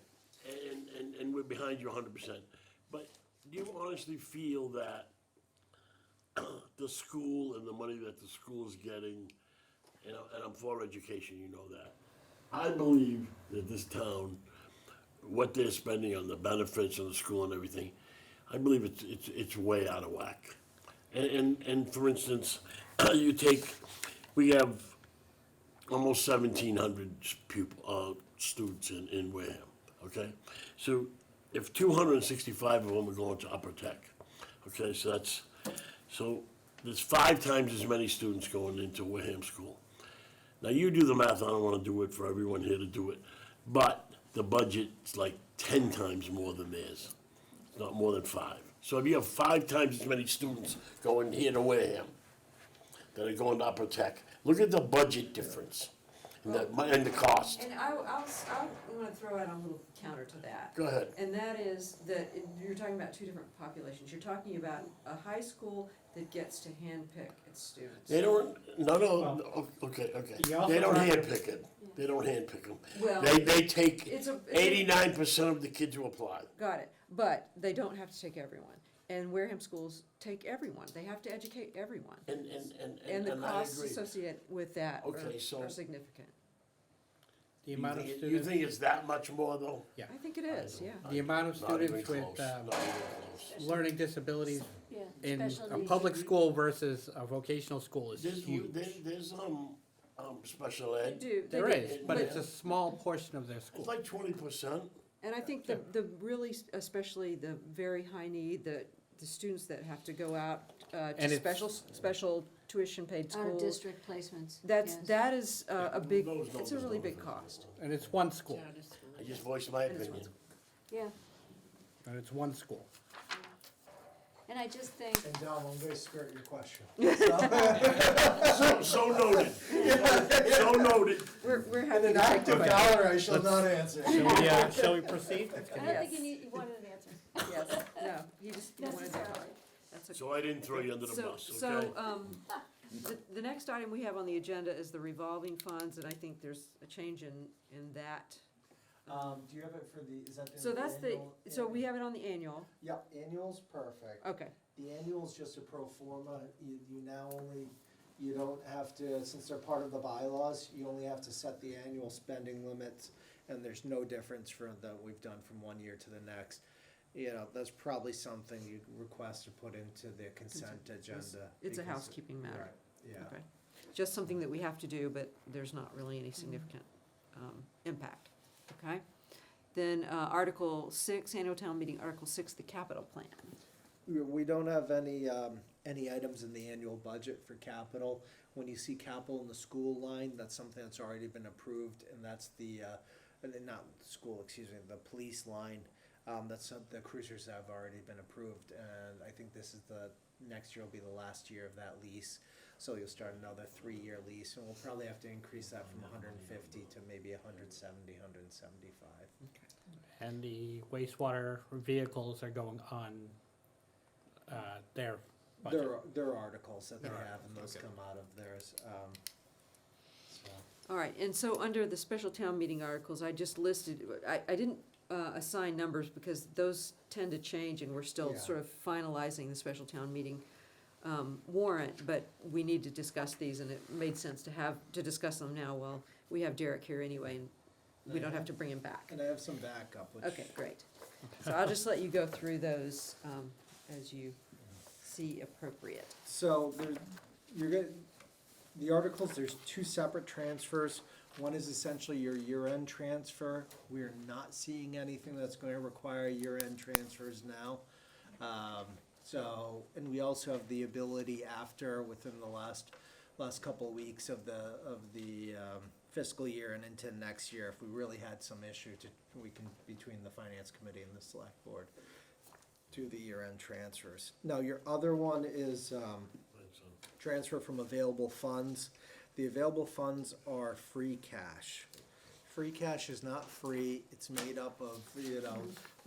and we're behind you 100%. But do you honestly feel that the school and the money that the school is getting, and I'm for education, you know that. I believe that this town, what they're spending on the benefits of the school and everything, I believe it's way out of whack. And for instance, we have almost 1,700 students in Wareham, okay? So if 265 of them are going to upper tech, okay, so there's 5 times as many students going into Wareham School. Now you do the math, I don't wanna do it for everyone here to do it, but the budget's like 10 times more than theirs, not more than 5. So if you have 5 times as many students going here to Wareham, that are going to upper tech. Look at the budget difference and the cost. And I wanna throw out a little counter to that. Go ahead. And that is that you're talking about two different populations. You're talking about a high school that gets to handpick its students. They don't, okay. You also They don't talk- handpick it. They don't handpick them. Well, They take it's a 89% of the kids who apply. got it, but they don't have to take everyone. And Wareham schools take everyone. They have to educate everyone. And And the I costs agree. associated with that Okay, so- are significant. The amount of You students, think it's that much more though? I think it is, yeah. the amount of Not even students with, close, not even close. learning disabilities Yeah, in special a needs. public school versus a vocational school is There's, huge. there's special They ed. do. There do. is, but it's a small portion of their It's school. like 20%. And I think the really, especially the very high need, the students that have to go out to And it's- special tuition paid schools. Out-of-district placements. That is a big, Those it's a numbers really don't big fit. cost. And it's one school, I just voiced my And it's opinion. Yeah, and it's one school. and I just think, And Dom, I'm gonna skirt your question. So noted. So noted. We're happy to take the question. dollar, I shall not answer. Shall we proceed? I don't think you wanted an answer. Yes, no, he just wanted to. Necessarily. That's okay. So I didn't throw you under the bus, okay? So, the next item we have on the agenda is the revolving funds, and I think there's a change in that. Do you have it for the, is that So that's so we have it on the annual, Yeah, annual's perfect. okay. The annual's just a pro forma, you now only, you don't have to, since they're part of the bylaws, you only have to set the annual spending limits, and there's no difference for that we've done from one year to the next. You know, that's probably something you'd request to put into the consent agenda. It's a because- housekeeping matter. Right, yeah. Okay. Just something that we have to do, but there's not really any significant impact, okay? Then Article 6, Annual Town Meeting, Article 6, the capital plan. We don't have any items in the annual budget for capital. When you see capital in the school line, that's something that's already been approved, and that's not school, excuse me, the police line. The cruisers have already been approved, and I think next year will be the last year of that lease. So you'll start another 3-year lease, and we'll probably have to increase that from 150 to maybe 170, 175. And the wastewater vehicles are going on their budget. There are articles that they There are, have, and those okay. come out of theirs. So. All right, and so under the special town meeting articles, I just listed, I didn't assign numbers because those tend to change, and we're still Yeah. sort of finalizing the special town meeting warrant, but we need to discuss these, and it made sense to discuss them now. Well, we have Derek here anyway, and we don't have to bring him back. And I have some backup, which. Okay, great. So I'll just let you go through those as you see appropriate. So the articles, there's 2 separate transfers. One is essentially your year-end transfer. We're not seeing anything that's going to require year-end transfers now. And we also have the ability within the last couple of weeks of the fiscal year and into next year, if we really had some issue, we can, between the finance committee and the select board, do the year-end transfers. Now, your other one is transfer from available funds. The available funds are free cash. Free cash is not free. It's made up of, the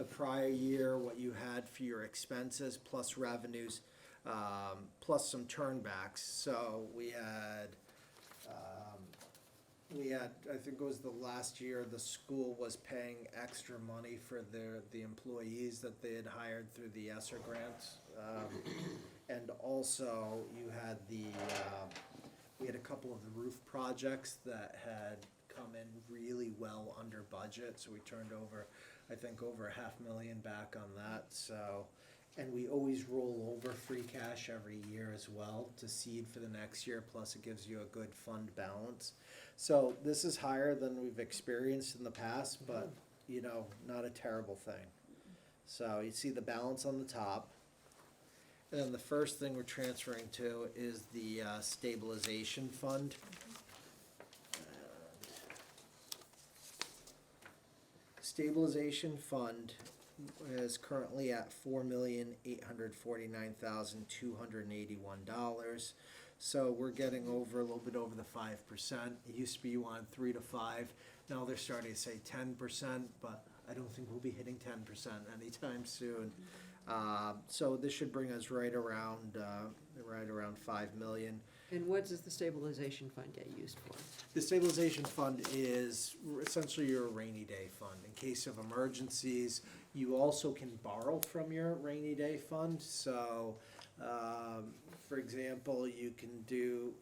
prior year, what you had for your expenses, plus revenues, plus some turnbacks. So we had, I think it was the last year, the school was paying extra money for the employees that they had hired through the ESSER grants. And also, you had we had a couple of the roof projects that had come in really well under budget, so we turned over, I think, over $500,000 back on that, so. And we always roll over free cash every year as well to seed for the next year, plus it gives you a good fund balance. So this is higher than we've experienced in the past, but, not a terrible thing. So you see the balance on the top. And then the first thing we're transferring to is the stabilization fund. Stabilization fund is currently at $4,849,281. So we're getting over, a little bit over the 5%. It used to be you wanted 3 to 5. Now they're starting to say 10%, but I don't think we'll be hitting 10% anytime soon. So this should bring us right around 5 million. And what does the stabilization fund get used for? The stabilization fund is essentially your rainy day fund. In case of emergencies, you also can borrow from your rainy day fund. So, for example, you can do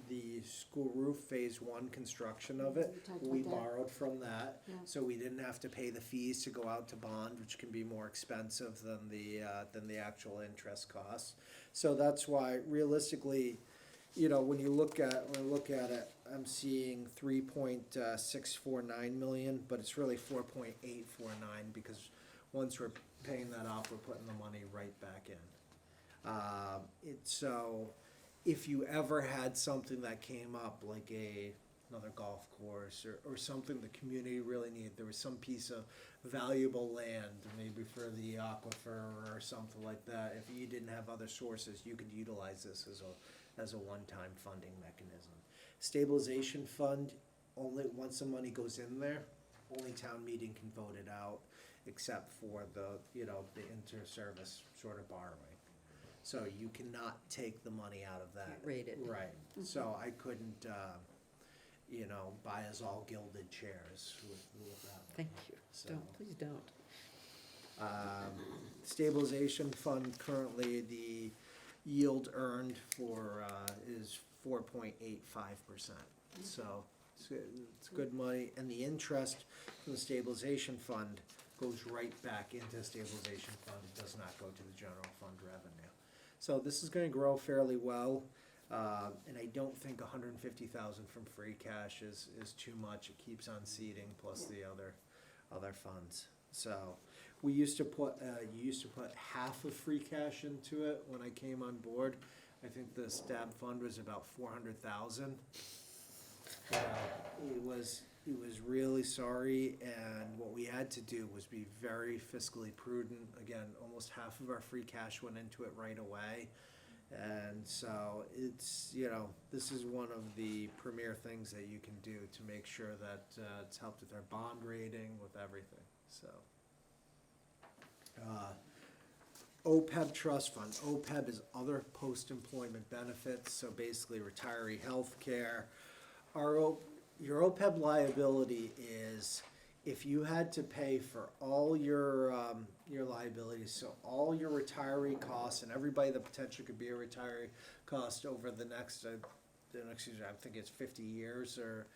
the school roof phase 1 construction of it. We talked We about that. borrowed from that, Yeah. so we didn't have to pay the fees to go out to bond, which can be more expensive than the actual interest costs. So that's why realistically, you know, when I look at it, I'm seeing 3.649 million, but it's really 4.849 because once we're paying that off, we're putting the money right back in. So if you ever had something that came up, like another golf course or something the community really needed, there was some piece of valuable land, maybe for the aquifer or something like that, if you didn't have other sources, you could utilize this as a one-time funding mechanism. Stabilization fund, only once the money goes in there, only town meeting can vote it out, except for the inter-service sort of borrowing. So you cannot take the money out of that. Can't rate it. Right, so I couldn't, buy us all gilded chairs with that one. Thank you. So, Please don't. Stabilization fund, currently the yield earned for, is 4.85%. So it's good money, and the interest from the stabilization fund goes right back into the stabilization fund. It does not go to the general fund revenue. So this is gonna grow fairly well, and I don't think 150,000 from free cash is too much. It keeps on seeding plus the other funds. So we used to put, you used to put half of free cash into it when I came on board. I think the stab fund was about 400,000. He was really sorry, and what we had to do was be very fiscally prudent. Again, almost half of our free cash went into it right away. And so it's, this is one of the premier things that you can do to make sure that it's helped with our bond rating, with everything, so. OPEB trust fund. OPEB is other post-employment benefits, so basically retiree health care. Your OPEB liability is if you had to pay for all your liabilities, so all your retiree costs and everybody that potentially could be a retiree cost over the next, I think it's 50 years, or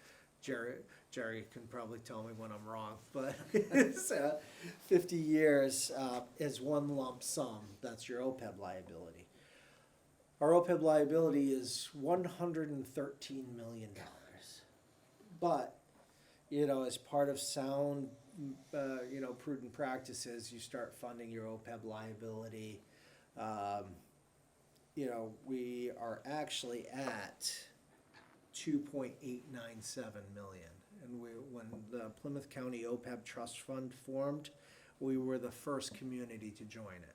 Jerry can probably tell me when I'm wrong, but it's 50 years is one lump sum. That's your OPEB liability. Our OPEB liability is $113 million. But, as part of sound, prudent practices, you start funding your OPEB liability. We are actually at 2.897 million. And when the Plymouth County OPEB Trust Fund formed, we were the first community to join it.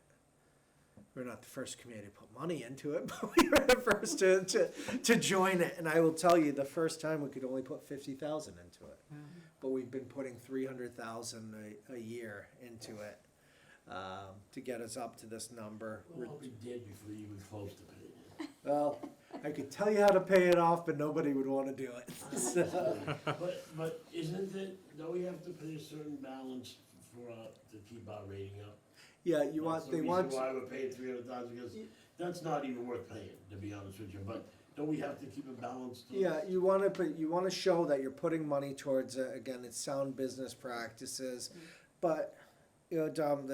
We're not the first community to put money into it, but we were the first to join it. And I will tell you, the first time we could only put 50,000 into it, but we've been putting 300,000 a year into it to get us up to this number. Well, we did before you were close to paying it. Well, I could tell you how to pay it off, but nobody would want to do it. So. But isn't it, don't we have to pay a certain balance to keep our rating up? Yeah, That's the reason why we're paying 300,000, because that's not even worth paying, to be honest with you, but don't we have to keep a balance? Yeah, you want to show that you're putting money towards, again, it's sound business practices, but, Dom,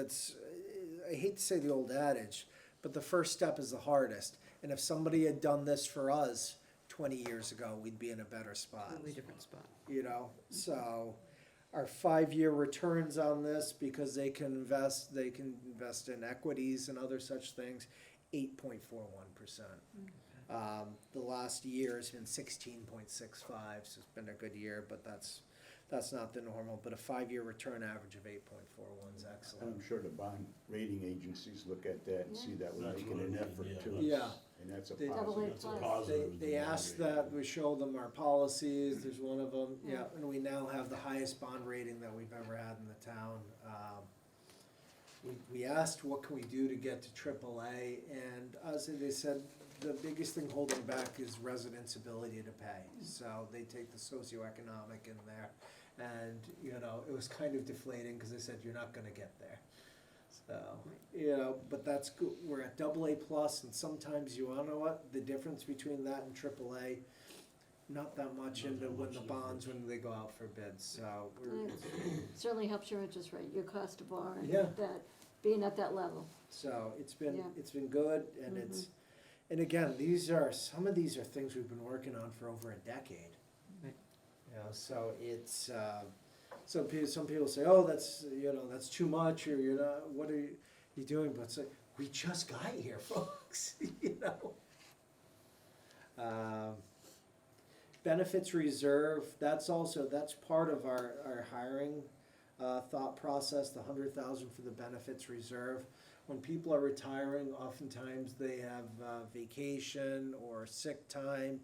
I hate to say the old adage, but the first step is the hardest, and if somebody had done this for us 20 years ago, we'd be in a better spot. Totally different spot. So our 5-year returns on this, because they can invest in equities and other such things, 8.41%. The last year has been 16.65, so it's been a good year, but that's not the normal. But a 5-year return average of 8.41 is excellent. I'm sure the bond rating agencies look at that and see that we're That's making what an I mean, effort yeah. to. Yeah, And that's a They- Double A positive. It's a plus. positive. They asked that we show them our policies, there's one of them, yeah, and we now have the highest bond rating that we've ever had in the town. We asked what can we do to get to AAA, and honestly, they said the biggest thing holding back is residents' ability to pay. So they take the socioeconomic in there, and, you know, it was kind of deflating, cause they said, you're not gonna get there. So, you know, but that's good, we're at AA plus, and sometimes you wanna know what, the difference between that and AAA, not that much Not into that when much the bonds, when they go out for bids, so we're, Certainly helps your interest rate, your cost of borrowing, Yeah. that, being at that level. so Yeah. it's been good, and it's, and again, some of these are things we've been working on for over a decade. Right. You know, so it's, some people say, oh, that's, you know, that's too much, or you're not, what are you doing? But it's like, we just got here, folks, you know? Benefits reserve, that's part of our hiring, thought process, the 100,000 for the benefits reserve. When people are retiring, oftentimes they have vacation or sick time.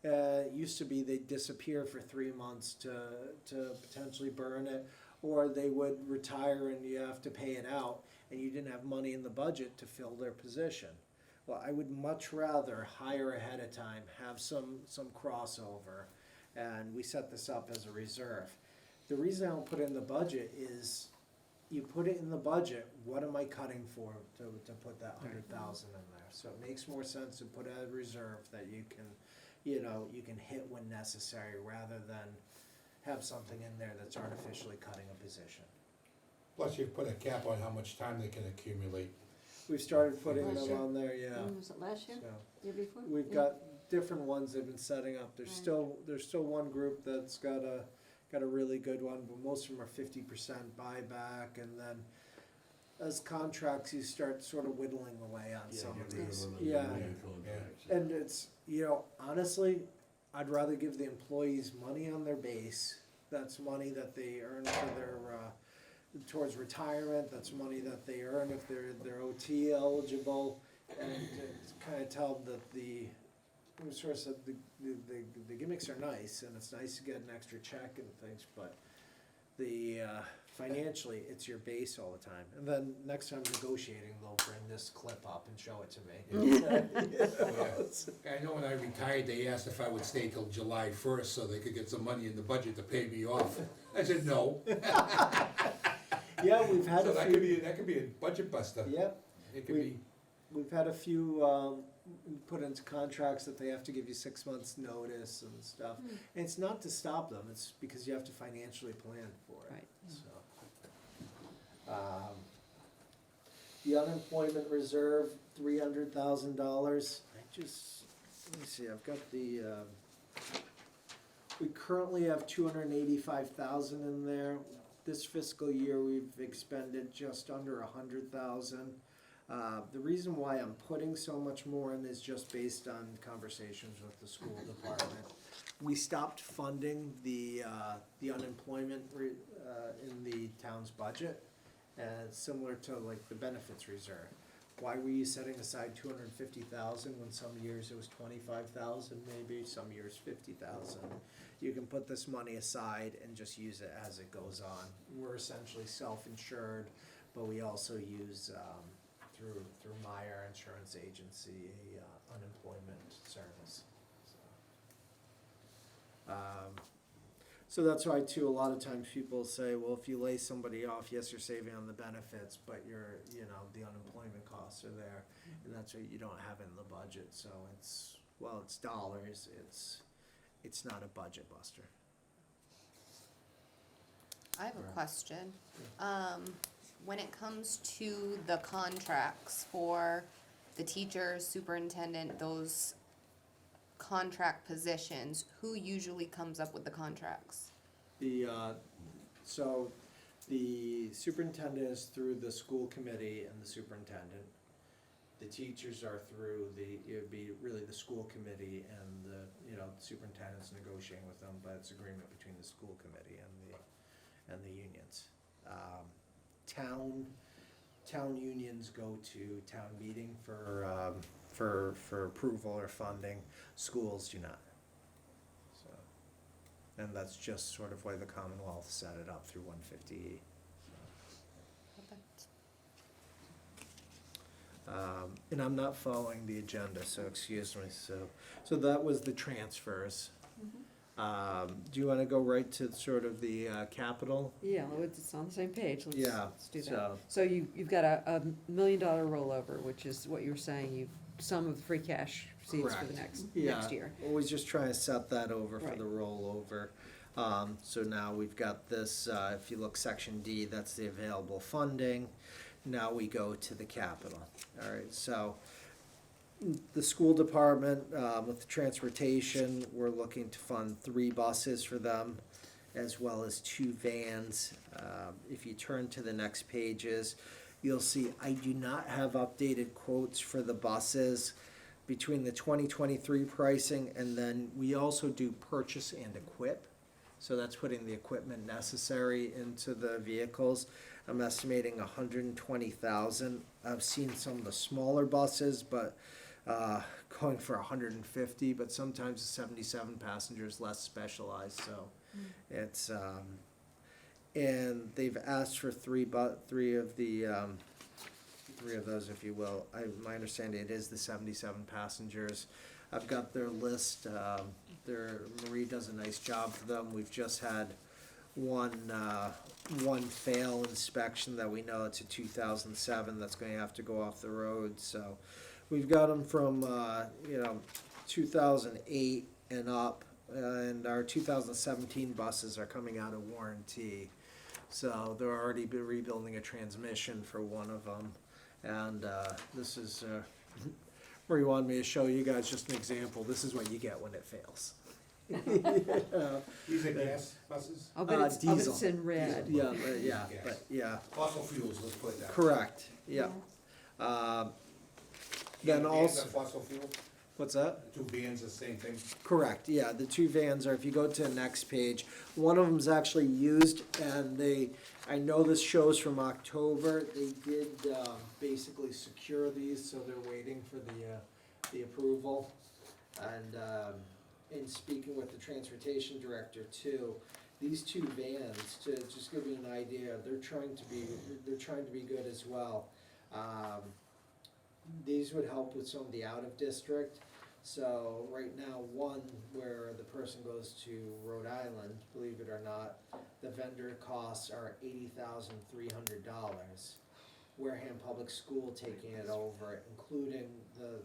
It used to be they'd disappear for 3 months to potentially burn it, or they would retire and you have to pay it out, and you didn't have money in the budget to fill their position. Well, I would much rather hire ahead of time, have some crossover, and we set this up as a reserve. The reason I don't put it in the budget is, you put it in the budget, what am I cutting for to put that 100,000 in there? So it makes more sense to put a reserve that you can, you know, you can hit when necessary, rather than have something in there that's artificially cutting a position. Plus you've put a cap on how much time they can accumulate. We've started putting Last them year? on there, yeah. When was it, last year, So, year before? we've Yeah. got different ones they've been setting up. There's Right. still one group that's got a really good one, but most of them are 50% buyback, and then as contracts, you start sort of whittling away on some of these. Yeah, and it's, you know, honestly, I'd rather give the employees money on their base. That's money that they earn for their, towards retirement, that's money that they earn if they're OT eligible, and to kind of tell them that the source of the gimmicks are nice, and it's nice to get an extra check and things, but the, financially, it's your base all the time. And then next time negotiating, they'll bring this clip up and show it to me. I know when I retired, they asked if I would stay till July 1st so they could get some money in the budget to pay me off. I said no. Yeah, we've had So a that few, could be a budget buster. yep, It could be, we've had a few, put into contracts that they have to give you 6 months' notice and stuff. And it's not to stop them, it's because you have to financially plan for it. Right. So, the unemployment reserve, $300,000. Let me see, I've got the, we currently have 285,000 in there. This fiscal year, we've expended just under 100,000. The reason why I'm putting so much more in is just based on conversations with the school department. We stopped funding the unemployment in the town's budget, similar to like the benefits reserve. Why were you setting aside 250,000 when some years it was 25,000 maybe, some years 50,000? You can put this money aside and just use it as it goes on. We're essentially self-insured, but we also use, through Meyer Insurance Agency, a unemployment service. So that's why too, a lot of times people say, well, if you lay somebody off, yes, you're saving on the benefits, but you know, the unemployment costs are there, and that's what you don't have in the budget, so it's dollars, it's not a budget buster. I have a question. When it comes to the contracts for the teachers, superintendent, those contract positions, who usually comes up with the contracts? So the superintendent is through the school committee and the superintendent. The teachers are through it would be really the school committee, and the superintendent's negotiating with them, but it's agreement between the school committee and the unions. Town, town unions go to town meeting for approval or funding, schools do not. So, and that's just sort of why the Commonwealth set it up through 150E. And I'm not following the agenda, so excuse me, so that was the transfers. Do you wanna go right to sort of the, capital? Yeah, well, it's on the same page, Yeah, let's do that. so- So you've got a $1 million rollover, which is what you were saying, some of the free cash receipts for the Correct. next year. Always just trying to set that over for Right. the rollover. So now we've got this, if you look section D, that's the available funding. Now we go to the capital. All right, so the school department, with the transportation, we're looking to fund 3 buses for them, as well as 2 vans. If you turn to the next pages, you'll see I do not have updated quotes for the buses between the 2023 pricing, and then we also do purchase and equip. So that's putting the equipment necessary into the vehicles. I'm estimating 120,000. I've seen some of the smaller buses, but going for 150, but sometimes the 77 passengers less specialized, so it's and they've asked for three of those, if you will. My understanding, it is the 77 passengers. I've got their list. Marie does a nice job for them. We've just had one fail inspection that we know it's a 2007 that's going to have to go off the road. So we've got them from 2008 and up, and our 2017 buses are coming out of warranty. So they're already been rebuilding a transmission for one of them, and this is where you wanted me to show you guys just an example. This is what you get when it fails. These are gas buses? I'll bet it's diesel. in red. Yeah, Gas. but yeah, Fossil fuels, let's put it that way. correct. Yeah. Then The vans also, are fossil fuel, what's that? the 2 vans, the same thing? Correct, yeah, the 2 vans are, if you go to the next page, one of them's actually used, and I know this shows from October, they did, basically secure these, so they're waiting for the approval. And, in speaking with the transportation director too, these 2 vans, to just give you an idea, they're trying to be good as well. These would help with some of the out of district. So right now, one where the person goes to Rhode Island, believe it or not, the vendor costs are $80,300. Wareham Public School taking it over, including the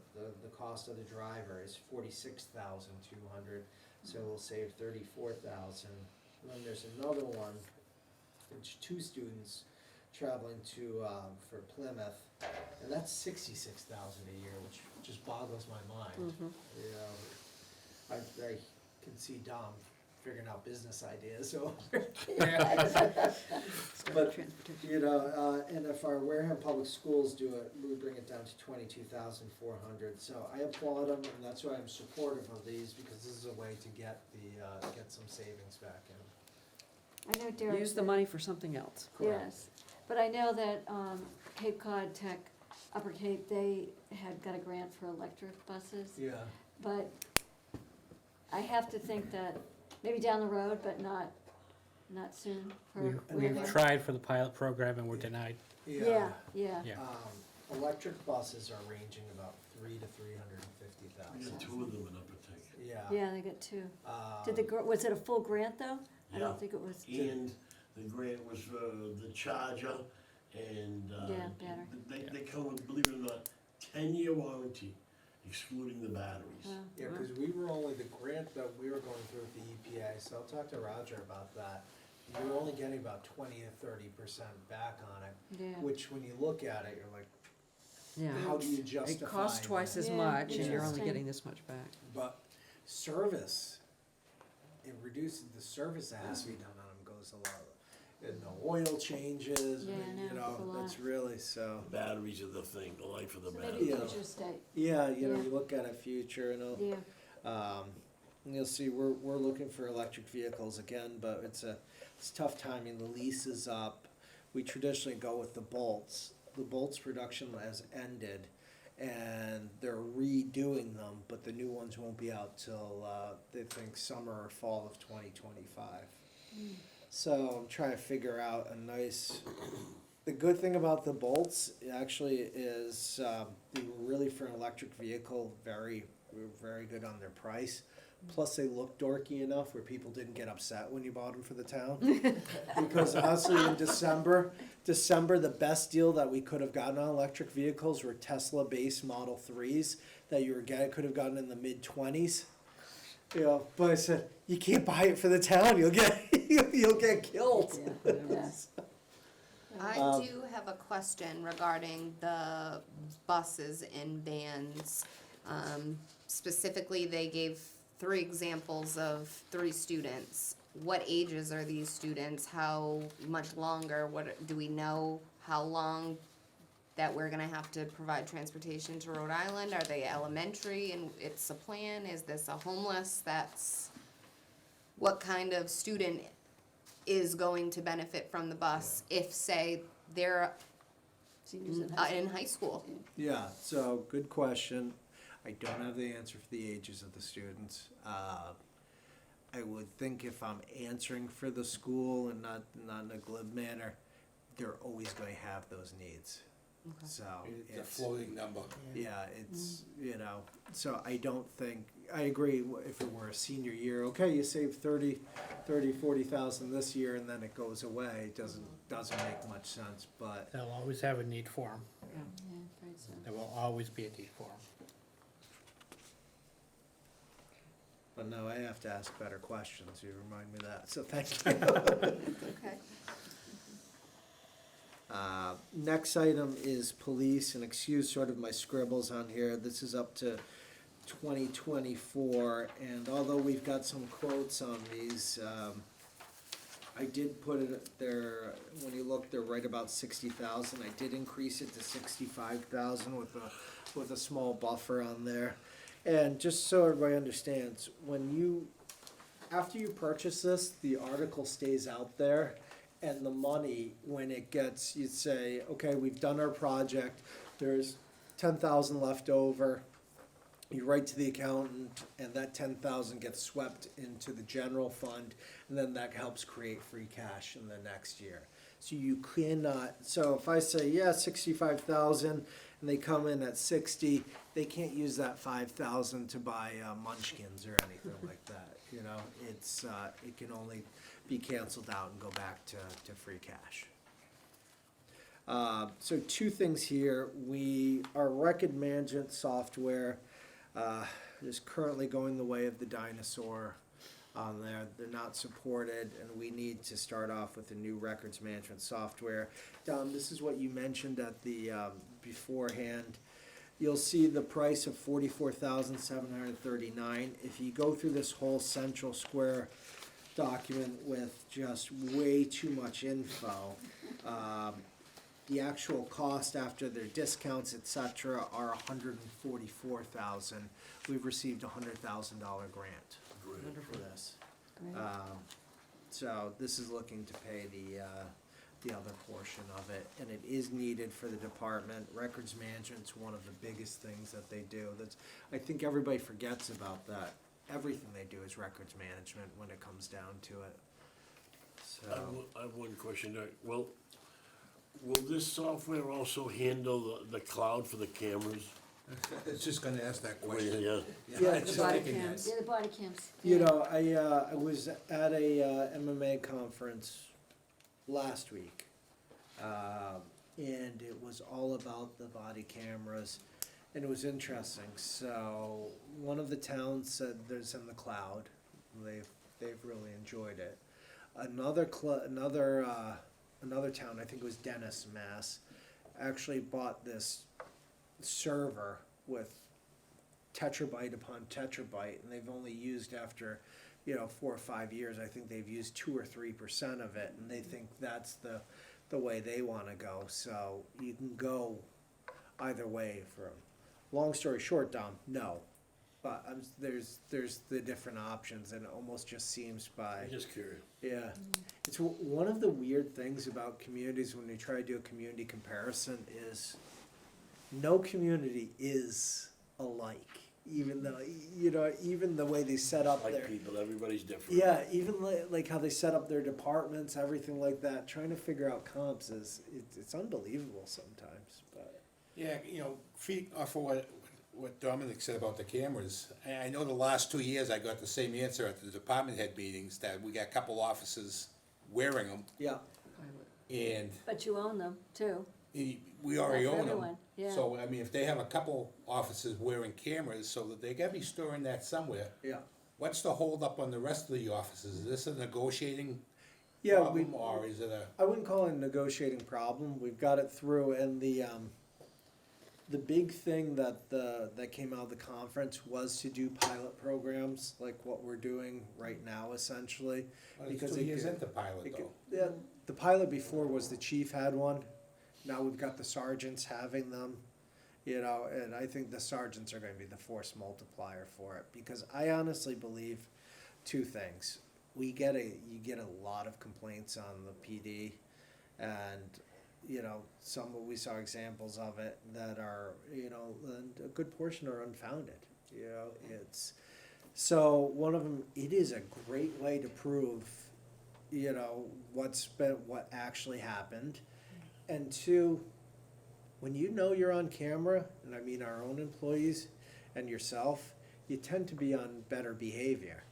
cost of the driver, is $46,200. So we'll save $34,000. And then there's another one, which 2 students traveling to for Plymouth, and that's $66,000 a year, which just boggles my mind. You know, I can see Dom figuring out business ideas. So, but you know, and if our Wareham Public Schools do it, we bring it down to 22,400. So I applaud them, and that's why I'm supportive of these, because this is a way to get some savings back in. I know Derek. Use the money for something else. Yes, but I know that Cape Cod Tech, Upper Cape, they had got a grant for electric buses. Yeah. But I have to think that maybe down the road, but not soon for We've Wareham. tried for the pilot program and we're denied. Yeah. Yeah. Electric buses are ranging about $300,000 to $350,000. We got 2 of them in Upper Tank. Yeah. Yeah, they got 2. Was it a full grant though? I Yeah. don't think it was. And the grant was the charger, and battery. they come with, believe it or not, 10-year warranty, excluding the batteries. Wow. Yeah, because we were only, the grant that we were going through with the EPA, so I'll talk to Roger about that. We were only getting about 20 to 30% back on it, Yeah. which when you look at it, you're like, Yeah. how do you justify It costs twice that? as Yeah, much, and you're only interesting. getting this much back. But service, it reduces the service that has to be done on them goes a lot. And the oil changes, Yeah, I know, you it's a know, that's lot. really so. The batteries are the thing, the life of the So battery. maybe Yeah. future state. Yeah, you know, Yeah. you look at a future and it'll, Yeah. and you'll see, we're looking for electric vehicles again, but it's tough timing, the lease is up. We traditionally go with the Bolts, the bolts production has ended, and they're redoing them, but the new ones won't be out till, they think summer or fall of 2025. So I'm trying to figure out a nice, the good thing about the bolts actually is, they were really, for an electric vehicle, very good on their price. Plus, they look dorky enough where people didn't get upset when you bought them for the town. Because honestly, in December, the best deal that we could have gotten on electric vehicles were Tesla-based Model 3s that could have gotten in the mid-20s. You know, but I said, you can't buy it for the town, you'll get killed. I do have a question regarding the buses and vans. Specifically, they gave 3 examples of 3 students. What ages are these students? How much longer? Do we know how long that we're gonna have to provide transportation to Rhode Island? Are they elementary and it's a plan? Is this a homeless? What kind of student is going to benefit from the bus if, say, they're Seniors in high school? Yeah, so good question. I don't have the answer for the ages of the students. I would think if I'm answering for the school and not in a glib manner, they're always going to have those needs. Okay. So It's a it's, floating number. yeah, it's, you know, so I don't think, I agree, if it were a senior year, okay, you save 40,000 this year and then it goes away, it doesn't make much sense, but They'll always have a need for them. Yeah, right, so. There will always be a need for them. but no, I have to ask better questions, you remind me of that, so thank you. Okay. Next item is police, and excuse sort of my scribbles on here, this is up to 2024, and although we've got some quotes on these, I did put it there, when you look, they're right about 60,000, I did increase it to 65,000 with a small buffer on there. And just so everybody understands, after you purchase this, the article stays out there, and the money, when it gets, you'd say, okay, we've done our project, there's 10,000 left over, you write to the accountant, and that 10,000 gets swept into the general fund, and then that helps create free cash in the next year. So you cannot, so if I say, yeah, 65,000, and they come in at 60, they can't use that 5,000 to buy munchkins or anything like that, you know? It can only be canceled out and go back to free cash. So 2 things here, our record management software is currently going the way of the dinosaur on there. They're not supported, and we need to start off with a new records management software. Dom, this is what you mentioned at the beforehand. You'll see the price of $44,739. If you go through this whole Central Square document with just way too much info, the actual cost after their discounts, etc., are $144,000. We've received a $100,000 grant for this. Great. So this is looking to pay the other portion of it, and it is needed for the department. Records management's one of the biggest things that they do. I think everybody forgets about that. Everything they do is records management when it comes down to it. So. I have one question. Will this software also handle the cloud for the cameras? I was just gonna ask that question. Yeah. Yeah, I was the just body thinking that. cams. Yeah, the body cams. You know, I was at a MMA conference last week, and it was all about the body cameras, and it was interesting. So one of the towns said there's in the cloud. They've really enjoyed it. Another town, I think it was Dennis, Mass, actually bought this server with terabyte upon terabyte, and they've only used after 4 or 5 years, I think they've used 2 or 3% of it, and they think that's the way they want to go. So you can go either way. Long story short, Dom, no. but there's the different options, and it almost just seems by, I'm just curious. yeah. It's one of the weird things about communities when we try to do a community comparison is no community is alike, even though, you know, even the way they set up Like their, people, everybody's different. yeah, even like how they set up their departments, everything like that, trying to figure out comps it's unbelievable sometimes, but. Yeah, you know, feed off of what Dominic said about the cameras, I know the last 2 years I got the same answer at the department head meetings, that we got a couple officers wearing them, Yeah. and But you own them too. we already Not for own them. everyone, yeah. So, I mean, if they have a couple officers wearing cameras, so that they gotta be storing that somewhere, Yeah. what's the holdup on the rest of the officers? Is this a negotiating Yeah, problem, or is it a? I wouldn't call it a negotiating problem. We've got it through, and the big thing that came out of the conference was to do pilot programs like what we're doing right now, essentially. Well, it's Because 2 it years could- into pilot though. Yeah, the pilot before was the chief had one. Now we've got the sergeants having them, you know, and I think the sergeants are going to be the force multiplier for it, because I honestly believe two things. You get a lot of complaints on the PD, and you know, we saw examples of it that are, you know, and a good portion are unfounded. You know, so one of them, it is a great way to prove, you know, what actually happened. And two, when you know you're on camera, and I mean our own employees and yourself, you tend to be on better behavior.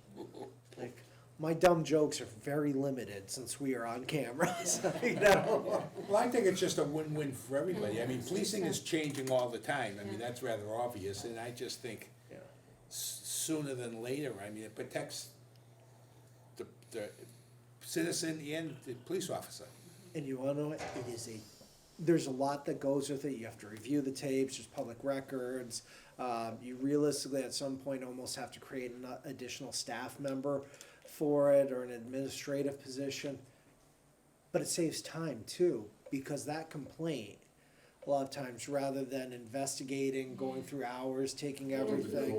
Like, my dumb jokes are very limited since we are on camera, so, you know. Well, I think it's just a win-win for everybody. I mean, policing is changing all the time. I mean, that's rather obvious, and I just think Yeah. sooner than later, I mean, it protects the citizen and the police officer. And you wanna know what? There's a lot that goes with it. You have to review the tapes, there's public records. You realistically, at some point, almost have to create an additional staff member for it, or an administrative position. But it saves time too, because that complaint, a lot of times, rather than investigating, going through hours, taking everything,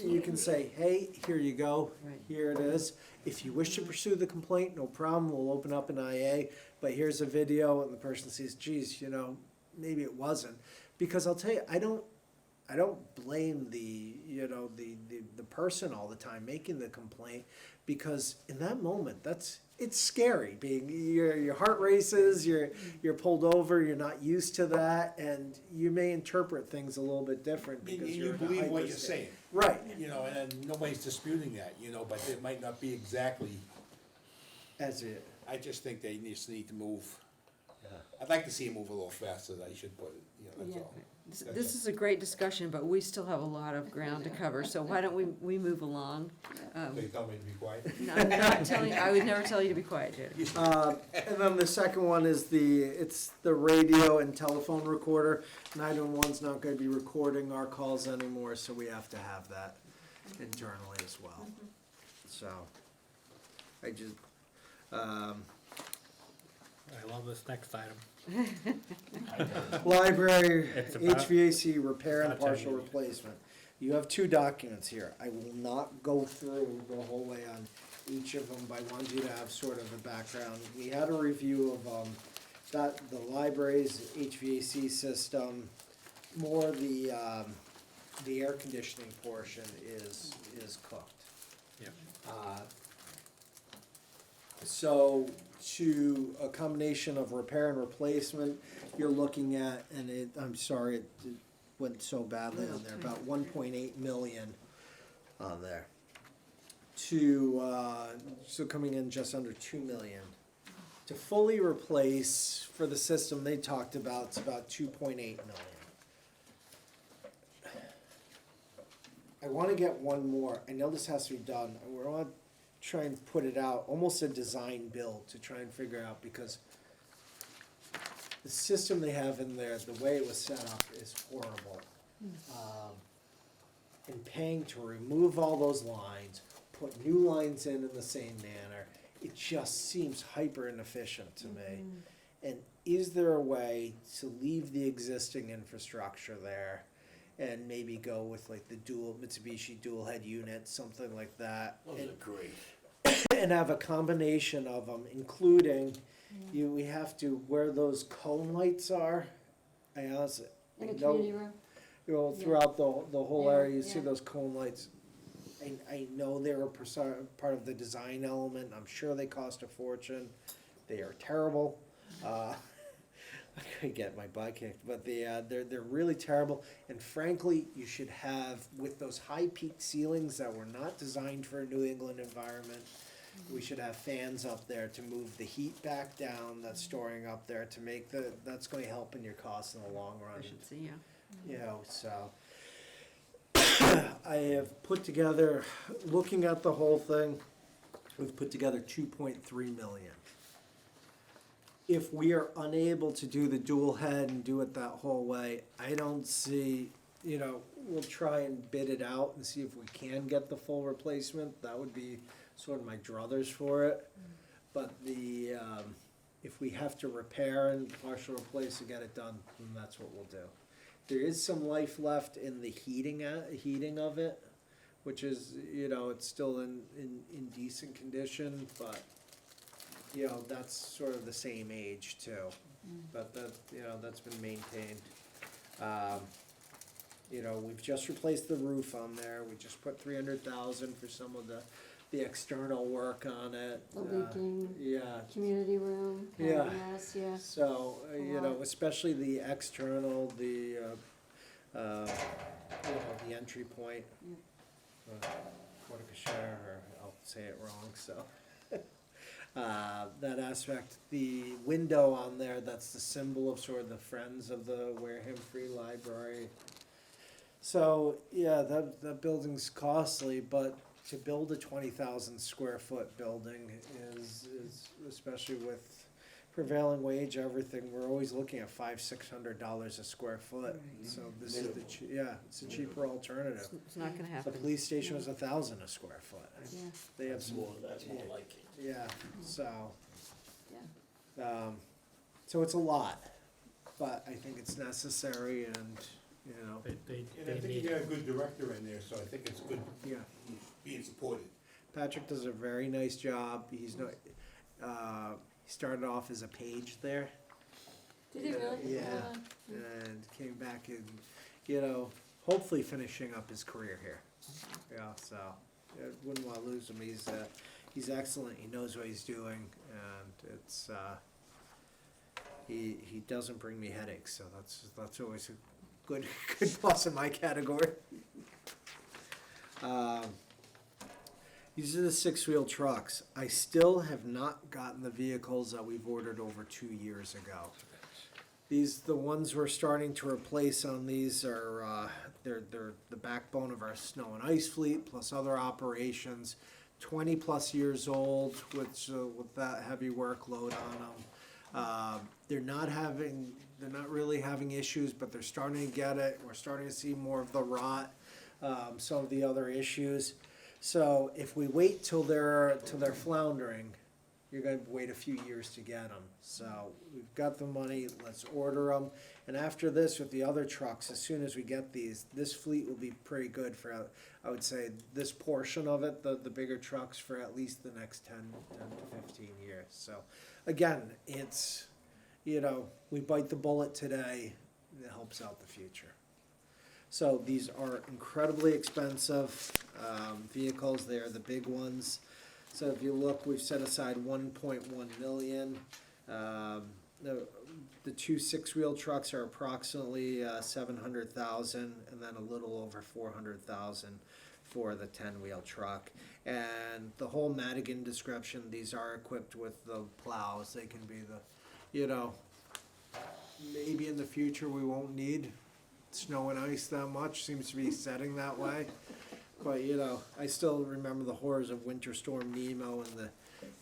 you can say, hey, here you go, Right. here it is. If you wish to pursue the complaint, no problem, we'll open up an IA, but here's a video, and the person says, geez, you know, maybe it wasn't. Because I'll tell you, I don't blame the person all the time making the complaint, because in that moment, it's scary. Being your heart races, you're pulled over, you're not used to that, and you may interpret things a little bit different because You you're in a believe what hyper you're state. saying. Right. You know, and nobody's disputing that, you know, but it might not be exactly, As it. I just think they just need to move. Yeah. I'd like to see it move a little faster, I should put it, you know, that's Yeah. all. This is a great discussion, but we still have a lot of ground to cover, so why don't we move along? They tell me to be quiet. No, I'm not telling, I would never tell you to be quiet, Judy. And then the second one is it's the radio and telephone recorder. 911's not gonna be recording our calls anymore, so we have to have that internally as well. So, I just, I love this next item. library It's about- HVAC repair and About time partial you- replacement. You have two documents here. I will not go through the whole way on each of them, but I wanted you to have sort of a background. We had a review of, the library's HVAC system. More the air conditioning portion is cooked. Yep. So to a combination of repair and replacement, you're looking at, and I'm sorry, it went so badly on there, about 1.8 million on there. So coming in just under 2 million. To fully replace, for the system they talked about, it's about 2.8 million. I wanna get one more, I know this has to be done, and we're on, try and put it out, almost a design build to try and figure out, because the system they have in there, the way it was set up is horrible. And paying to remove all those lines, put new lines in the same manner, it just seems hyper inefficient to me. And is there a way to leave the existing infrastructure there and maybe go with like the Mitsubishi dual head unit, something like that. Those are great. And have a combination of them, including, we have to, where those cone lights are, I honestly, I In the know, community room? throughout the whole Yeah, area, you see yeah. those cone lights. I know they were part of the design element, I'm sure they cost a fortune, they are terrible. I could get my butt kicked, but they're really terrible, and frankly, you should have, with those high peak ceilings that were not designed for a New England environment, we should have fans up there to move the heat back down that's storing up there to make that's gonna help in your costs in the long run. Efficiency, yeah. You know, so. I have put together, looking at the whole thing, we've put together 2.3 million. If we are unable to do the dual head and do it that whole way, I don't see, we'll try and bid it out and see if we can get the full replacement. That would be sort of my druthers for it. But if we have to repair and partial replace to get it done, then that's what we'll do. There is some life left in the heating of it, which is, it's still in decent condition, but, that's sort of the same age too. But that's been maintained. We've just replaced the roof on there. We just put 300,000 for some of the external work on it. The leaking, Yeah. community room, Yeah. yes, yes. So, A lot. especially the external, the entry point. Porte cochere, or I'll say it wrong, so. That aspect, the window on there, that's the symbol of sort of the Friends of the Wareham Free Library. So, yeah, that building's costly, but to build a 20,000 square foot building is, especially with prevailing wage, everything, we're always looking at $500-600 a square foot. Right. So this is it's a cheaper alternative. It's not gonna The happen. police station was 1,000 a square foot. Yeah, They have That's some, more like it. yeah, so, yeah. so it's a lot, but I think it's necessary and, They And I think you need, got a good director in there, so I think it's good yeah. he's being supported. Patrick does a very nice job. He's not, he started off as a page there. Did he really? Yeah. And came back and, hopefully finishing up his career here. Yeah, so, I wouldn't wanna lose him. He's excellent. He knows what he's doing, and it's, he doesn't bring me headaches, so that's always a good boss in my category. These are the 6-wheel trucks. I still have not gotten the vehicles that we've ordered over 2 years ago. The ones we're starting to replace on these are, they're the backbone of our snow and ice fleet, plus other operations. 20+ years old, with that heavy workload on them. They're not really having issues, but they're starting to get it. We're starting to see more of the rot, some of the other issues. So if we wait till they're floundering, you're gonna wait a few years to get them. So we've got the money, let's order them. And after this, with the other trucks, as soon as we get these, this fleet will be pretty good for, I would say, this portion of it, the bigger trucks, for at least the next 10 to 15 years. So again, it's, we bite the bullet today, and it helps out the future. So these are incredibly expensive vehicles. They are the big ones. So if you look, we've set aside 1.1 million. The 2 6-wheel trucks are approximately 700,000, and then a little over 400,000 for the 10-wheel truck. And the whole Madigan description, these are equipped with the plows. They can be maybe in the future we won't need snow and ice that much, seems to be setting that way. But, I still remember the horrors of Winter Storm Nemo and the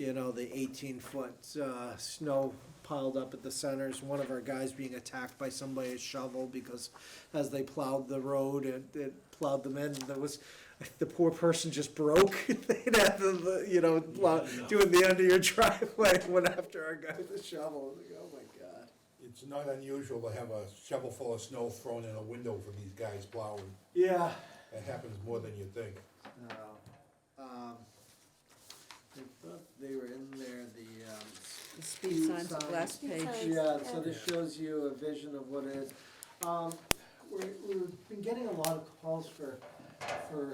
18-foot snow piled up at the centers. One of our guys being attacked by somebody's shovel because as they plowed the road, it plowed them in. The poor person just broke. They'd have doing the end of your driveway. Went after our guy with the shovel. I was like, oh my God. it's not unusual to have a shovel full of snow thrown in a window for these guys plowing. Yeah. That happens more than you think. I thought they were in there, The speed signs, the last Speed page. signs. yeah, so this shows you a vision of what it is. We've been getting a lot of calls for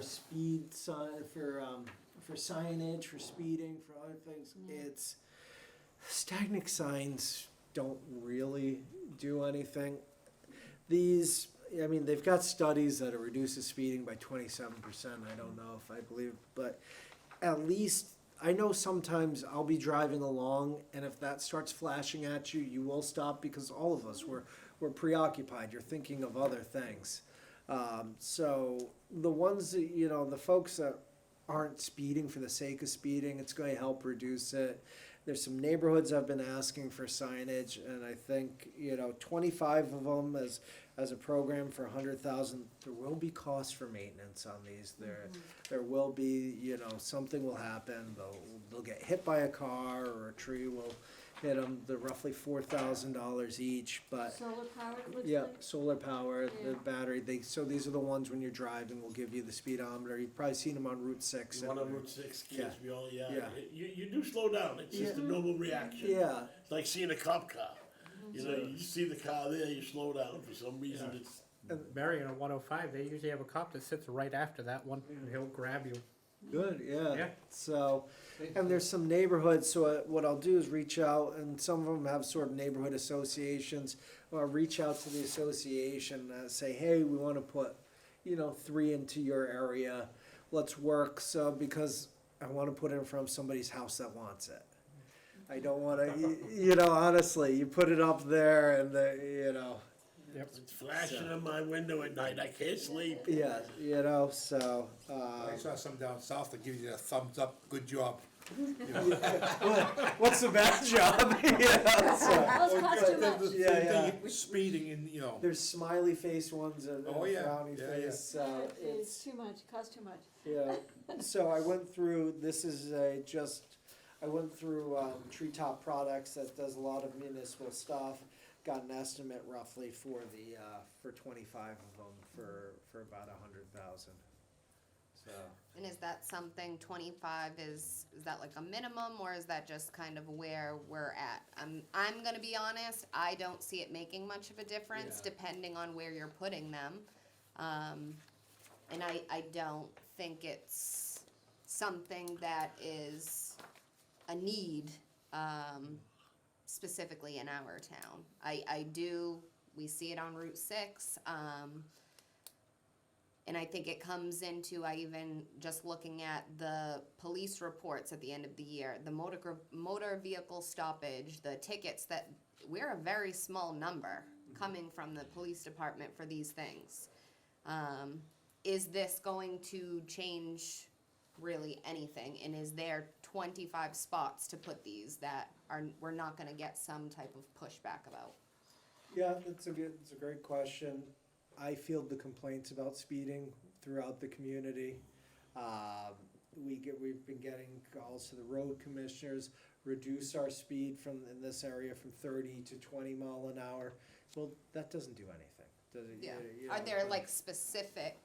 speed sign, for signage, for speeding, for other things. Yeah. It's, stagnant signs don't really do anything. These, I mean, they've got studies that it reduces speeding by 27%, I don't know if I believe, but at least, I know sometimes I'll be driving along, and if that starts flashing at you, you will stop, because all of us, we're preoccupied, you're thinking of other things. So the ones that, you know, the folks that aren't speeding for the sake of speeding, it's going to help reduce it. There's some neighborhoods I've been asking for signage, and I think, you know, 25 of them as a program for 100,000. There will be costs for maintenance on these. There will be, you know, something will happen. They'll get hit by a car, or a tree will hit them. They're roughly $4,000 each, but Solar powered, it looks yeah, like? solar power, the Yeah. battery. So these are the ones when you're driving will give you the speedometer. You've probably seen them on Route 6. One on Route 6, kids, Yeah. we all, yeah. Yeah. You do slow down, it's just a normal reaction. Yeah, It's like seeing a cop car. You know, you see the car there, you slow down, for some reason Yeah. it's, Marion on 105, they usually have a cop that sits right after that one, and he'll grab you. good, yeah. Yeah. So, and there's some neighborhoods, so what I'll do is reach out, and some of them have sort of neighborhood associations, or reach out to the association and say, hey, we want to put, you know, 3 into your area, let's work, so, because I want to put it in front of somebody's house that wants it. I don't want to, you know, honestly, you put it up there and, you know, it's flashing on my window at night, I can't sleep. yeah, you know, so, I saw some down south that gives you a thumbs up, good job. what's the bad job? Yeah, so. Well, it's cost too much. The Yeah, same yeah. thing with speeding and, you know. There's smiley face ones and Oh, yeah. frowny Yeah, face, so It's too much, costs too much. yeah. So I went through, this is I went through Treetop Products that does a lot of municipal stuff. Got an estimate roughly for 25 of them for about 100,000. So. And is that something 25 is that like a minimum, or is that just kind of where we're at? I'm gonna be honest, I don't see it making much of a difference Yeah. depending on where you're putting them. And I don't think it's something that is a need, specifically in our town. We see it on Route 6, and I think it comes into, I even just looking at the police reports at the end of the year, the motor vehicle stoppage, the tickets, that we're a very small number coming from the police department for these things. Is this going to change really anything? And is there 25 spots to put these that we're not gonna get some type of pushback about? Yeah, it's a great question. I field the complaints about speeding throughout the community. We've been getting calls to the road commissioners, reduce our speed in this area from 30 to 20 mile an hour. Well, that doesn't do anything, does it? Yeah. You Are know, there like specific,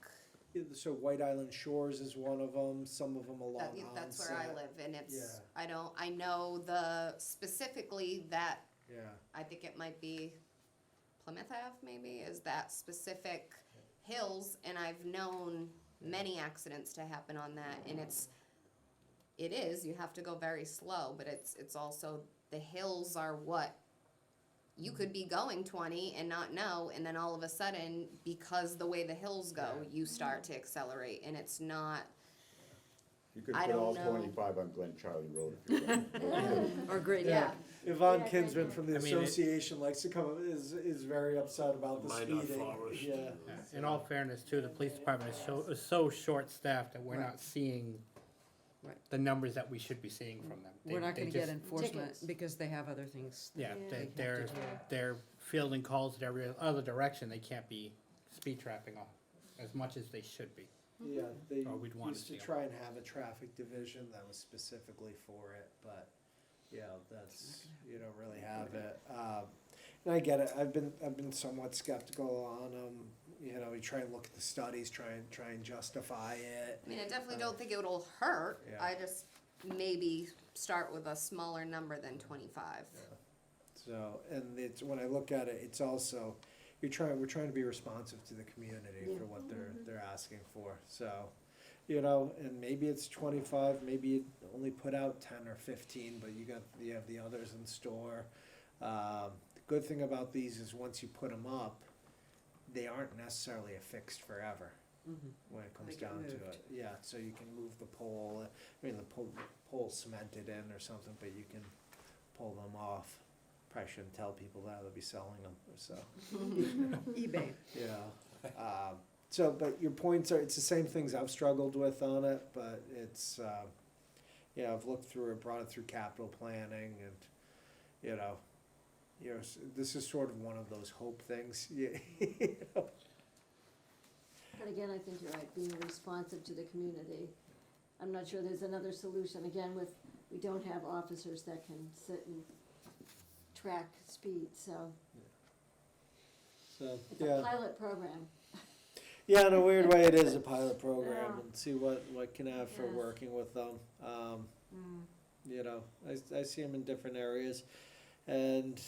so White Island Shores is one of them, some of them along that's where I Onset. live, and it's, Yeah. I know specifically that, Yeah. I think it might be Plymouth Ave maybe, is that specific hills, and I've known many accidents to happen on that, and you have to go very slow, but it's also, the hills are what, you could be going 20 and not know, and then all of a sudden, because the way the hills go, you start to accelerate, and it's not, You could I put don't all know. 25 on Glen Charlie Road if you want. Or Great yeah. Neck. Yvonne Yeah, Kinsman from the I mean, it- association likes to come, is very upset about the Minot speeding. Forest. Yeah. In all fairness, too, the police department is so short-staffed that we're not seeing Right. the numbers that we should be seeing from them. We're not They gonna get just- enforcement Tickets. because they have other things. Yeah, Yeah. they- have to they're, do. they're fielding calls in every other direction, they can't be speed trapping off as much as they should be. Yeah, they Or we'd want to used to see 'em. try and have a traffic division that was specifically for it, but, yeah, that's, you don't really have it. And I get it, I've been somewhat skeptical on them, you know, we try and look at the studies, try and justify it. I mean, I definitely don't think it'll hurt, Yeah. I just maybe start with a smaller number than 25. So, and it's, when I look at it, it's also, we're trying to be responsive to the community for what they're asking for, so, you know, and maybe it's 25, maybe you only put out 10 or 15, but you have the others in store. The good thing about these is once you put them up, they aren't necessarily affixed forever when it comes They get down to moved. it. Yeah, so you can move the pole, I mean, the pole's cemented in or something, but you can pull them off. Probably shouldn't tell people that, they'll be selling them, so. eBay. Yeah, so, but your points are, it's the same things I've struggled with on it, but it's, yeah, I've looked through it, brought it through capital planning, and, you know, this is sort of one of those hope things, you know. But again, I think you're right, being responsive to the community. I'm not sure there's another solution, again, we don't have officers that can sit and track speed, so So, it's a yeah, pilot program. yeah, in a weird way, it is a pilot program, Yeah. and see what can have for Yes. working with them. You know, I see them in different areas, and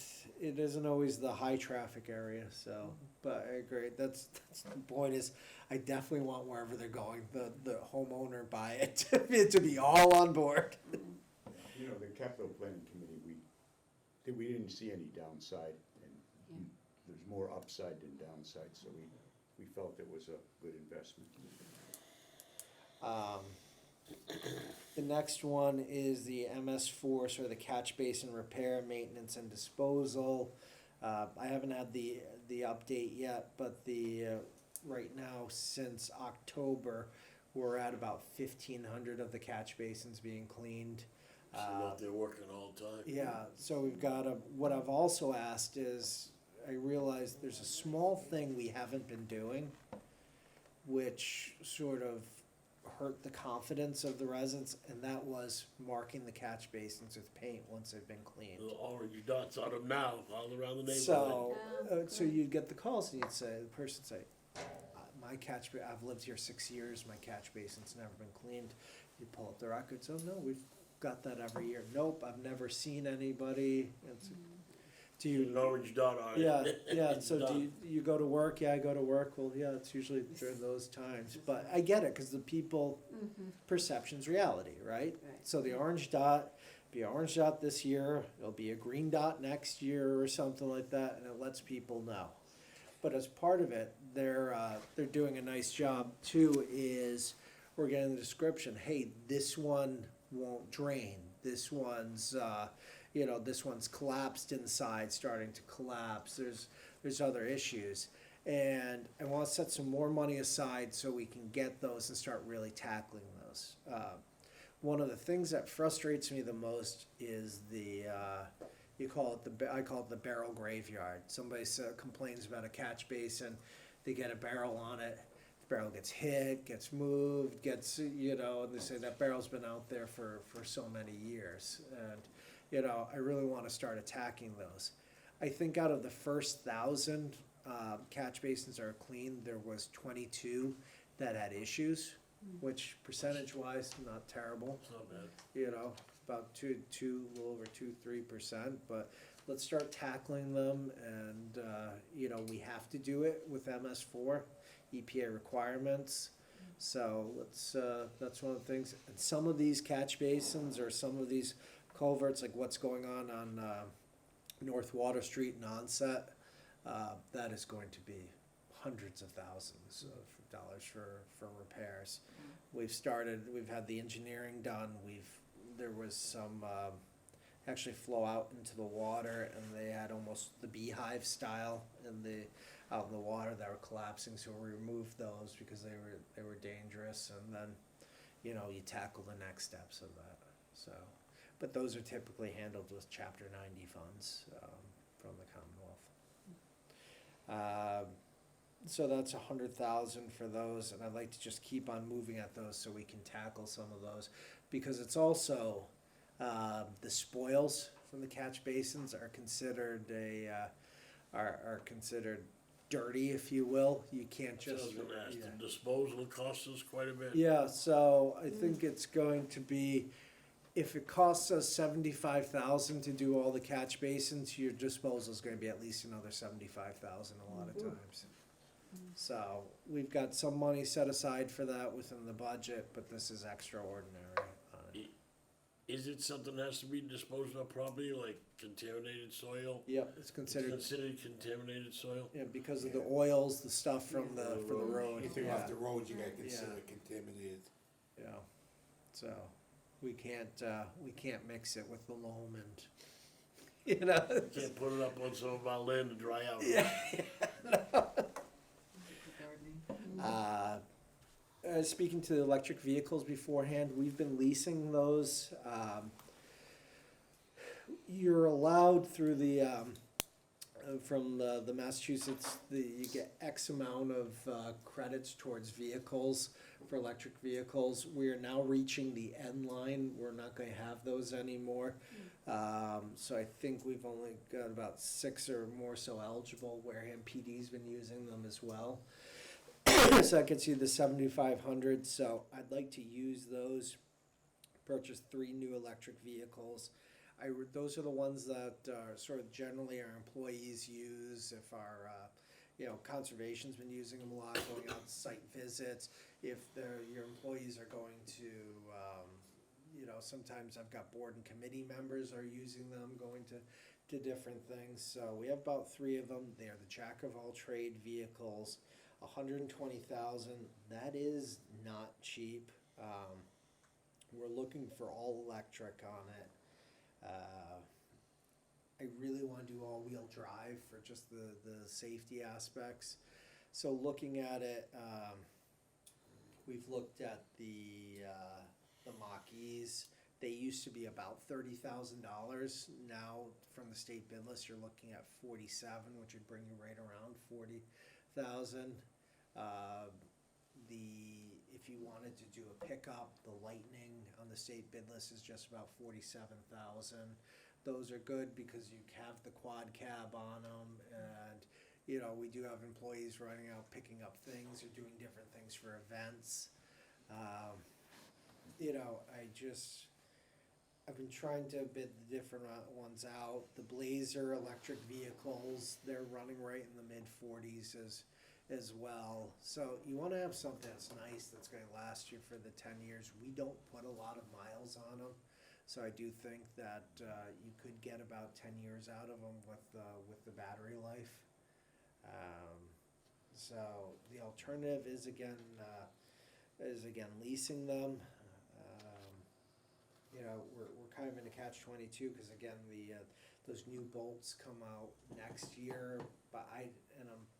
it isn't always the high traffic area, so, but I agree, that's the point is, I definitely want wherever they're going, the homeowner buy it, to be all on board. You know, the capital planning committee, we didn't see any downside, and there's more upside than downside, so we felt it was a good investment. The next one is the MS4, sort of the catch basin repair, maintenance and disposal. I haven't had the update yet, but right now, since October, we're at about 1,500 of the catch basins being cleaned. So not they're working all the time. Yeah, so we've got what I've also asked is, I realize there's a small thing we haven't been doing, which sort of hurt the confidence of the residents, and that was marking the catch basins with paint once they've been cleaned. Little orange dots on them now, all around the neighborhood. So you'd get the calls and the person'd say, I've lived here 6 years, my catch basin's never been cleaned. You pull up the records, oh no, we've got that every year. Nope, I've never seen anybody. Do An orange dot on it. Yeah, so do you go to work? Yeah, I go to work. Well, yeah, it's usually during those times. But I get it, because the people, perception's reality, right? So the orange dot, be an orange dot this year, it'll be a green dot next year or something like that, and it lets people know. But as part of it, they're doing a nice job too, is we're getting the description, hey, this one won't drain, this one's, this one's collapsed inside, starting to collapse, there's other issues. And I want to set some more money aside so we can get those and start really tackling those. One of the things that frustrates me the most is I call it the barrel graveyard. Somebody complains about a catch basin, they get a barrel on it, the barrel gets hit, gets moved, and they say that barrel's been out there for so many years. And, I really want to start attacking those. I think out of the first 1,000 catch basins that are clean, there was 22 that had issues, which percentage-wise, not terrible. It's not bad. About a little over 2-3%, but let's start tackling them, and we have to do it with MS4 EPA requirements. So that's one of the things. And some of these catch basins or some of these culverts, like what's going on North Water Street and Onset, that is going to be hundreds of thousands of dollars for repairs. We've had the engineering done. There was some actually flow out into the water, and they had almost the beehive style out in the water that were collapsing. So we removed those because they were dangerous, and then you tackle the next steps of that. So, but those are typically handled with Chapter 90 funds from the Commonwealth. So that's 100,000 for those, and I'd like to just keep on moving at those so we can tackle some of those, because it's also the spoils from the catch basins are considered are considered dirty, if you will. You can't So I was just, gonna ask, yeah. the disposal costs us quite a bit. Yeah, so I think it's going to be, if it costs us 75,000 to do all the catch basins, your disposal is gonna be at least another 75,000 a lot of times. So we've got some money set aside for that within the budget, but this is extraordinary. Is it something that has to be disposed of properly, like contaminated soil? Yep, it's It's considered, considered contaminated soil? yeah, because of the oils, the stuff from the road. Anything off the road, you gotta Yeah. consider contaminated. Yeah, so we can't mix it with the loam and, you know. Can't put it up on some of our land to dry out. Speaking to the electric vehicles beforehand, we've been leasing those. You're allowed through the, from the Massachusetts, you get X amount of credits towards vehicles for electric vehicles. We are now reaching the end line. We're not going to have those anymore. So I think we've only got about 6 or more so eligible. Wareham PD's been using them as well. So that gets you the 7,500. So I'd like to use those. Purchase 3 new electric vehicles. Those are the ones that sort of generally our employees use. If our conservation's been using them a lot, going out to site visits. If your employees are going to, sometimes I've got board and committee members are using them, going to different things. So we have about 3 of them. They are the jack of all trade vehicles. 120,000. That is not cheap. We're looking for all electric on it. I really want to do all-wheel drive for just the safety aspects. So looking at it, we've looked at the Mach-E's. They used to be about $30,000. Now, from the state bid list, you're looking at 47, which would bring you right around 40,000. If you wanted to do a pickup, the Lightning on the state bid list is just about 47,000. Those are good because you have the quad cab on them, and we do have employees running out picking up things or doing different things for events. I've been trying to bid the different ones out. The Blazer electric vehicles, they're running right in the mid-40s as well. So you want to have something that's nice, that's going to last you for the 10 years. We don't put a lot of miles on them, so I do think that you could get about 10 years out of them with the battery life. So the alternative is again leasing them. We're kind of in a catch-22 because again those new bolts come out next year, but I've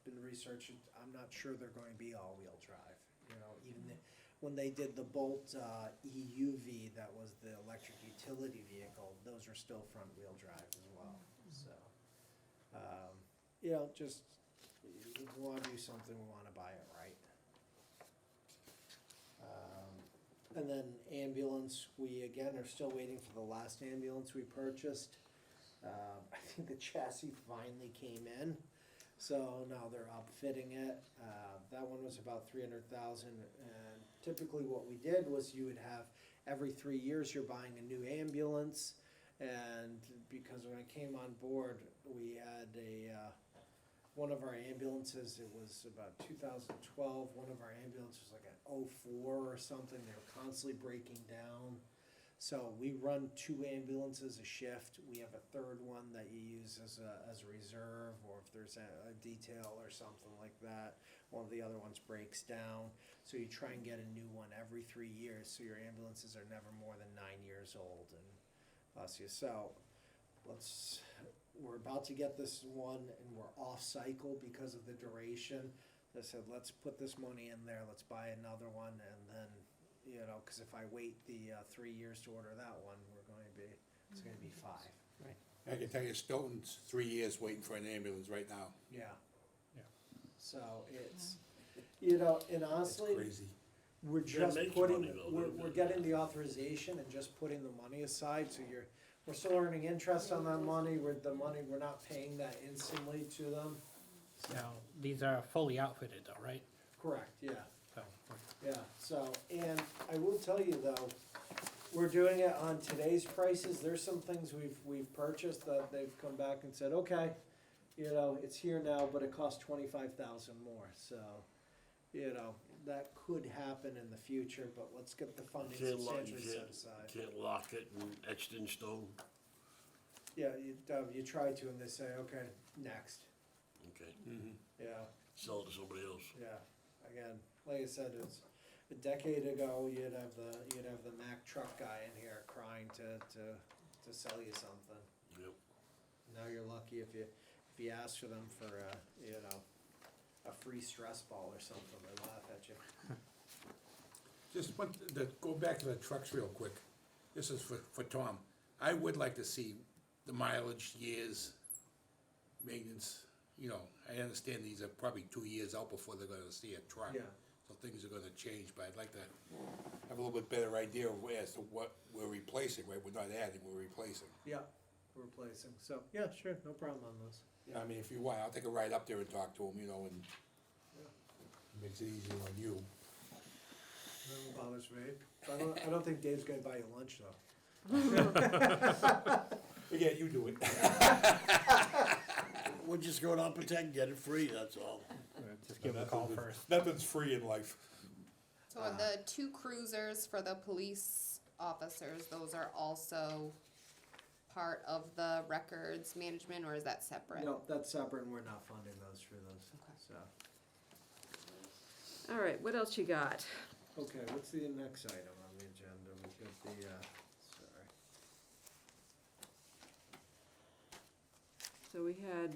been researching. I'm not sure they're going to be all-wheel drive. When they did the Bolt EUV, that was the electric utility vehicle. Those are still front-wheel drive as well. So, just we want to do something. We want to buy it right. And then ambulance, we again are still waiting for the last ambulance we purchased. I think the chassis finally came in, so now they're upfitting it. That one was about 300,000, and typically what we did was you would have every 3 years you're buying a new ambulance, and because when I came on board, we had one of our ambulances, it was about 2012, one of our ambulances was like an 04 or something, they were constantly breaking down. So we run 2 ambulances a shift. We have a third one that you use as a reserve, or if there's a detail or something like that, one of the other ones breaks down. So you try and get a new one every 3 years, so your ambulances are never more than 9 years old. And so we're about to get this one, and we're off cycle because of the duration. I said, let's put this money in there, let's buy another one, and then, because if I wait the 3 years to order that one, it's going to be 5. Right. I can tell you Stoughton's 3 years waiting for an ambulance right now. Yeah. Yeah. So it's, and honestly, It's crazy. we're That just makes putting, money, though, we're doesn't it? getting the authorization and just putting the money aside, so we're still earning interest on that money, we're not paying that instantly to them. Now, these are fully outfitted though, right? Correct, yeah. So, Yeah, so, and I will tell you though, we're doing it on today's prices, there's some things we've purchased that they've come back and said, okay, you know, it's here now, but it costs 25,000 more, so, you know, that could happen in the future, but let's get the funding substantially set aside. Can't lock it and etched in stone, Yeah, you try to, and they say, okay, next, okay, yeah. sell it to somebody else. Yeah, again, like I said, it's a decade ago, you'd have the Mack truck guy in here crying to sell you something. Yep. Now you're lucky if you ask for them for a free stress ball or something, they laugh at you. Just go back to the trucks real quick. This is for Tom. I would like to see the mileage, years, maintenance, you know, I understand these are probably 2 years out before they're gonna see a truck. Yeah. So things are gonna change, but I'd like to have a little bit better idea of as to what we're replacing, right? We're not adding, we're replacing. Yeah, replacing, so, yeah, sure, no problem on those. I mean, if you want, I'll take a ride up there and talk to them, you know, and makes it easier on you. No bothers me. I don't think Dave's gonna buy you lunch though. Yeah, you do it. We're just going on pretend, get it free, that's all. just give them a call first. Nothing's free in life. So are the 2 cruisers for the police officers, those are also part of the records management, or is that separate? No, that's separate, and we're not funding those for those, so. All right, what else you got? Okay, what's the next item on the agenda? We've got the, sorry. So we had,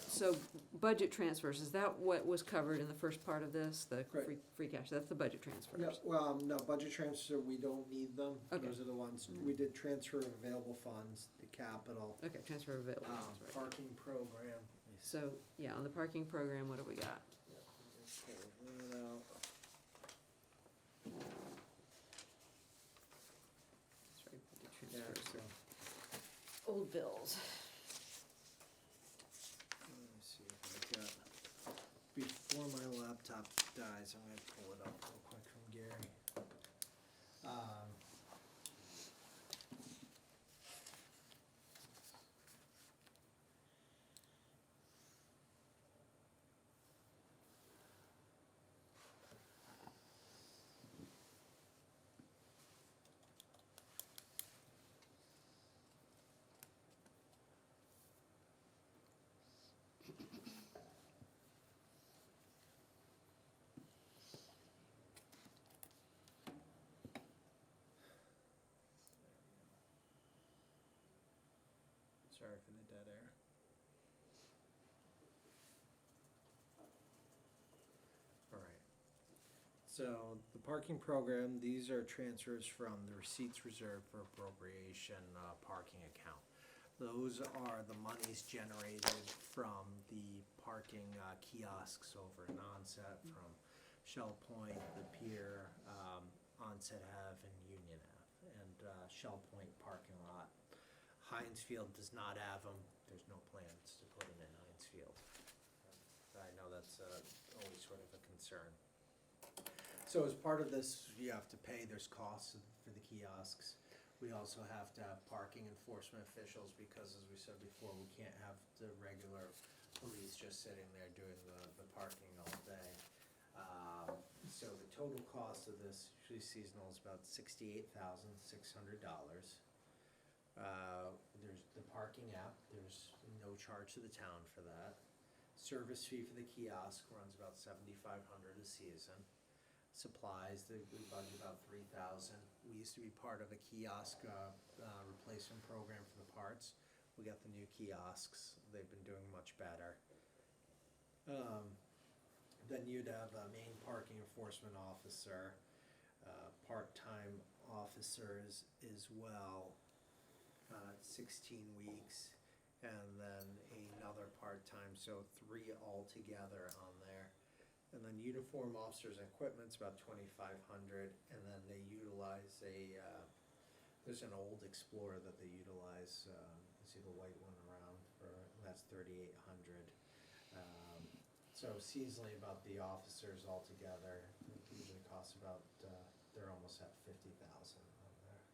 so budget transfers, is that what was covered in the first part of this? The Right. free cash, that's the budget transfers? No, well, no, budget transfer, we don't need them. Okay. Those are the ones, we did transfer of available funds, the capital, Okay, transfer of available, funds, right. parking program. So, yeah, on the parking program, what do we got? Pull that out. Sorry, budget Yeah, transfers. so, Old bills. let me see if I got, before my laptop dies, I'm gonna pull it up real quick from Gary. Sorry for the dead air. Alright. So, the parking program, these are transfers from the receipts reserved for appropriation parking account. Those are the monies generated from the parking kiosks over in Onset, from Shell Point, the Pier, Onset Ave, and Union Ave, and Shell Point parking lot. Hinesfield does not have them, there's no plans to put them in Hinesfield. I know that's always sort of a concern. So as part of this, you have to pay, there's costs for the kiosks. We also have to have parking enforcement officials, because as we said before, we can't have the regular police just sitting there doing the parking all day. So the total cost of this, usually seasonal, is about $68,600. There's the parking app, there's no charge to the town for that. Service fee for the kiosk runs about $7,500 a season. Supplies, we budget about $3,000. We used to be part of a kiosk replacement program for the parts. We got the new kiosks, they've been doing much better. Then you'd have a main parking enforcement officer, part-time officers as well. 16 weeks, and then another part-time, so 3 altogether on there. And then uniform officers and equipment's about $2,500, and then they utilize a there's an old Explorer that they utilize, you see the white one around for, that's 3,800. So seasonally about the officers altogether, it usually costs about, they're almost at 50,000 on there.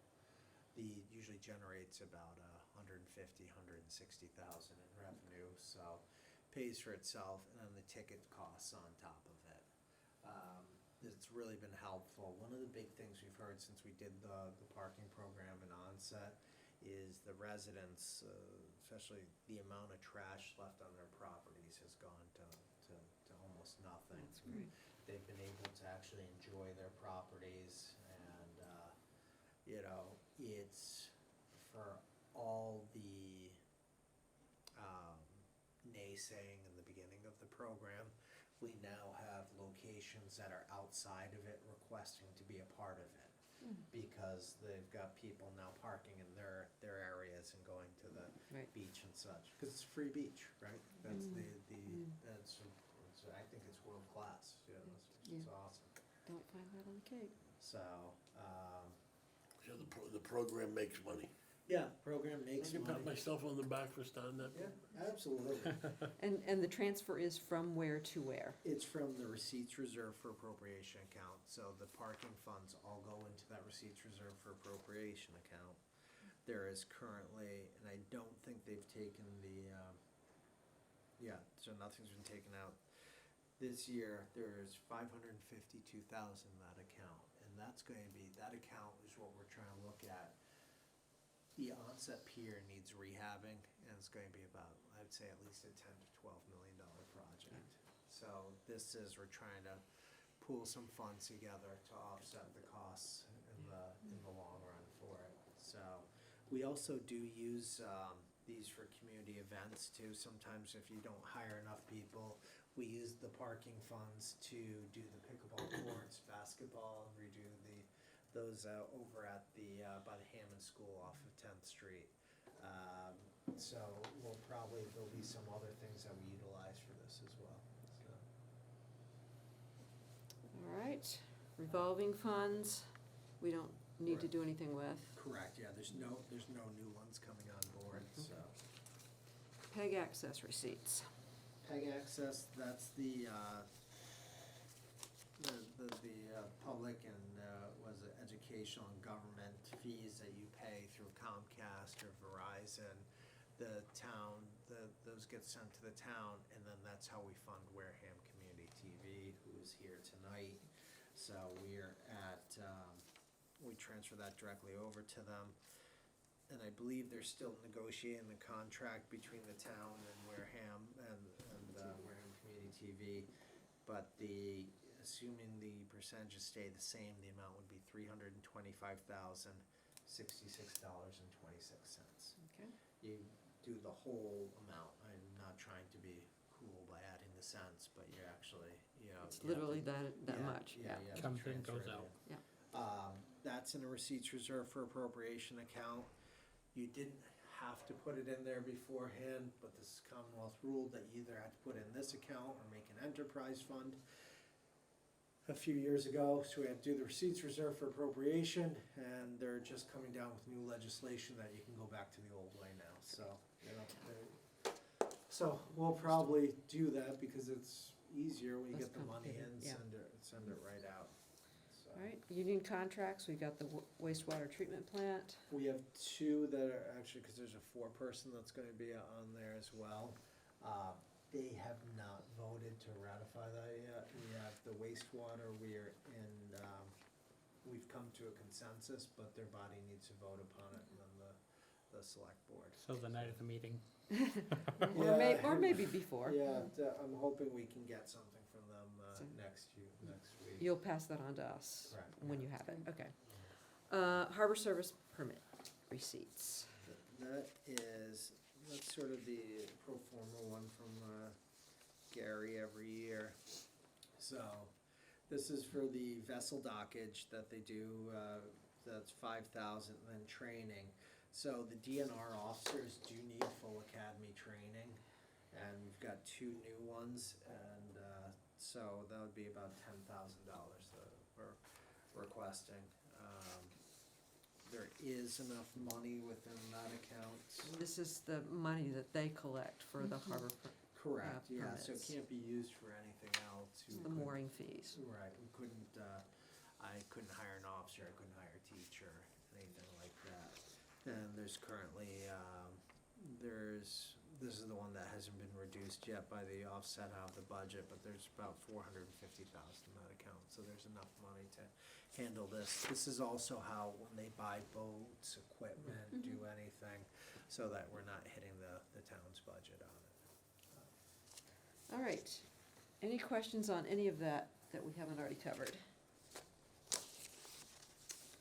The usually generates about 150, 160,000 in revenue, so pays for itself, and then the ticket costs on top of it. It's really been helpful. One of the big things we've heard since we did the parking program in onset is the residents, especially the amount of trash left on their properties has gone to almost nothing. That's great. They've been able to actually enjoy their properties, and you know, it's for all the naysaying in the beginning of the program. We now have locations that are outside of it requesting to be a part of it, because they've got people now parking in their areas and going to the Right. beach and such, because it's a free beach, right? That's that's, I think it's world class, you know, it's awesome. Don't find that on the Cape. So, So the program makes money. yeah, program I makes can pat money. myself on the back for starting that. Yeah, absolutely. And the transfer is from where to where? It's from the receipts reserved for appropriation account, so the parking funds all go into that receipts reserved for appropriation account. There is currently, and I don't think they've taken the, so nothing's been taken out. This year, there's 552,000 in that account, and that's going to be, that account is what we're trying to look at. The onset pier needs rehabbing, and it's going to be about, I'd say at least a $10 to $12 million project. So this is, we're trying to pool some funds together to offset the costs in the long run for it. So we also do use these for community events too. Sometimes if you don't hire enough people, we use the parking funds to do the pickleball courts, basketball, and redo those over at the by the Hammond School off of 10th Street. So there'll be some other things that we utilize for this as well. So. All right, revolving funds, we don't need to do anything with. Correct. Yeah. There's no new ones coming on board. So. PEG access receipts. PEG access. That's the public and was it educational and government fees that you pay through Comcast or Verizon. The town, those get sent to the town, and then that's how we fund Wareham Community TV, who is here tonight. So we're at, we transfer that directly over to them. And I believe they're still negotiating the contract between the town and Wareham and Wareham Community TV. But assuming the percentages stay the same, the amount would be $325,066.26. Okay. You do the whole amount. I'm not trying to be cool by adding the cents, but you're actually, It's literally that much, yeah. you have to Comes in, transfer goes it out. in. Yeah. That's in a receipts reserved for appropriation account. You didn't have to put it in there beforehand, but this is Commonwealth rule that you either had to put it in this account or make an enterprise fund. A few years ago, so we had to do the receipts reserved for appropriation, and they're just coming down with new legislation that you can go back to the old way now, so, so we'll probably do that because it's easier, we Less get the money in, complicated, yeah. send it right out, so. All right, union contracts, we've got the wastewater treatment plant. We have two that are actually, because there's a four-person that's gonna be on there as well. They have not voted to ratify that yet. We have the wastewater, we've come to a consensus, but their body needs to vote upon it, and then the select board. So the night of the meeting. Or maybe before. Yeah, I'm hoping we can get something from them So- next week. You'll pass that on to us Correct, when yeah. you have it, okay. Harbor service permit receipts. That's sort of the pro forma one from Gary every year. So this is for the vessel dockage that they do, that's 5,000, and then training. So the DNR officers do need full academy training, and we've got two new ones, and so that would be about $10,000 that we're requesting. there is enough money within that account. This is the money that they collect for the harbor, Correct, yeah, so it permits. can't be used for anything else. We the couldn't- mooring fees. Right, we couldn't, I couldn't hire an officer, I couldn't hire a teacher, anything like that. And there's currently, this is the one that hasn't been reduced yet by the offset out of the budget, but there's about 450,000 in that account, so there's enough money to handle this. This is also how, when they buy boats, equipment, do anything, so that we're not hitting the town's budget on it. All right. Any questions on any of that we haven't already covered?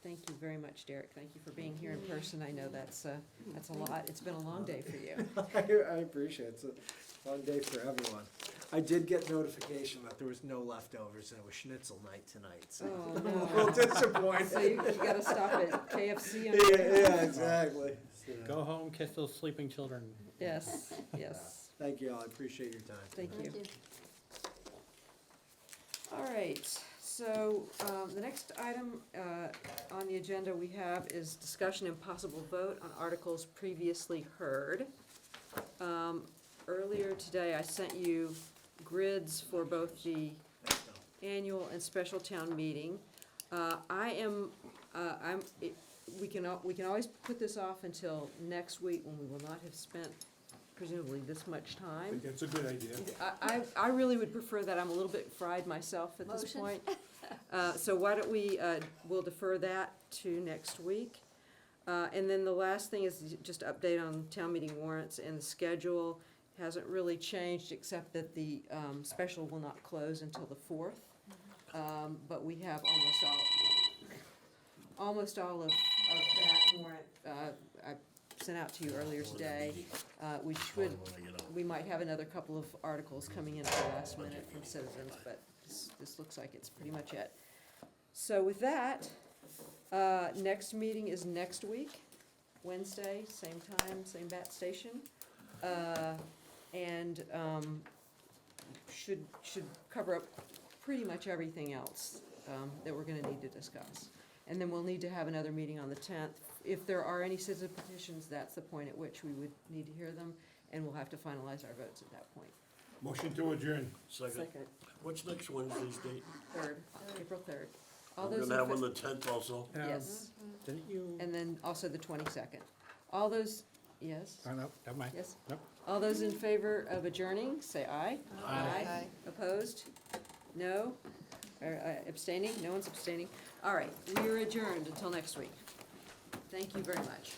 Thank you very much, Derek. Thank you for being here in person. I know that's a lot. It's been a long day for you. I appreciate it. It's a long day for everyone. I did get notification that there was no leftovers and it was schnitzel night tonight, so Oh, I'm a no. little disappointed. So you gotta stop at KFC on your way home? Yeah, exactly. So, Go home, kiss those sleeping children. Yes, yes. thank you all, I appreciate your time. Thank you. Thank you. All right, so the next item on the agenda we have is discussion and possible vote on articles previously heard. Earlier today, I sent you grids for both the annual and special town meeting. We can always put this off until next week when we will not have spent presumably this much I time. think that's a good idea. I really would prefer that. I'm a little bit fried myself at this Motion. point. So why don't we'll defer that to next week. And then the last thing is just update on town meeting warrants, and the schedule hasn't really changed except that the special will not close until the 4th. But we have almost all of that warrant, I sent out to you earlier today. We might have another couple of articles coming in at the last minute from citizens, but this looks like it's pretty much it. So with that, next meeting is next week, Wednesday, same time, same bat station. And should cover up pretty much everything else that we're gonna need to discuss. And then we'll need to have another meeting on the 10th. If there are any citizen petitions, that's the point at which we would need to hear them, and we'll have to finalize our votes at that point. Motion to adjourn. Second, what's next Wednesday's date? 3rd, April 3rd. All We're those gonna have in on fa- the 10th also? Yes, Didn't you? and then also the 22nd. All those, yes, Oh, no, never mind. yes? Nope. All those in favor of adjourning, say aye. Aye. Opposed? No? Or abstaining? No one's abstaining? All right, we are adjourned until next week. Thank you very much.